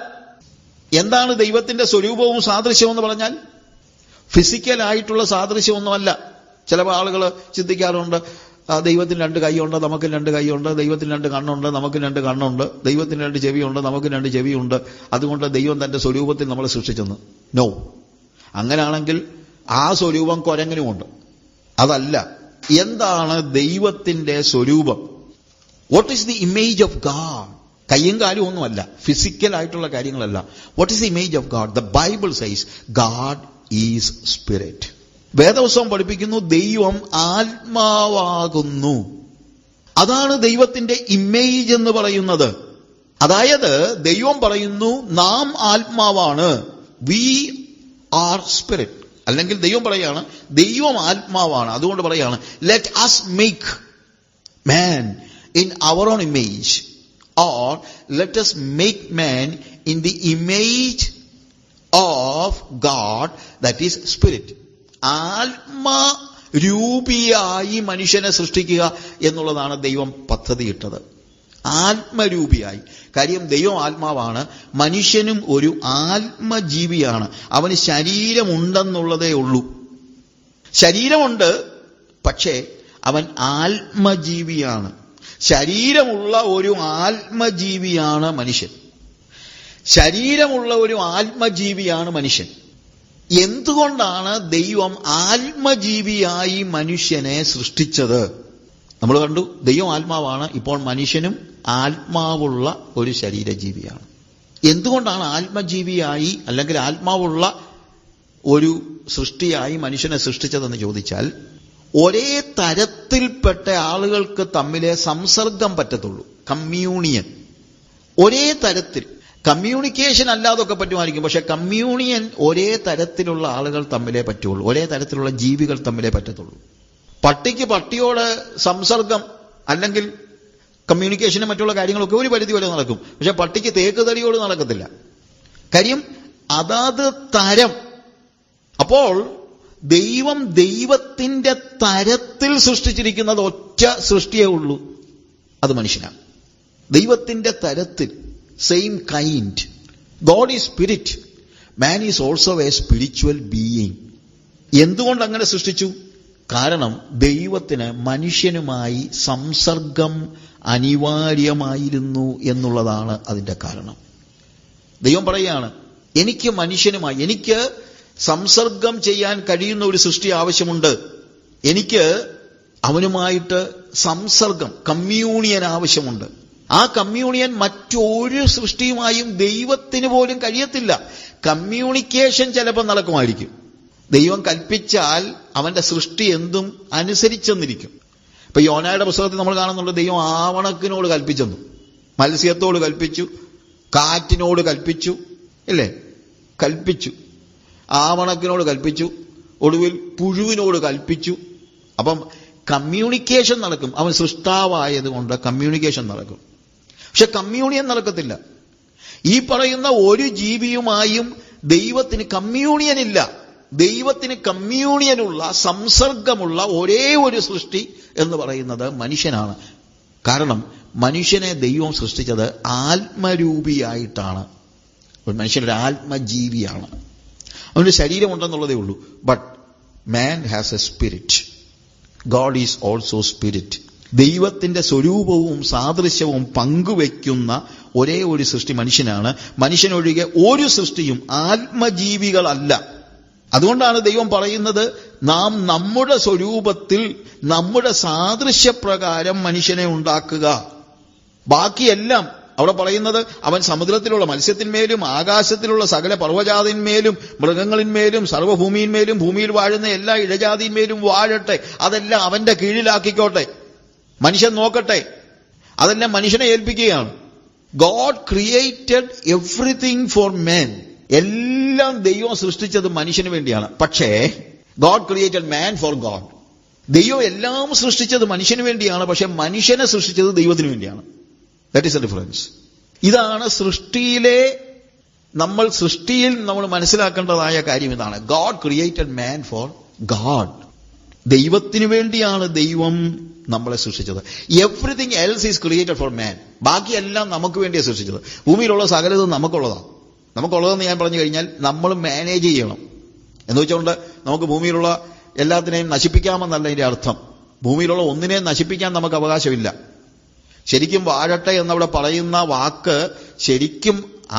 എന്താണ് ദൈവത്തിന്റെ സ്വരൂപവും സാദൃശ്യവും എന്ന് പറഞ്ഞാൽ? ഫിസിക്കലായിട്ടുള്ള സാദൃശ്യമൊന്നുമല്ല. ചില ആളുകൾ ചിന്തിക്കാറുണ്ട്, ദൈവത്തിന് 2 കൈയുണ്ട്, നമുക്ക് 2 കൈയുണ്ട്, ദൈവത്തിന് 2 കണ്ണുണ്ട്, നമുക്ക് 2 കണ്ണുണ്ട്, ദൈവത്തിന് 2 ചെവിയുണ്ട്, നമുക്ക് 2 ചെവിയുണ്ട്, അതുകൊണ്ട് ദൈവം തന്റെ സ്വരൂപത്തിൽ നമ്മളെ സൃഷ്ടിച്ചെന്ന്. നോ, അങ്ങനെയാണെങ്കിൽ ആ സ്വരൂപം കുരങ്ങനുമുണ്ട്. അതല്ല. എന്താണ് ദൈവത്തിന്റെ സ്വരൂപം? What is the image of God? കയ്യും കാലും ഒന്നുമല്ല, ഫിസിക്കൽ ആയിട്ടുള്ള കാര്യങ്ങളല്ല. What is the image of God? The Bible size God is spirit. വേദപുസ്തകം പഠിപ്പിക്കുന്നു ദൈവം ആത്മാവാകുന്നു. അതാണ് ദൈവത്തിന്റെ ഇമേജ് എന്ന് പറയുന്നത്. അതായത് ദൈവം പറയുന്നു നാം ആത്മാവാണ്, വി ആർ സ്പിരിറ്റ്. അല്ലെങ്കിൽ ദൈവം പറയാണ് ദൈവം ആത്മാവാണ്, അതുകൊണ്ട് പറയാണ് let us make man in our own image, or let us make man in the image of God, that is spirit. ആത്മരൂപിയായി മനുഷ്യനെ സൃഷ്ടിക്കുക എന്നുള്ളതാണ് ദൈവം പദ്ധതിയിട്ടത്. ആത്മരൂപിയായി. കാര്യം ദൈവം ആത്മാവാണ്, മനുഷ്യനും ഒരു ആത്മജീവിയാണ്. അവന് ശരീരമുണ്ടെന്നുള്ളതേ ഉള്ളൂ. ശരീരമുണ്ട്, പക്ഷേ അവൻ ആത്മജീവിയാണ്. ശരീരമുള്ള ഒരു ആത്മജീവിയാണ് മനുഷ്യൻ. ശരീരമുള്ള ഒരു ആത്മജീവിയാണ് മനുഷ്യൻ. എന്തുകൊണ്ടാണ് ദൈവം ആത്മജീവിയായി മനുഷ്യനെ സൃഷ്ടിച്ചത്? നമ്മൾ കണ്ടു, ദൈവം ആത്മാവാണ്. ഇപ്പോൾ മനുഷ്യനും ആത്മാവുള്ള ഒരു ശരീരജീവിയാണ്. എന്തുകൊണ്ടാണ് ആത്മജീവിയായി അല്ലെങ്കിൽ ആത്മാവുള്ള ഒരു സൃഷ്ടിയായി മനുഷ്യനെ സൃഷ്ടിച്ചതെന്ന് ചോദിച്ചാൽ, ഒരേ തരത്തിൽപ്പെട്ട ആളുകൾക്ക് തമ്മിലെ സംസർഗം പറ്റത്തുള്ളൂ. കമ്മ്യൂണിയൻ ഒരേ തരത്തിൽ, കമ്മ്യൂണിക്കേഷൻ അല്ലാതൊക്കെ പറ്റുമായിരിക്കും, പക്ഷെ കമ്മ്യൂണിയൻ ഒരേ തരത്തിലുള്ള ആളുകൾ തമ്മിലേ പറ്റുള്ളൂ, ഒരേ തരത്തിലുള്ള ജീവികൾ തമ്മിലേ പറ്റത്തുള്ളൂ. പട്ടിക്ക് പട്ടിയോട് സംസർഗം അല്ലെങ്കിൽ കമ്മ്യൂണിക്കേഷനും മറ്റുള്ള കാര്യങ്ങളൊക്കെ ഒരു പരിധി വരെ നടക്കും, പക്ഷെ പട്ടിക്ക് തേക്ക് തടിയോട് നടക്കത്തില്ല. കാര്യം അതാത് തരം. അപ്പോൾ ദൈവം ദൈവത്തിന്റെ തരത്തിൽ സൃഷ്ടിച്ചിരിക്കുന്നത് ഒറ്റ സൃഷ്ടിയേ ഉള്ളൂ, അത് മനുഷ്യനാണ്. ദൈവത്തിന്റെ തരത്തിൽ, same kind. God is spirit, man is also A spiritual being. എന്തുകൊണ്ട് അങ്ങനെ സൃഷ്ടിച്ചു? കാരണം ദൈവത്തിന് മനുഷ്യനുമായി സംസർഗം അനിവാര്യമായിരുന്നു എന്നുള്ളതാണ് അതിന്റെ കാരണം. ദൈവം പറയുകയാണ്, എനിക്ക് മനുഷ്യനുമായി, എനിക്ക് സംസർഗം ചെയ്യാൻ കഴിയുന്ന ഒരു സൃഷ്ടി ആവശ്യമുണ്ട്. എനിക്ക് അവനുമായിട്ട് സംസർഗം, കമ്മ്യൂണിയൻ ആവശ്യമുണ്ട്. ആ കമ്മ്യൂണിയൻ മറ്റൊരു സൃഷ്ടിയുമായും ദൈവത്തിന് പോലും കഴിയത്തില്ല. കമ്മ്യൂണിക്കേഷൻ ചിലപ്പോൾ നടക്കുമായിരിക്കും. ദൈവം കൽപ്പിച്ചാൽ അവന്റെ സൃഷ്ടി എന്തും അനുസരിച്ചെന്നിരിക്കും. ഇപ്പൊ യോനായുടെ പുസ്തകത്തിൽ നമ്മൾ കാണുന്നുണ്ട്, ദൈവം ആവണക്കിനോട് കൽപ്പിച്ചെന്നു, മത്സ്യത്തോട് കൽപ്പിച്ചു, കാറ്റിനോട് കൽപ്പിച്ചു, ഇല്ലേ? കൽപ്പിച്ചു, ആവണക്കിനോട് കൽപ്പിച്ചു, ഒടുവിൽ പുഴുവിനോട് കൽപ്പിച്ചു. അപ്പം കമ്മ്യൂണിക്കേഷൻ നടക്കും. അവൻ സൃഷ്ടാവായതുകൊണ്ട് കമ്മ്യൂണിക്കേഷൻ നടക്കും. പക്ഷെ കമ്മ്യൂണിയൻ നടക്കത്തില്ല. ഈ പറയുന്ന ഒരു ജീവിയുമായും ദൈവത്തിന് കമ്മ്യൂണിയൻ ഇല്ല. ദൈവത്തിന് കമ്മ്യൂണിയനുള്ള, സംസർഗമുള്ള ഒരേ ഒരു സൃഷ്ടി എന്ന് പറയുന്നത് മനുഷ്യനാണ്. കാരണം മനുഷ്യനെ ദൈവം സൃഷ്ടിച്ചത് ആത്മരൂപിയായിട്ടാണ്. ഒരു മനുഷ്യനൊരു ആത്മജീവിയാണ്. അവനൊരു ശരീരമുണ്ടെന്നുള്ളതേ ഉള്ളൂ. But man has A spirit. God is also spirit. ദൈവത്തിന്റെ സ്വരൂപവും സാദൃശ്യവും പങ്കുവെക്കുന്ന ഒരേ ഒരു സൃഷ്ടി മനുഷ്യനാണ്. മനുഷ്യനൊഴികെ ഒരു സൃഷ്ടിയും ആത്മജീവികളല്ല. അതുകൊണ്ടാണ് ദൈവം പറയുന്നത്, നാം നമ്മുടെ സ്വരൂപത്തിൽ നമ്മുടെ സാദൃശ്യപ്രകാരം മനുഷ്യനെ ഉണ്ടാക്കുക. ബാക്കിയെല്ലാം അവിടെ പറയുന്നത്, അവൻ സമുദ്രത്തിലുള്ള മത്സ്യത്തിന്മേലും ആകാശത്തിലുള്ള സകല പർവ്വജാതിന്മേലും മൃഗങ്ങളിന്മേലും സർവ്വഭൂമിയിന്മേലും ഭൂമിയിൽ വാഴുന്ന എല്ലാ ഇഴജാതിന്മേലും വാഴട്ടെ, അതെല്ലാം അവന്റെ കീഴിലാക്കിക്കോട്ടെ, മനുഷ്യൻ നോക്കട്ടെ. അതെല്ലാം മനുഷ്യനെ ഏൽപ്പിക്കുകയാണ്. God created everything for men. എല്ലാം ദൈവം സൃഷ്ടിച്ചത് മനുഷ്യന് വേണ്ടിയാണ്. പക്ഷേ God created man for God. ദൈവം എല്ലാം സൃഷ്ടിച്ചത് മനുഷ്യന് വേണ്ടിയാണ്, പക്ഷെ മനുഷ്യനെ സൃഷ്ടിച്ചത് ദൈവത്തിന് വേണ്ടിയാണ്. That is A difference. ഇതാണ് സൃഷ്ടിയിൽ നമ്മൾ മനസ്സിലാക്കേണ്ടതായ കാര്യം. ഇതാണ്, God created man for God. ദൈവത്തിന് വേണ്ടിയാണ് ദൈവം നമ്മളെ സൃഷ്ടിച്ചത്. Everything else is created for മാൻ. ബാക്കിയെല്ലാം നമുക്ക് വേണ്ടിയാണ് സൃഷ്ടിച്ചത്. ഭൂമിയിലുള്ള സകലതും നമുക്കുള്ളതാണ്. നമുക്കുള്ളതെന്ന് ഞാൻ പറഞ്ഞു കഴിഞ്ഞാൽ നമ്മൾ മാനേജ് ചെയ്യണം എന്ന് വെച്ചുകൊണ്ട് നമുക്ക് ഭൂമിയിലുള്ള എല്ലാത്തിനെയും നശിപ്പിക്കാമെന്നല്ല ഇതിന്റെ അർത്ഥം. ഭൂമിയിലുള്ള ഒന്നിനെയും നശിപ്പിക്കാൻ നമുക്ക് അവകാശമില്ല. ശരിക്കും വാഴട്ടെ എന്നവിടെ പറയുന്ന വാക്ക് ശരിക്കും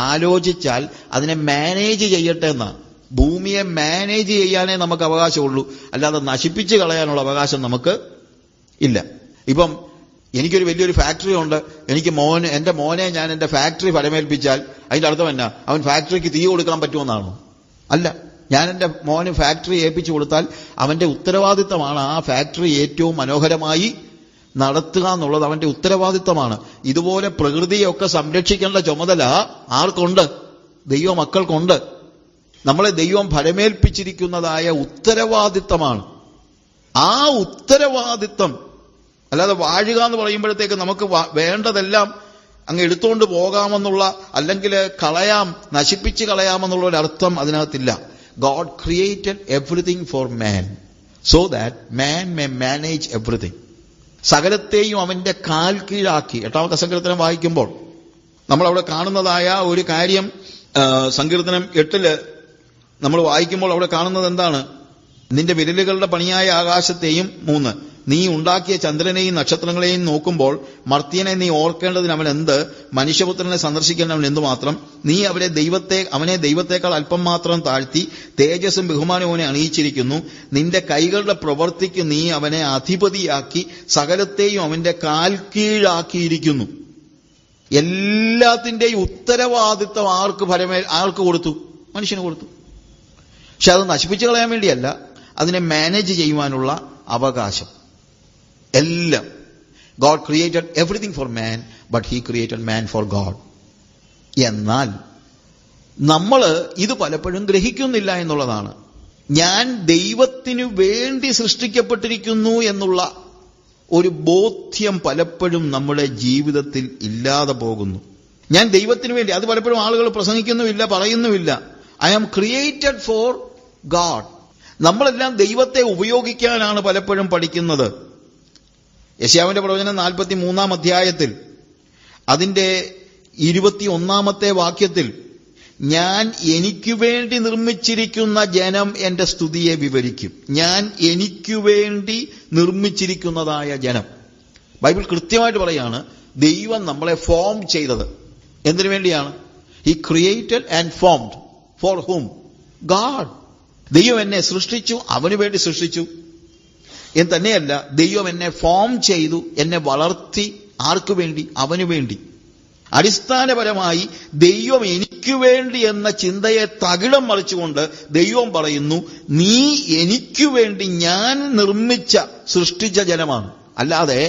ആലോചിച്ചാൽ അതിനെ മാനേജ് ചെയ്യട്ടെ എന്നാണ്. ഭൂമിയെ മാനേജ് ചെയ്യാനേ നമുക്ക് അവകാശമുള്ളൂ, അല്ലാതെ നശിപ്പിച്ച് കളയാനുള്ള അവകാശം നമുക്ക് ഇല്ല. ഇപ്പം എനിക്കൊരു വലിയൊരു ഫാക്ടറി ഉണ്ട്, എന്റെ മോനെ ഞാൻ എന്റെ ഫാക്ടറി ഫലമേൽപ്പിച്ചാൽ അതിന്റെ അർത്ഥം എന്നാ? അവൻ ഫാക്ടറിക്ക് തീ കൊടുക്കാൻ പറ്റുമെന്നാണോ? അല്ല. ഞാൻ എന്റെ മോന് ഫാക്ടറി ഏൽപ്പിച്ചു കൊടുത്താൽ അവന്റെ ഉത്തരവാദിത്തമാണ് ആ ഫാക്ടറി ഏറ്റവും മനോഹരമായി നടത്തുക എന്നുള്ളത് അവന്റെ ഉത്തരവാദിത്തമാണ്. ഇതുപോലെ പ്രകൃതിയൊക്കെ സംരക്ഷിക്കേണ്ട ചുമതല ആർക്കുണ്ട്? ദൈവ മക്കൾക്കുണ്ട്. നമ്മളെ ദൈവം ഫലമേൽപ്പിച്ചിരിക്കുന്നതായ ഉത്തരവാദിത്തമാണ്. ആ ഉത്തരവാദിത്തം, അല്ലാതെ വാഴുക എന്ന് പറയുമ്പോഴത്തേക്ക് നമുക്ക് വേണ്ടതെല്ലാം അങ്ങ് എടുത്തുകൊണ്ട് പോകാമെന്നുള്ള, അല്ലെങ്കിൽ നശിപ്പിച്ച് കളയാമെന്നുള്ള ഒരു അർത്ഥം അതിനകത്തില്ല. God created everything for man so that man may manage everything. സകലത്തെയും അവന്റെ കാൽ കീഴാക്കി. 8ാമത്തെ സങ്കീർത്തനം വായിക്കുമ്പോൾ നമ്മളവിടെ കാണുന്നതായ ഒരു കാര്യം, സങ്കീർത്തനം 8 നമ്മൾ വായിക്കുമ്പോൾ അവിടെ കാണുന്നത് എന്താണ്? നിന്റെ വിരലുകളുടെ പണിയായ ആകാശത്തെയും 3 നീ ഉണ്ടാക്കിയ ചന്ദ്രനെയും നക്ഷത്രങ്ങളെയും നോക്കുമ്പോൾ മർത്യനെ നീ ഓർക്കേണ്ടതിന് അവൻ എന്ത്? മനുഷ്യപുത്രനെ സന്ദർശിക്കണം എന്ന് മാത്രം നീ അവനെ ദൈവത്തെക്കാൾ അല്പം മാത്രം താഴ്ത്തി തേജസ്സും ബഹുമാനവും അവനെ അണിയിച്ചിരിക്കുന്നു. നിന്റെ കൈകളുടെ പ്രവൃത്തിക്ക് നീ അവനെ അധിപതിയാക്കി സകലത്തെയും അവന്റെ കാൽ കീഴാക്കിയിരിക്കുന്നു. എല്ലാത്തിന്റെയും ഉത്തരവാദിത്വം ആർക്ക് കൊടുത്തു? മനുഷ്യന് കൊടുത്തു. പക്ഷെ അത് നശിപ്പിച്ചു കളയാൻ വേണ്ടിയല്ല, അതിനെ മാനേജ് ചെയ്യുവാനുള്ള അവകാശം. എല്ലാം God created everything for man, but he created man for God. എന്നാൽ നമ്മൾ ഇത് പലപ്പോഴും ഗ്രഹിക്കുന്നില്ല എന്നുള്ളതാണ്. ഞാൻ ദൈവത്തിനു വേണ്ടി സൃഷ്ടിക്കപ്പെട്ടിരിക്കുന്നു എന്നുള്ള ഒരു ബോധ്യം പലപ്പോഴും നമ്മുടെ ജീവിതത്തിൽ ഇല്ലാതെ പോകുന്നു. ഞാൻ ദൈവത്തിനു വേണ്ടി, അത് പലപ്പോഴും ആളുകൾ പ്രസംഗിക്കുന്നുമില്ല, പറയുന്നുമില്ല. I am created for God. നമ്മളെല്ലാം ദൈവത്തെ ഉപയോഗിക്കാനാണ് പലപ്പോഴും പഠിക്കുന്നത്. യെശയ്യാവിന്റെ പ്രവചനം 43-ാം അധ്യായത്തിൽ അതിന്റെ 21-ാമത്തെ വാക്യത്തിൽ ഞാൻ എനിക്കു വേണ്ടി നിർമ്മിച്ചിരിക്കുന്ന ജനം എന്റെ സ്തുതിയെ വിവരിക്കും. ഞാൻ എനിക്കു വേണ്ടി നിർമ്മിച്ചിരിക്കുന്നതായ ജനം. ബൈബിൾ കൃത്യമായിട്ട് പറയാണ്, ദൈവം നമ്മളെ ഫോം ചെയ്തത് എന്തിനു വേണ്ടിയാണ്? He created and formed. Four ഹൂം? God. ദൈവം എന്നെ സൃഷ്ടിച്ചു, അവന് വേണ്ടി സൃഷ്ടിച്ചു എന്ന് തന്നെയല്ല, ദൈവം എന്നെ ഫോം ചെയ്തു, എന്നെ വളർത്തി. ആർക്കു വേണ്ടി? അവനു വേണ്ടി. അടിസ്ഥാനപരമായി ദൈവം എനിക്കു വേണ്ടി എന്ന ചിന്തയെ തകിടം മറിച്ചുകൊണ്ട് ദൈവം പറയുന്നു, നീ എനിക്കു വേണ്ടി ഞാൻ സൃഷ്ടിച്ച ജനമാണ്. അല്ലാതെ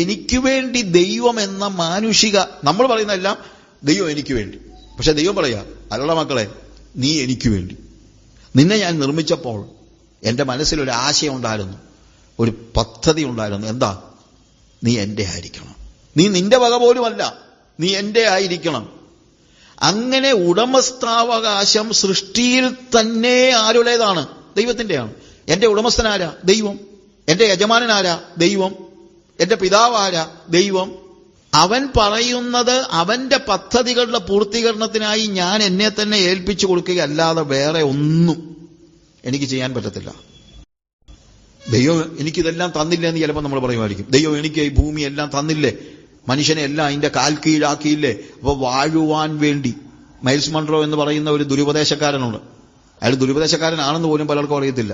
എനിക്കു വേണ്ടി ദൈവം എന്ന മാനുഷിക, നമ്മൾ പറയുന്നതെല്ലാം ദൈവം എനിക്ക് വേണ്ടി. പക്ഷെ ദൈവം പറയാ, അല്ല മക്കളെ, നീ എനിക്ക് വേണ്ടി. നിന്നെ ഞാൻ നിർമ്മിച്ചപ്പോൾ എന്റെ മനസ്സിലൊരു ആശയം ഉണ്ടായിരുന്നു, ഒരു പദ്ധതി ഉണ്ടായിരുന്നു. എന്താ? നീ എന്റെ ആയിരിക്കണം. നീ നിന്റെ വക പോലുമല്ല, നീ എന്റെ ആയിരിക്കണം. അങ്ങനെ ഉടമസ്ഥാവകാശം സൃഷ്ടിയിൽ തന്നെ ആരുടേതാണ്? ദൈവത്തിന്റെയാണ്. എന്റെ ഉടമസ്ഥനാരാ? ദൈവം. എന്റെ യജമാനനാരാ? ദൈവം. എന്റെ പിതാവാരാ? ദൈവം. അവൻ പറയുന്നത് അവന്റെ പദ്ധതികളുടെ പൂർത്തീകരണത്തിനായി ഞാൻ എന്നെ തന്നെ ഏൽപ്പിച്ചു കൊടുക്കുകയല്ലാതെ വേറെ ഒന്നും എനിക്ക് ചെയ്യാൻ പറ്റത്തില്ല. ദൈവം എനിക്കിതെല്ലാം തന്നില്ലേ എന്ന് ചിലപ്പോൾ നമ്മൾ പറയുമായിരിക്കും. ദൈവം എനിക്ക് ഈ ഭൂമി എല്ലാം തന്നില്ലേ, മനുഷ്യനെ എല്ലാം അതിന്റെ കാൽ കീഴാക്കിയില്ലേ, അപ്പൊ വാഴുവാൻ വേണ്ടി. മൈൽസ് മൺറോ എന്ന് പറയുന്ന ഒരു ദുരുപദേശക്കാരനുണ്ട്. അയാൾ ദുരുപദേശക്കാരനാണെന്ന് പോലും പലർക്കും അറിയത്തില്ല.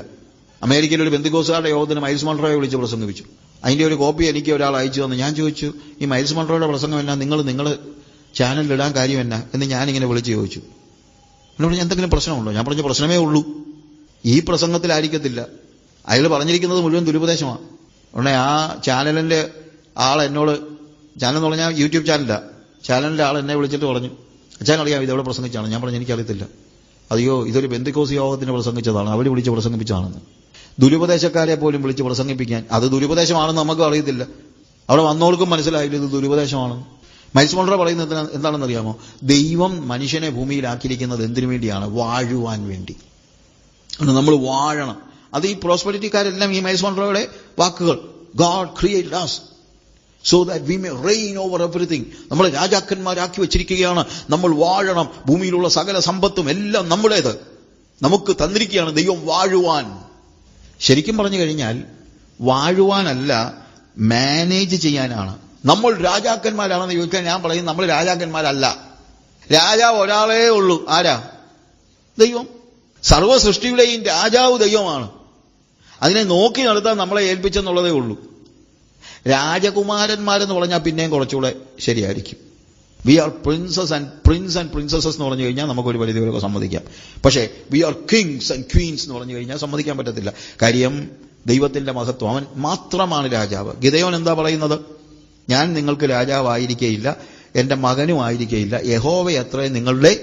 അമേരിക്കയിൽ ഒരു പെന്തക്കോസ്തുകാരുടെ യോഗത്തിന് മൈൽസ് മൺറോയെ വിളിച്ച് പ്രസംഗിപ്പിച്ചു. അതിന്റെ ഒരു കോപ്പി എനിക്ക് ഒരാൾ അയച്ചു തന്നു. ഞാൻ ചോദിച്ചു, ഈ മൈൽസ് മൺറോയുടെ പ്രസംഗം എന്നാ നിങ്ങൾ ചാനലിലിടാൻ കാര്യം എന്നാ എന്ന് ഞാനിങ്ങനെ വിളിച്ച് ചോദിച്ചു. എന്നോട് എന്തെങ്കിലും പ്രശ്നമുണ്ടോ? ഞാൻ പറഞ്ഞ പ്രശ്നമേ ഉള്ളൂ, ഈ പ്രസംഗത്തിലായിരിക്കത്തില്ല. അയാൾ പറഞ്ഞിരിക്കുന്നത് മുഴുവൻ ദുരുപദേശമാണ്. ഉടനെ ആ ചാനലിന്റെ ആൾ എന്നോട്, ചാനൽ എന്ന് പറഞ്ഞാൽ യൂട്യൂബ് ചാനലില്ല, ചാനലിന്റെ ആൾ എന്നെ വിളിച്ചിട്ട് പറഞ്ഞു, അച്ഛൻ അറിയാം ഇതെവിടെ പ്രസംഗിച്ചാണ്. ഞാൻ പറഞ്ഞു എനിക്കറിയത്തില്ല. അയ്യോ, ഇതൊരു ബെന്തിക്കോസ് യോഗത്തിന് പ്രസംഗിച്ചതാണ്, അവർ വിളിച്ച് പ്രസംഗിച്ചതാണെന്ന്. ദുരുപദേശക്കാരെ പോലും വിളിച്ച് പ്രസംഗിപ്പിക്കാൻ, അത് ദുരുപദേശമാണെന്ന് നമുക്കും അറിയത്തില്ല, അവിടെ വന്നോൾക്കും മനസ്സിലായില്ല ഇത് ദുരുപദേശമാണെന്ന്. മൈൽസ് മൺറോ പറയുന്നത് എന്താണെന്നറിയാമോ? ദൈവം മനുഷ്യനെ ഭൂമിയിലാക്കിയിരിക്കുന്നത് എന്തിനു വേണ്ടിയാണ്? വാഴുവാൻ വേണ്ടി. നമ്മൾ വാഴണം. അത് ഈ പ്രോസ്പെരിറ്റിക്കാരെല്ലാം ഈ മൈൽസ് മൺറോയുടെ വാക്കുകൾ. God created us so that we may reign over everything. നമ്മളെ രാജാക്കന്മാരാക്കി വെച്ചിരിക്കുകയാണ്. നമ്മൾ വാഴണം. ഭൂമിയിലുള്ള സകല സമ്പത്തും എല്ലാം നമ്മുടേത്, നമുക്ക് തന്നിരിക്കുകയാണ് ദൈവം വാഴുവാൻ. ശരിക്കും പറഞ്ഞു കഴിഞ്ഞാൽ വാഴുവാനല്ല, മാനേജ് ചെയ്യാനാണ്. നമ്മൾ രാജാക്കന്മാരാണെന്ന് ചോദിക്കാൻ ഞാൻ പറയും, നമ്മൾ രാജാക്കന്മാരല്ല. രാജാവ് ഒരാളേ ഉള്ളൂ. ആരാ? ദൈവം. സർവ്വ സൃഷ്ടിയുടെയും രാജാവ് ദൈവമാണ്. അതിനെ നോക്കി നടത്താൻ നമ്മളെ ഏൽപ്പിച്ചെന്നുള്ളതേ ഉള്ളൂ. രാജകുമാരന്മാരെന്ന് പറഞ്ഞാൽ പിന്നെയും കുറച്ചുകൂടെ ശരിയായിരിക്കും. We are prince and princesses എന്ന് പറഞ്ഞു കഴിഞ്ഞാൽ നമുക്കൊരു പരിധിവരെയൊക്കെ സമ്മതിക്കാം. പക്ഷേ we are kings and queens എന്ന് പറഞ്ഞു കഴിഞ്ഞാൽ സമ്മതിക്കാൻ പറ്റത്തില്ല. കാര്യം ദൈവത്തിന്റെ മഹത്വം, അവൻ മാത്രമാണ് രാജാവ്. ഗിദെയോൻ എന്താ പറയുന്നത്? ഞാൻ നിങ്ങൾക്ക് രാജാവായിരിക്കയില്ല, എന്റെ മകനും ആയിരിക്കയില്ല, യഹോവയത്രേ നിങ്ങളുടെ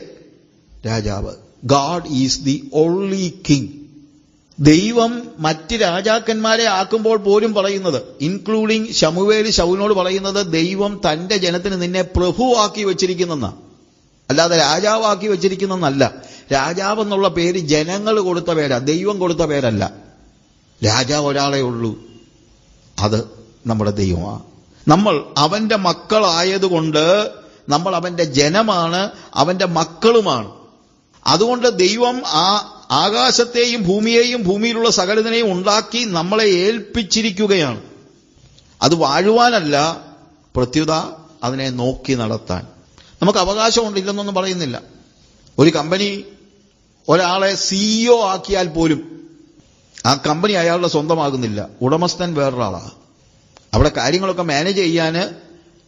രാജാവ്. God is the only king. ദൈവം മറ്റ് രാജാക്കന്മാരെ ആക്കുമ്പോൾ പോലും പറയുന്നത്, ഇൻക്ലൂഡിങ് ശമൂവേൽ ശൗലിനോട് പറയുന്നത്, ദൈവം തന്റെ ജനത്തിന് നിന്നെ പ്രഭുവാക്കി വെച്ചിരിക്കുന്നെന്ന, അല്ലാതെ രാജാവാക്കി വെച്ചിരിക്കുന്നല്ല. രാജാവ് എന്നുള്ള പേര് ജനങ്ങൾ കൊടുത്ത പേരാ, ദൈവം കൊടുത്ത പേരല്ല. രാജാവ് ഒരാളെ ഉള്ളൂ, അത് നമ്മുടെ ദൈവമാണ്. നമ്മൾ അവന്റെ മക്കളായതുകൊണ്ട് നമ്മൾ അവന്റെ ജനമാണ്, അവന്റെ മക്കളുമാണ്. അതുകൊണ്ട് ദൈവം ആ ആകാശത്തെയും ഭൂമിയെയും ഭൂമിയിലുള്ള സകലതിനെയും ഉണ്ടാക്കി നമ്മളെ ഏൽപ്പിച്ചിരിക്കുകയാണ്. അത് വാഴുവാനല്ല, പ്രത്യുത അതിനെ നോക്കി നടത്താൻ. നമുക്ക് അവകാശമുണ്ടില്ലെന്നൊന്നും പറയുന്നില്ല. ഒരു കമ്പനി ഒരാളെ CEO ആക്കിയാൽ പോലും ആ കമ്പനി അയാളുടെ സ്വന്തമാകുന്നില്ല. ഉടമസ്ഥൻ വേറൊരാളാണ്. അവിടെ കാര്യങ്ങളൊക്കെ മാനേജ് ചെയ്യാൻ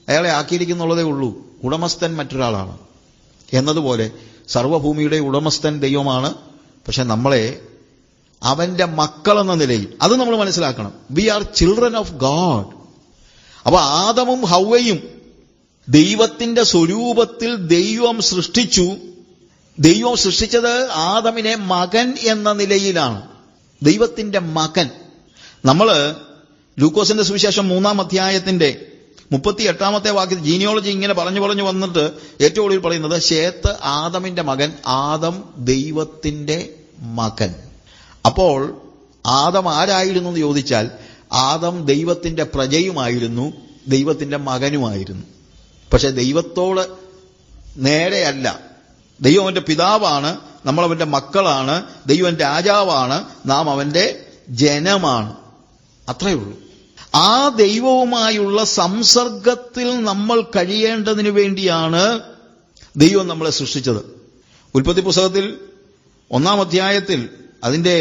അയാളെ ആക്കിയിരിക്കുന്നുള്ളതേ ഉള്ളൂ. ഉടമസ്ഥൻ മറ്റൊരാളാണ്. എന്നതുപോലെ സർവ്വഭൂമിയുടെ ഉടമസ്ഥൻ ദൈവമാണ്. പക്ഷെ നമ്മളെ അവന്റെ മക്കളെന്ന നിലയിൽ അത് നമ്മൾ മനസ്സിലാക്കണം. We are children of God. അപ്പൊ ആദമും ഹവ്വയും ദൈവത്തിന്റെ സ്വരൂപത്തിൽ ദൈവം സൃഷ്ടിച്ചു. ദൈവം സൃഷ്ടിച്ചത് ആദമിനെ മകൻ എന്ന നിലയിലാണ്. ദൈവത്തിന്റെ മകൻ. നമ്മള് ലൂക്കോസിന്റെ സുവിശേഷം 3-ാം അധ്യായത്തിന്റെ 38-ാമത്തെ വാക്യത്തിൽ ജീനിയോളജി ഇങ്ങനെ പറഞ്ഞു വന്നിട്ട് ഏറ്റവും ഒടുവിൽ പറയുന്നത് ശേത്ത് ആദമിന്റെ മകൻ, ആദം ദൈവത്തിന്റെ മകൻ. അപ്പോൾ ആദം ആരായിരുന്നു എന്ന് ചോദിച്ചാൽ ആദം ദൈവത്തിന്റെ പ്രജയുമായിരുന്നു, ദൈവത്തിന്റെ മകനുമായിരുന്നു. പക്ഷെ ദൈവത്തോട് നേരെയല്ല. ദൈവം അവന്റെ പിതാവാണ്, നമ്മൾ അവന്റെ മക്കളാണ്. ദൈവം രാജാവാണ്, നാം അവന്റെ ജനമാണ്. അത്രയേ ഉള്ളൂ. ആ ദൈവവുമായുള്ള സംസർഗത്തിൽ നമ്മൾ കഴിയേണ്ടതിനു വേണ്ടിയാണ് ദൈവം നമ്മളെ സൃഷ്ടിച്ചത്. ഉൽപ്പത്തി പുസ്തകത്തിൽ 1-ാം അധ്യായത്തിൽ അതിന്റെ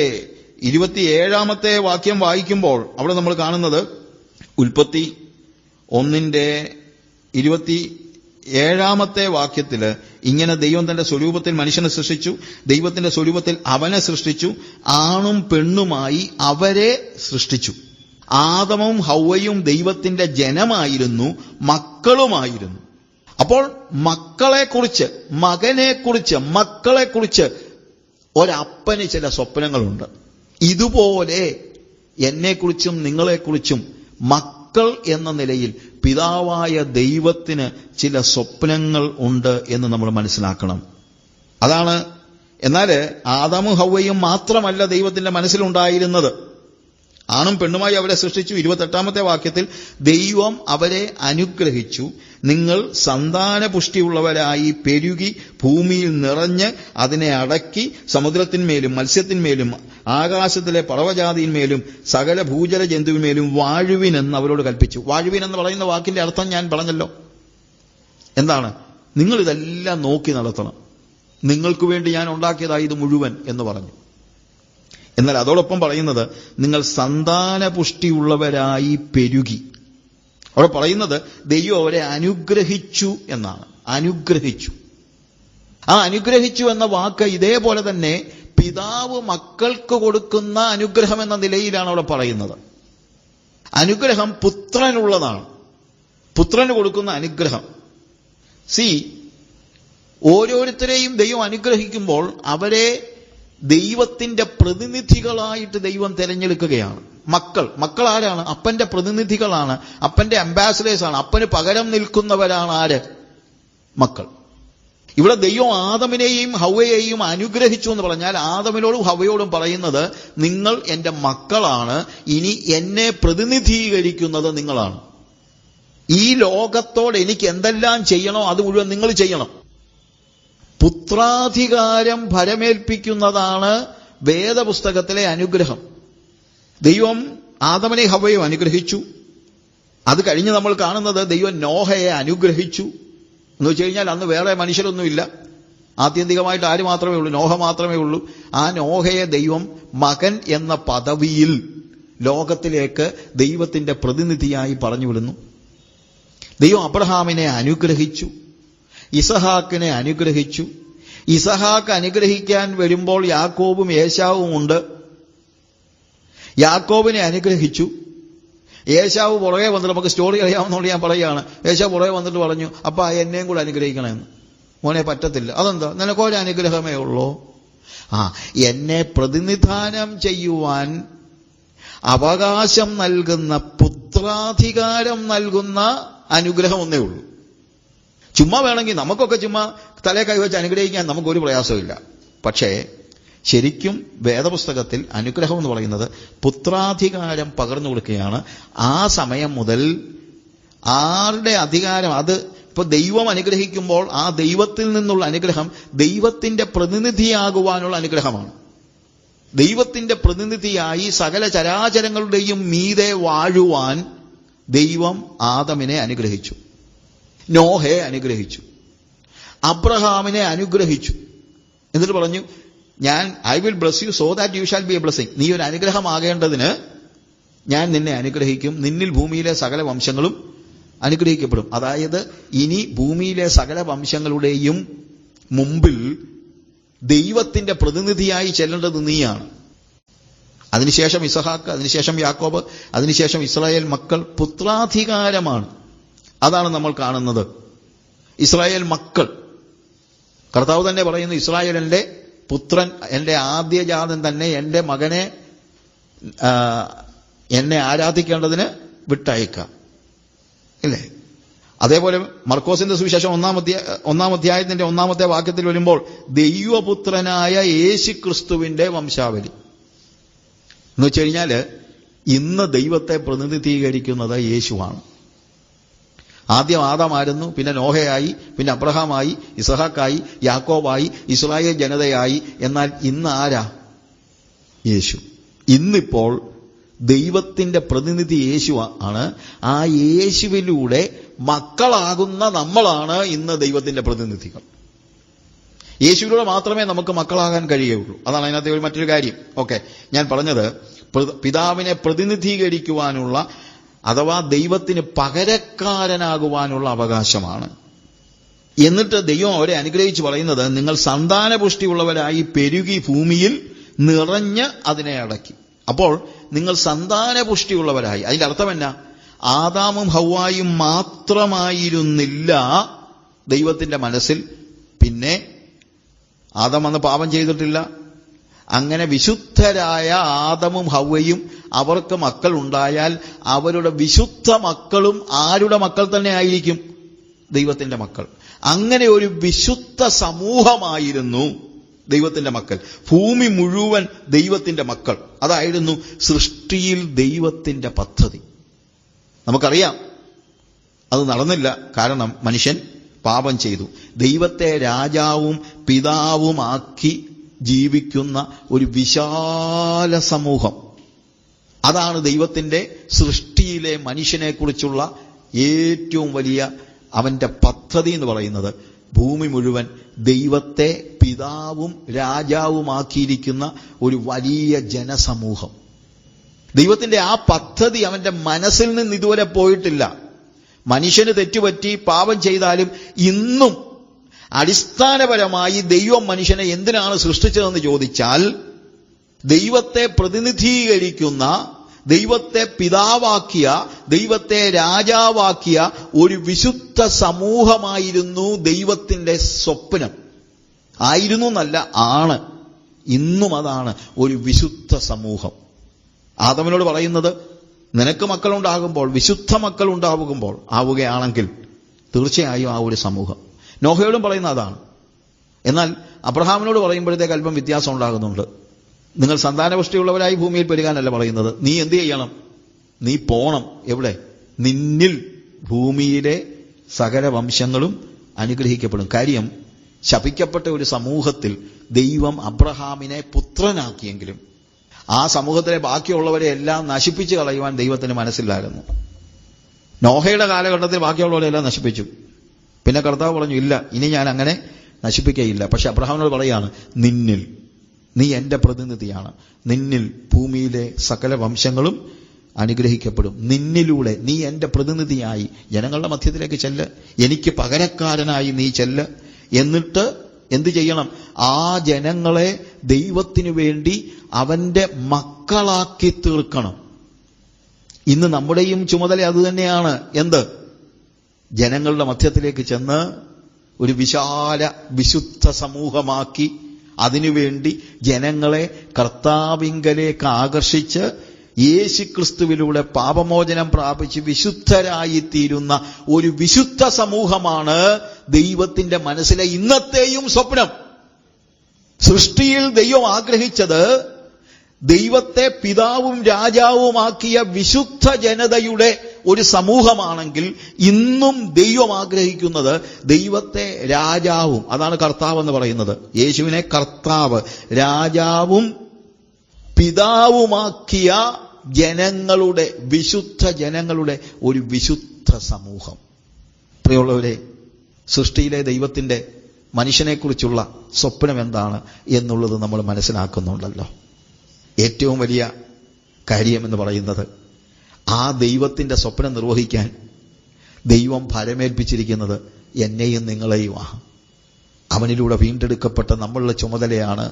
27-ാമത്തെ വാക്യം വായിക്കുമ്പോൾ അവിടെ നമ്മൾ കാണുന്നത്, ഉൽപ്പത്തി 1-ന്റെ 27-ാമത്തെ വാക്യത്തില് ഇങ്ങനെ ദൈവം തന്റെ സ്വരൂപത്തിൽ മനുഷ്യനെ സൃഷ്ടിച്ചു, ദൈവത്തിന്റെ സ്വരൂപത്തിൽ അവനെ സൃഷ്ടിച്ചു, ആണും പെണ്ണുമായി അവരെ സൃഷ്ടിച്ചു. ആദമും ഹവ്വയും ദൈവത്തിന്റെ ജനമായിരുന്നു, മക്കളുമായിരുന്നു. അപ്പോൾ മക്കളെക്കുറിച്ച്, മകനെക്കുറിച്ച്, മക്കളെക്കുറിച്ച് ഒരപ്പന് ചില സ്വപ്നങ്ങളുണ്ട്. ഇതുപോലെ എന്നെക്കുറിച്ചും നിങ്ങളെക്കുറിച്ചും മക്കൾ എന്ന നിലയിൽ പിതാവായ ദൈവത്തിന് ചില സ്വപ്നങ്ങൾ ഉണ്ട് എന്ന് നമ്മൾ മനസ്സിലാക്കണം. അതാണ്. എന്നാല് ആദമും ഹവ്വയും മാത്രമല്ല ദൈവത്തിന്റെ മനസ്സിലുണ്ടായിരുന്നത്. ആണും പെണ്ണുമായി അവരെ സൃഷ്ടിച്ചു. 28-ാമത്തെ വാക്യത്തിൽ ദൈവം അവരെ അനുഗ്രഹിച്ചു. നിങ്ങൾ സന്താനപുഷ്ടിയുള്ളവരായി പെരുകി ഭൂമിയിൽ നിറഞ്ഞ് അതിനെ അടക്കി സമുദ്രത്തിന്മേലും മത്സ്യത്തിന്മേലും ആകാശത്തിലെ പർവ്വജാതിന്മേലും സകല ഭൂചര ജന്തുവിന്മേലും വാഴുവിനെന്ന് അവരോട് കൽപ്പിച്ചു. വാഴുവിൻ എന്ന് പറയുന്ന വാക്കിന്റെ അർത്ഥം ഞാൻ പറഞ്ഞല്ലോ. എന്താണ്? നിങ്ങൾ ഇതെല്ലാം നോക്കി നടത്തണം. നിങ്ങൾക്ക് വേണ്ടി ഞാൻ ഉണ്ടാക്കിയതായി ഇത് മുഴുവൻ എന്ന് പറഞ്ഞു. എന്നാൽ അതോടൊപ്പം പറയുന്നത് നിങ്ങൾ സന്താനപുഷ്ടിയുള്ളവരായി പെരുകി. അവിടെ പറയുന്നത് ദൈവം അവരെ അനുഗ്രഹിച്ചു എന്നാണ്. അനുഗ്രഹിച്ചു. ആ അനുഗ്രഹിച്ചു എന്ന വാക്ക് ഇതേപോലെ തന്നെ പിതാവ് മക്കൾക്ക് കൊടുക്കുന്ന അനുഗ്രഹം എന്ന നിലയിലാണ് അവിടെ പറയുന്നത്. അനുഗ്രഹം പുത്രനുള്ളതാണ്. പുത്രന് കൊടുക്കുന്ന അനുഗ്രഹം. ഓരോരുത്തരെയും ദൈവം അനുഗ്രഹിക്കുമ്പോൾ അവരെ ദൈവത്തിന്റെ പ്രതിനിധികളായിട്ട് ദൈവം തിരഞ്ഞെടുക്കുകയാണ്. മക്കൾ ആരാണ്? അപ്പന്റെ പ്രതിനിധികളാണ്, അപ്പന്റെ അംബാസഡേഴ്സാണ്. അപ്പന് പകരം നിൽക്കുന്നവരാണ് ആര്? മക്കൾ. ഇവിടെ ദൈവം ആദമിനെയും ഹവ്വയെയും അനുഗ്രഹിച്ചു എന്ന് പറഞ്ഞാൽ ആദമിനോടും ഹവ്വയോടും പറയുന്നത് നിങ്ങൾ എന്റെ മക്കളാണ്, ഇനി എന്നെ പ്രതിനിധീകരിക്കുന്നത് നിങ്ങളാണ്. ഈ ലോകത്തോട് എനിക്ക് എന്തെല്ലാം ചെയ്യണോ അത് മുഴുവൻ നിങ്ങൾ ചെയ്യണം. പുത്രാധികാരം ഭരമേൽപ്പിക്കുന്നതാണ് വേദപുസ്തകത്തിലെ അനുഗ്രഹം. ദൈവം ആദമിനെ ഹവ്വയെ അനുഗ്രഹിച്ചു. അത് കഴിഞ്ഞ് നമ്മൾ കാണുന്നത് ദൈവം നോഹയെ അനുഗ്രഹിച്ചു. എന്ന് വെച്ച് കഴിഞ്ഞാൽ അന്ന് വേറെ മനുഷ്യരൊന്നുമില്ല. ആത്യന്തികമായിട്ട് ആര് മാത്രമേ ഉള്ളൂ? നോഹ മാത്രമേ ഉള്ളൂ. ആ നോഹയെ ദൈവം മകൻ എന്ന പദവിയിൽ ലോകത്തിലേക്ക് ദൈവത്തിന്റെ പ്രതിനിധിയായി പറഞ്ഞു വിടുന്നു. ദൈവം അബ്രഹാമിനെ അനുഗ്രഹിച്ചു, ഇസഹാക്കിനെ അനുഗ്രഹിച്ചു. ഇസഹാക്ക് അനുഗ്രഹിക്കാൻ വരുമ്പോൾ യാക്കോബും ഏശാവും ഉണ്ട്. യാക്കോബിനെ അനുഗ്രഹിച്ചു. ഏശാവ് പുറകെ വന്നിട്ട്, നമുക്ക് സ്റ്റോറി അറിയാവുന്നതുകൊണ്ട് ഞാൻ പറയുകയാണ്, ഏശാവ് പുറകെ വന്നിട്ട് പറഞ്ഞു, അപ്പാ എന്നെയും കൂടെ അനുഗ്രഹിക്കണമെന്ന്. മോനെ പറ്റത്തില്ല. അതെന്താ? നിനക്കൊരു അനുഗ്രഹമേ ഉള്ളൂ. എന്നെ പ്രതിനിധാനം ചെയ്യുവാൻ അവകാശം നൽകുന്ന, പുത്രാധികാരം നൽകുന്ന അനുഗ്രഹം ഒന്നേ ഉള്ളൂ. ചുമ്മാ വേണമെങ്കിൽ നമുക്കൊക്കെ ചുമ്മാ തലേ കൈവച്ച് അനുഗ്രഹിക്കാൻ നമുക്കൊരു പ്രയാസമില്ല. പക്ഷേ ശരിക്കും വേദപുസ്തകത്തിൽ അനുഗ്രഹം എന്ന് പറയുന്നത് പുത്രാധികാരം പകർന്നു കൊടുക്കുകയാണ്. ആ സമയം മുതൽ ആരുടെ അധികാരം? അത് ഇപ്പൊ ദൈവം അനുഗ്രഹിക്കുമ്പോൾ ആ ദൈവത്തിൽ നിന്നുള്ള അനുഗ്രഹം ദൈവത്തിന്റെ പ്രതിനിധിയാകുവാനുള്ള അനുഗ്രഹമാണ്. ദൈവത്തിന്റെ പ്രതിനിധിയായി സകല ചരാചരങ്ങളുടെയും മീതെ വാഴുവാൻ ദൈവം ആദമിനെ അനുഗ്രഹിച്ചു. നോഹയെ അനുഗ്രഹിച്ചു, അബ്രഹാമിനെ അനുഗ്രഹിച്ചു. എന്നിട്ട് പറഞ്ഞു, I will bless you so that you shall be A blessing. നീ ഒരു അനുഗ്രഹമാകേണ്ടതിന് ഞാൻ നിന്നെ അനുഗ്രഹിക്കും, നിന്നിൽ ഭൂമിയിലെ സകല വംശങ്ങളും അനുഗ്രഹിക്കപ്പെടും. അതായത് ഇനി ഭൂമിയിലെ സകല വംശങ്ങളുടെയും മുമ്പിൽ ദൈവത്തിന്റെ പ്രതിനിധിയായി ചെല്ലേണ്ടത് നീയാണ്. അതിനുശേഷം ഇസഹാക്ക്, അതിനുശേഷം യാക്കോബ്, അതിനുശേഷം ഇസ്രായേൽ മക്കൾ പുത്രാധികാരമാണ്. അതാണ് നമ്മൾ കാണുന്നത്. ഇസ്രായേൽ മക്കൾ, കർത്താവ് തന്നെ പറയുന്നു, ഇസ്രായേലിന്റെ പുത്രൻ, എന്റെ ആദ്യജാതൻ തന്നെ, എന്റെ മകനെ എന്നെ ആരാധിക്കേണ്ടതിന് വിട്ടയക്കാം, ഇല്ലേ? അതേപോലെ മർക്കോസിന്റെ സുവിശേഷം 1-ാം അധ്യായത്തിന്റെ 1-ാമത്തെ വാക്യത്തിൽ വരുമ്പോൾ ദൈവപുത്രനായ യേശുക്രിസ്തുവിന്റെ വംശാവലി എന്ന് വെച്ച് കഴിഞ്ഞാല് ഇന്ന് ദൈവത്തെ പ്രതിനിധീകരിക്കുന്നത് യേശുവാണ്. ആദ്യം ആദമായിരുന്നു, പിന്നെ നോഹയായി, പിന്നെ അബ്രഹാമായി, ഇസഹാക്കായി, യാക്കോബായി, ഇസ്രായേൽ ജനതയായി. എന്നാൽ ഇന്ന് ആരാ? യേശു. ഇന്നിപ്പോൾ ദൈവത്തിന്റെ പ്രതിനിധി യേശു ആണ്. ആ യേശുവിലൂടെ മക്കളാകുന്ന നമ്മളാണ് ഇന്ന് ദൈവത്തിന്റെ പ്രതിനിധികൾ. യേശുവിലൂടെ മാത്രമേ നമുക്ക് മക്കളാകാൻ കഴിയുകയുള്ളൂ. അതാണ് അതിനകത്തെ മറ്റൊരു കാര്യം. ഓക്കെ, ഞാൻ പറഞ്ഞത് പിതാവിനെ പ്രതിനിധീകരിക്കുവാനുള്ള, അഥവാ ദൈവത്തിന് പകരക്കാരനാകുവാനുള്ള അവകാശമാണ്. എന്നിട്ട് ദൈവം അവരെ അനുഗ്രഹിച്ച് പറയുന്നത്, നിങ്ങൾ സന്താനപുഷ്ടിയുള്ളവരായി പെരുകി ഭൂമിയിൽ നിറഞ്ഞ് അതിനെ അടക്കി. അപ്പോൾ നിങ്ങൾ സന്താനപുഷ്ടിയുള്ളവരായി, അതിന്റെ അർത്ഥം എന്നാ? ആദാമും ഹവ്വായും മാത്രമായിരുന്നില്ല ദൈവത്തിന്റെ മനസ്സിൽ. പിന്നെ ആദം അന്ന് പാപം ചെയ്തിട്ടില്ല. അങ്ങനെ വിശുദ്ധരായ ആദമും ഹവ്വയും അവർക്ക് മക്കൾ ഉണ്ടായാൽ അവരുടെ വിശുദ്ധ മക്കളും ആരുടെ മക്കൾ തന്നെ ആയിരിക്കും? ദൈവത്തിന്റെ മക്കൾ. അങ്ങനെ ഒരു വിശുദ്ധ സമൂഹമായിരുന്നു ദൈവത്തിന്റെ മക്കൾ. ഭൂമി മുഴുവൻ ദൈവത്തിന്റെ മക്കൾ. അതായിരുന്നു സൃഷ്ടിയിൽ ദൈവത്തിന്റെ പദ്ധതി. നമുക്കറിയാം അത് നടന്നില്ല. കാരണം മനുഷ്യൻ പാപം ചെയ്തു. ദൈവത്തെ രാജാവും പിതാവുമാക്കി ജീവിക്കുന്ന ഒരു വിശാല സമൂഹം, അതാണ് ദൈവത്തിന്റെ സൃഷ്ടിയിലെ മനുഷ്യനെക്കുറിച്ചുള്ള ഏറ്റവും വലിയ അവന്റെ പദ്ധതി എന്ന് പറയുന്നത്. ഭൂമി മുഴുവൻ ദൈവത്തെ പിതാവും രാജാവുമാക്കിയിരിക്കുന്ന ഒരു വലിയ ജനസമൂഹം. ദൈവത്തിന്റെ ആ പദ്ധതി അവന്റെ മനസ്സിൽ നിന്ന് ഇതുവരെ പോയിട്ടില്ല. മനുഷ്യന് തെറ്റുപറ്റി പാപം ചെയ്താലും ഇന്നും അടിസ്ഥാനപരമായി ദൈവം മനുഷ്യനെ എന്തിനാണ് സൃഷ്ടിച്ചതെന്ന് ചോദിച്ചാൽ, ദൈവത്തെ പ്രതിനിധീകരിക്കുന്ന, ദൈവത്തെ പിതാവാക്കിയ, ദൈവത്തെ രാജാവാക്കിയ ഒരു വിശുദ്ധ സമൂഹമായിരുന്നു ദൈവത്തിന്റെ സ്വപ്നം. ആയിരുന്നു എന്നല്ല, ആണ്. ഇന്നും അതാണ് ഒരു വിശുദ്ധ സമൂഹം. ആദമിനോട് പറയുന്നത്, നിനക്ക് മക്കളുണ്ടാകുമ്പോൾ, വിശുദ്ധ മക്കൾ ഉണ്ടാകുമ്പോൾ ആവുകയാണെങ്കിൽ തീർച്ചയായും ആ ഒരു സമൂഹം. നോഹയോടും പറയുന്ന അതാണ്. എന്നാൽ അബ്രഹാമിനോട് പറയുമ്പോഴത്തേക്ക് അല്പം വ്യത്യാസം ഉണ്ടാകുന്നുണ്ട്. നിങ്ങൾ സന്താനപുഷ്ടിയുള്ളവരായി ഭൂമിയിൽ പെരുകാനല്ല പറയുന്നത്. നീ എന്ത് ചെയ്യണം? നീ പോണം. എവിടെ? നിന്നിൽ ഭൂമിയിലെ സകല വംശങ്ങളും അനുഗ്രഹിക്കപ്പെടും. കാര്യം, ശപിക്കപ്പെട്ട ഒരു സമൂഹത്തിൽ ദൈവം അബ്രഹാമിനെ പുത്രനാക്കിയെങ്കിലും ആ സമൂഹത്തിലെ ബാക്കിയുള്ളവരെ എല്ലാം നശിപ്പിച്ചു കളയുവാൻ ദൈവത്തിന് മനസ്സിലായിരുന്നു. നോഹയുടെ കാലഘട്ടത്തിൽ ബാക്കിയുള്ളവരെല്ലാം നശിപ്പിച്ചു. പിന്നെ കർത്താവ് പറഞ്ഞു, ഇല്ല, ഇനി ഞാൻ അങ്ങനെ നശിപ്പിക്കുകയില്ല. പക്ഷെ അബ്രഹാമിനോട് പറയാണ്, നിന്നിൽ, നീ എന്റെ പ്രതിനിധിയാണ്, നിന്നിൽ ഭൂമിയിലെ സകല വംശങ്ങളും അനുഗ്രഹിക്കപ്പെടും. നിന്നിലൂടെ നീ എന്റെ പ്രതിനിധിയായി ജനങ്ങളുടെ മധ്യത്തിലേക്ക് ചെല്ല്, എനിക്ക് പകരക്കാരനായി നീ ചെല്ല്. എന്നിട്ട് എന്ത് ചെയ്യണം? ആ ജനങ്ങളെ ദൈവത്തിനു വേണ്ടി അവന്റെ മക്കളാക്കി തീർക്കണം. ഇന്ന് നമ്മുടെയും ചുമതല അതുതന്നെയാണ്. എന്ത്? ജനങ്ങളുടെ മധ്യത്തിലേക്ക് ചെന്ന് ഒരു വിശാല വിശുദ്ധ സമൂഹമാക്കി അതിനുവേണ്ടി ജനങ്ങളെ കർത്താവിങ്കലേക്ക് ആകർഷിച്ച് യേശുക്രിസ്തുവിലൂടെ പാപമോചനം പ്രാപിച്ച് വിശുദ്ധരായിത്തീരുന്ന ഒരു വിശുദ്ധ സമൂഹമാണ് ദൈവത്തിന്റെ മനസ്സിലെ ഇന്നത്തെയും സ്വപ്നം. സൃഷ്ടിയിൽ ദൈവം ആഗ്രഹിച്ചത് ദൈവത്തെ പിതാവും രാജാവുമാക്കിയ വിശുദ്ധ ജനതയുടെ ഒരു സമൂഹമാണെങ്കിൽ, ഇന്നും ദൈവം ആഗ്രഹിക്കുന്നത് ദൈവത്തെ രാജാവും, അതാണ് കർത്താവ് എന്ന് പറയുന്നത്, യേശുവിനെ കർത്താവ്, രാജാവും പിതാവുമാക്കിയ ജനങ്ങളുടെ, വിശുദ്ധ ജനങ്ങളുടെ ഒരു വിശുദ്ധ സമൂഹം. പ്രിയമുള്ളവരെ, സൃഷ്ടിയിലെ ദൈവത്തിന്റെ മനുഷ്യനെക്കുറിച്ചുള്ള സ്വപ്നം എന്താണ് എന്നുള്ളത് നമ്മൾ മനസ്സിലാക്കുന്നുണ്ടല്ലോ. ഏറ്റവും വലിയ കാര്യമെന്ന് പറയുന്നത് ആ ദൈവത്തിന്റെ സ്വപ്നം നിർവഹിക്കാൻ ദൈവം ഭരമേൽപ്പിച്ചിരിക്കുന്നത് എന്നെയും നിങ്ങളെയുമാണ്. അവനിലൂടെ വീണ്ടെടുക്കപ്പെട്ട നമ്മളുടെ ചുമതലയാണ്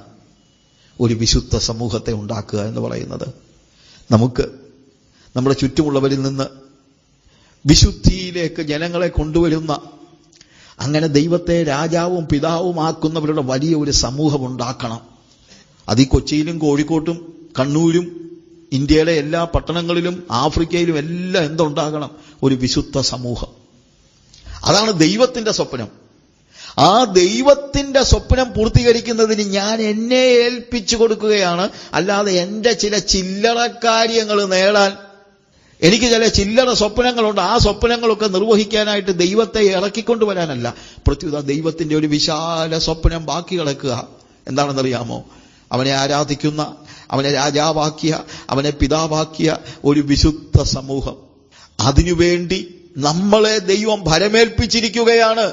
ഒരു വിശുദ്ധ സമൂഹത്തെ ഉണ്ടാക്കുക എന്ന് പറയുന്നത്. നമുക്ക് നമ്മുടെ ചുറ്റുമുള്ളവരിൽ നിന്ന് വിശുദ്ധിയിലേക്ക് ജനങ്ങളെ കൊണ്ടുവരുന്ന, അങ്ങനെ ദൈവത്തെ രാജാവും പിതാവുമാക്കുന്നവരുടെ വലിയ ഒരു സമൂഹം ഉണ്ടാക്കണം. അത് ഈ കൊച്ചിയിലും കോഴിക്കോട്ടും കണ്ണൂരും ഇന്ത്യയിലെ എല്ലാ പട്ടണങ്ങളിലും ആഫ്രിക്കയിലും എല്ലാം എന്തുണ്ടാകണം? ഒരു വിശുദ്ധ സമൂഹം. അതാണ് ദൈവത്തിന്റെ സ്വപ്നം. ആ ദൈവത്തിന്റെ സ്വപ്നം പൂർത്തീകരിക്കുന്നതിന് ഞാൻ എന്നെ ഏൽപ്പിച്ചു കൊടുക്കുകയാണ്. അല്ലാതെ എന്റെ ചില ചില്ലറ കാര്യങ്ങൾ നേടാൻ, എനിക്ക് ചില ചില്ലറ സ്വപ്നങ്ങളുണ്ട്, ആ സ്വപ്നങ്ങളൊക്കെ നിർവഹിക്കാനായിട്ട് ദൈവത്തെ ഇറക്കിക്കൊണ്ടുവരാനല്ല. പ്രത്യുത ദൈവത്തിന്റെ ഒരു വിശാല സ്വപ്നം ബാക്കി കിടക്കുക. എന്താണെന്നറിയാമോ? അവനെ ആരാധിക്കുന്ന, അവനെ രാജാവാക്കിയ, അവനെ പിതാവാക്കിയ ഒരു വിശുദ്ധ സമൂഹം. അതിനുവേണ്ടി നമ്മളെ ദൈവം ഭരമേൽപ്പിച്ചിരിക്കുകയാണ്.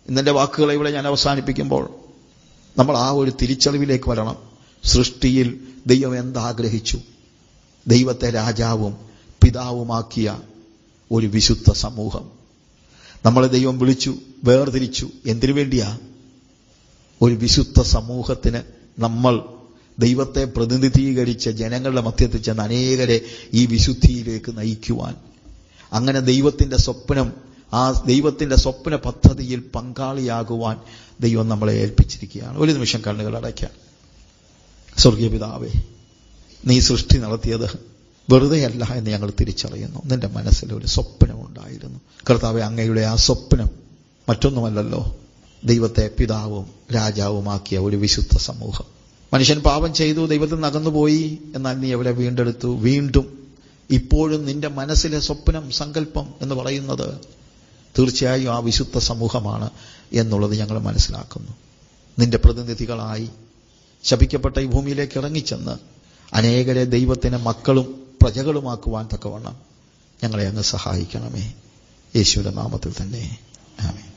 ഇന്നെന്റെ വാക്കുകളെ ഇവിടെ ഞാൻ അവസാനിപ്പിക്കുമ്പോൾ നമ്മൾ ആ ഒരു തിരിച്ചറിവിലേക്ക് വരണം. സൃഷ്ടിയിൽ ദൈവം എന്താഗ്രഹിച്ചു? ദൈവത്തെ രാജാവും പിതാവുമാക്കിയ ഒരു വിശുദ്ധ സമൂഹം. നമ്മളെ ദൈവം വിളിച്ചു, വേർതിരിച്ചു. എന്തിനു വേണ്ടിയാ? ഒരു വിശുദ്ധ സമൂഹത്തിന് നമ്മൾ ദൈവത്തെ പ്രതിനിധീകരിച്ച ജനങ്ങളുടെ മധ്യത്തിൽ ചെന്ന് അനേകരെ ഈ വിശുദ്ധിയിലേക്ക് നയിക്കുവാൻ. അങ്ങനെ ദൈവത്തിന്റെ സ്വപ്നം, ആ ദൈവത്തിന്റെ സ്വപ്ന പദ്ധതിയിൽ പങ്കാളിയാകുവാൻ ദൈവം നമ്മളെ ഏൽപ്പിച്ചിരിക്കുകയാണ്. ഒരു നിമിഷം കണ്ണുകൾ അടയ്ക്കാം. സ്വർഗീയ പിതാവേ, നീ സൃഷ്ടി നടത്തിയത് വെറുതെയല്ല എന്ന് ഞങ്ങൾ തിരിച്ചറിയുന്നു. നിന്റെ മനസ്സിൽ ഒരു സ്വപ്നം ഉണ്ടായിരുന്നു കർത്താവേ. അങ്ങയുടെ ആ സ്വപ്നം മറ്റൊന്നുമല്ലല്ലോ, ദൈവത്തെ പിതാവും രാജാവുമാക്കിയ ഒരു വിശുദ്ധ സമൂഹം. മനുഷ്യൻ പാപം ചെയ്തു, ദൈവത്തിൽ നിന്ന് അകന്നുപോയി. എന്നാൽ നീ അവരെ വീണ്ടെടുത്തു. വീണ്ടും ഇപ്പോഴും നിന്റെ മനസ്സിലെ സ്വപ്നം, സങ്കല്പം എന്ന് പറയുന്നത് തീർച്ചയായും ആ വിശുദ്ധ സമൂഹമാണ് എന്നുള്ളത് ഞങ്ങൾ മനസ്സിലാക്കുന്നു. നിന്റെ പ്രതിനിധികളായി ശപിക്കപ്പെട്ട ഈ ഭൂമിയിലേക്ക് ഇറങ്ങിച്ചെന്ന് അനേകരെ ദൈവത്തിന് മക്കളും പ്രജകളുമാക്കുവാൻ തക്കവണ്ണം ഞങ്ങളെ അങ്ങ് സഹായിക്കണമേ. യേശുവിന്റെ നാമത്തിൽ തന്നെ ആമേൻ.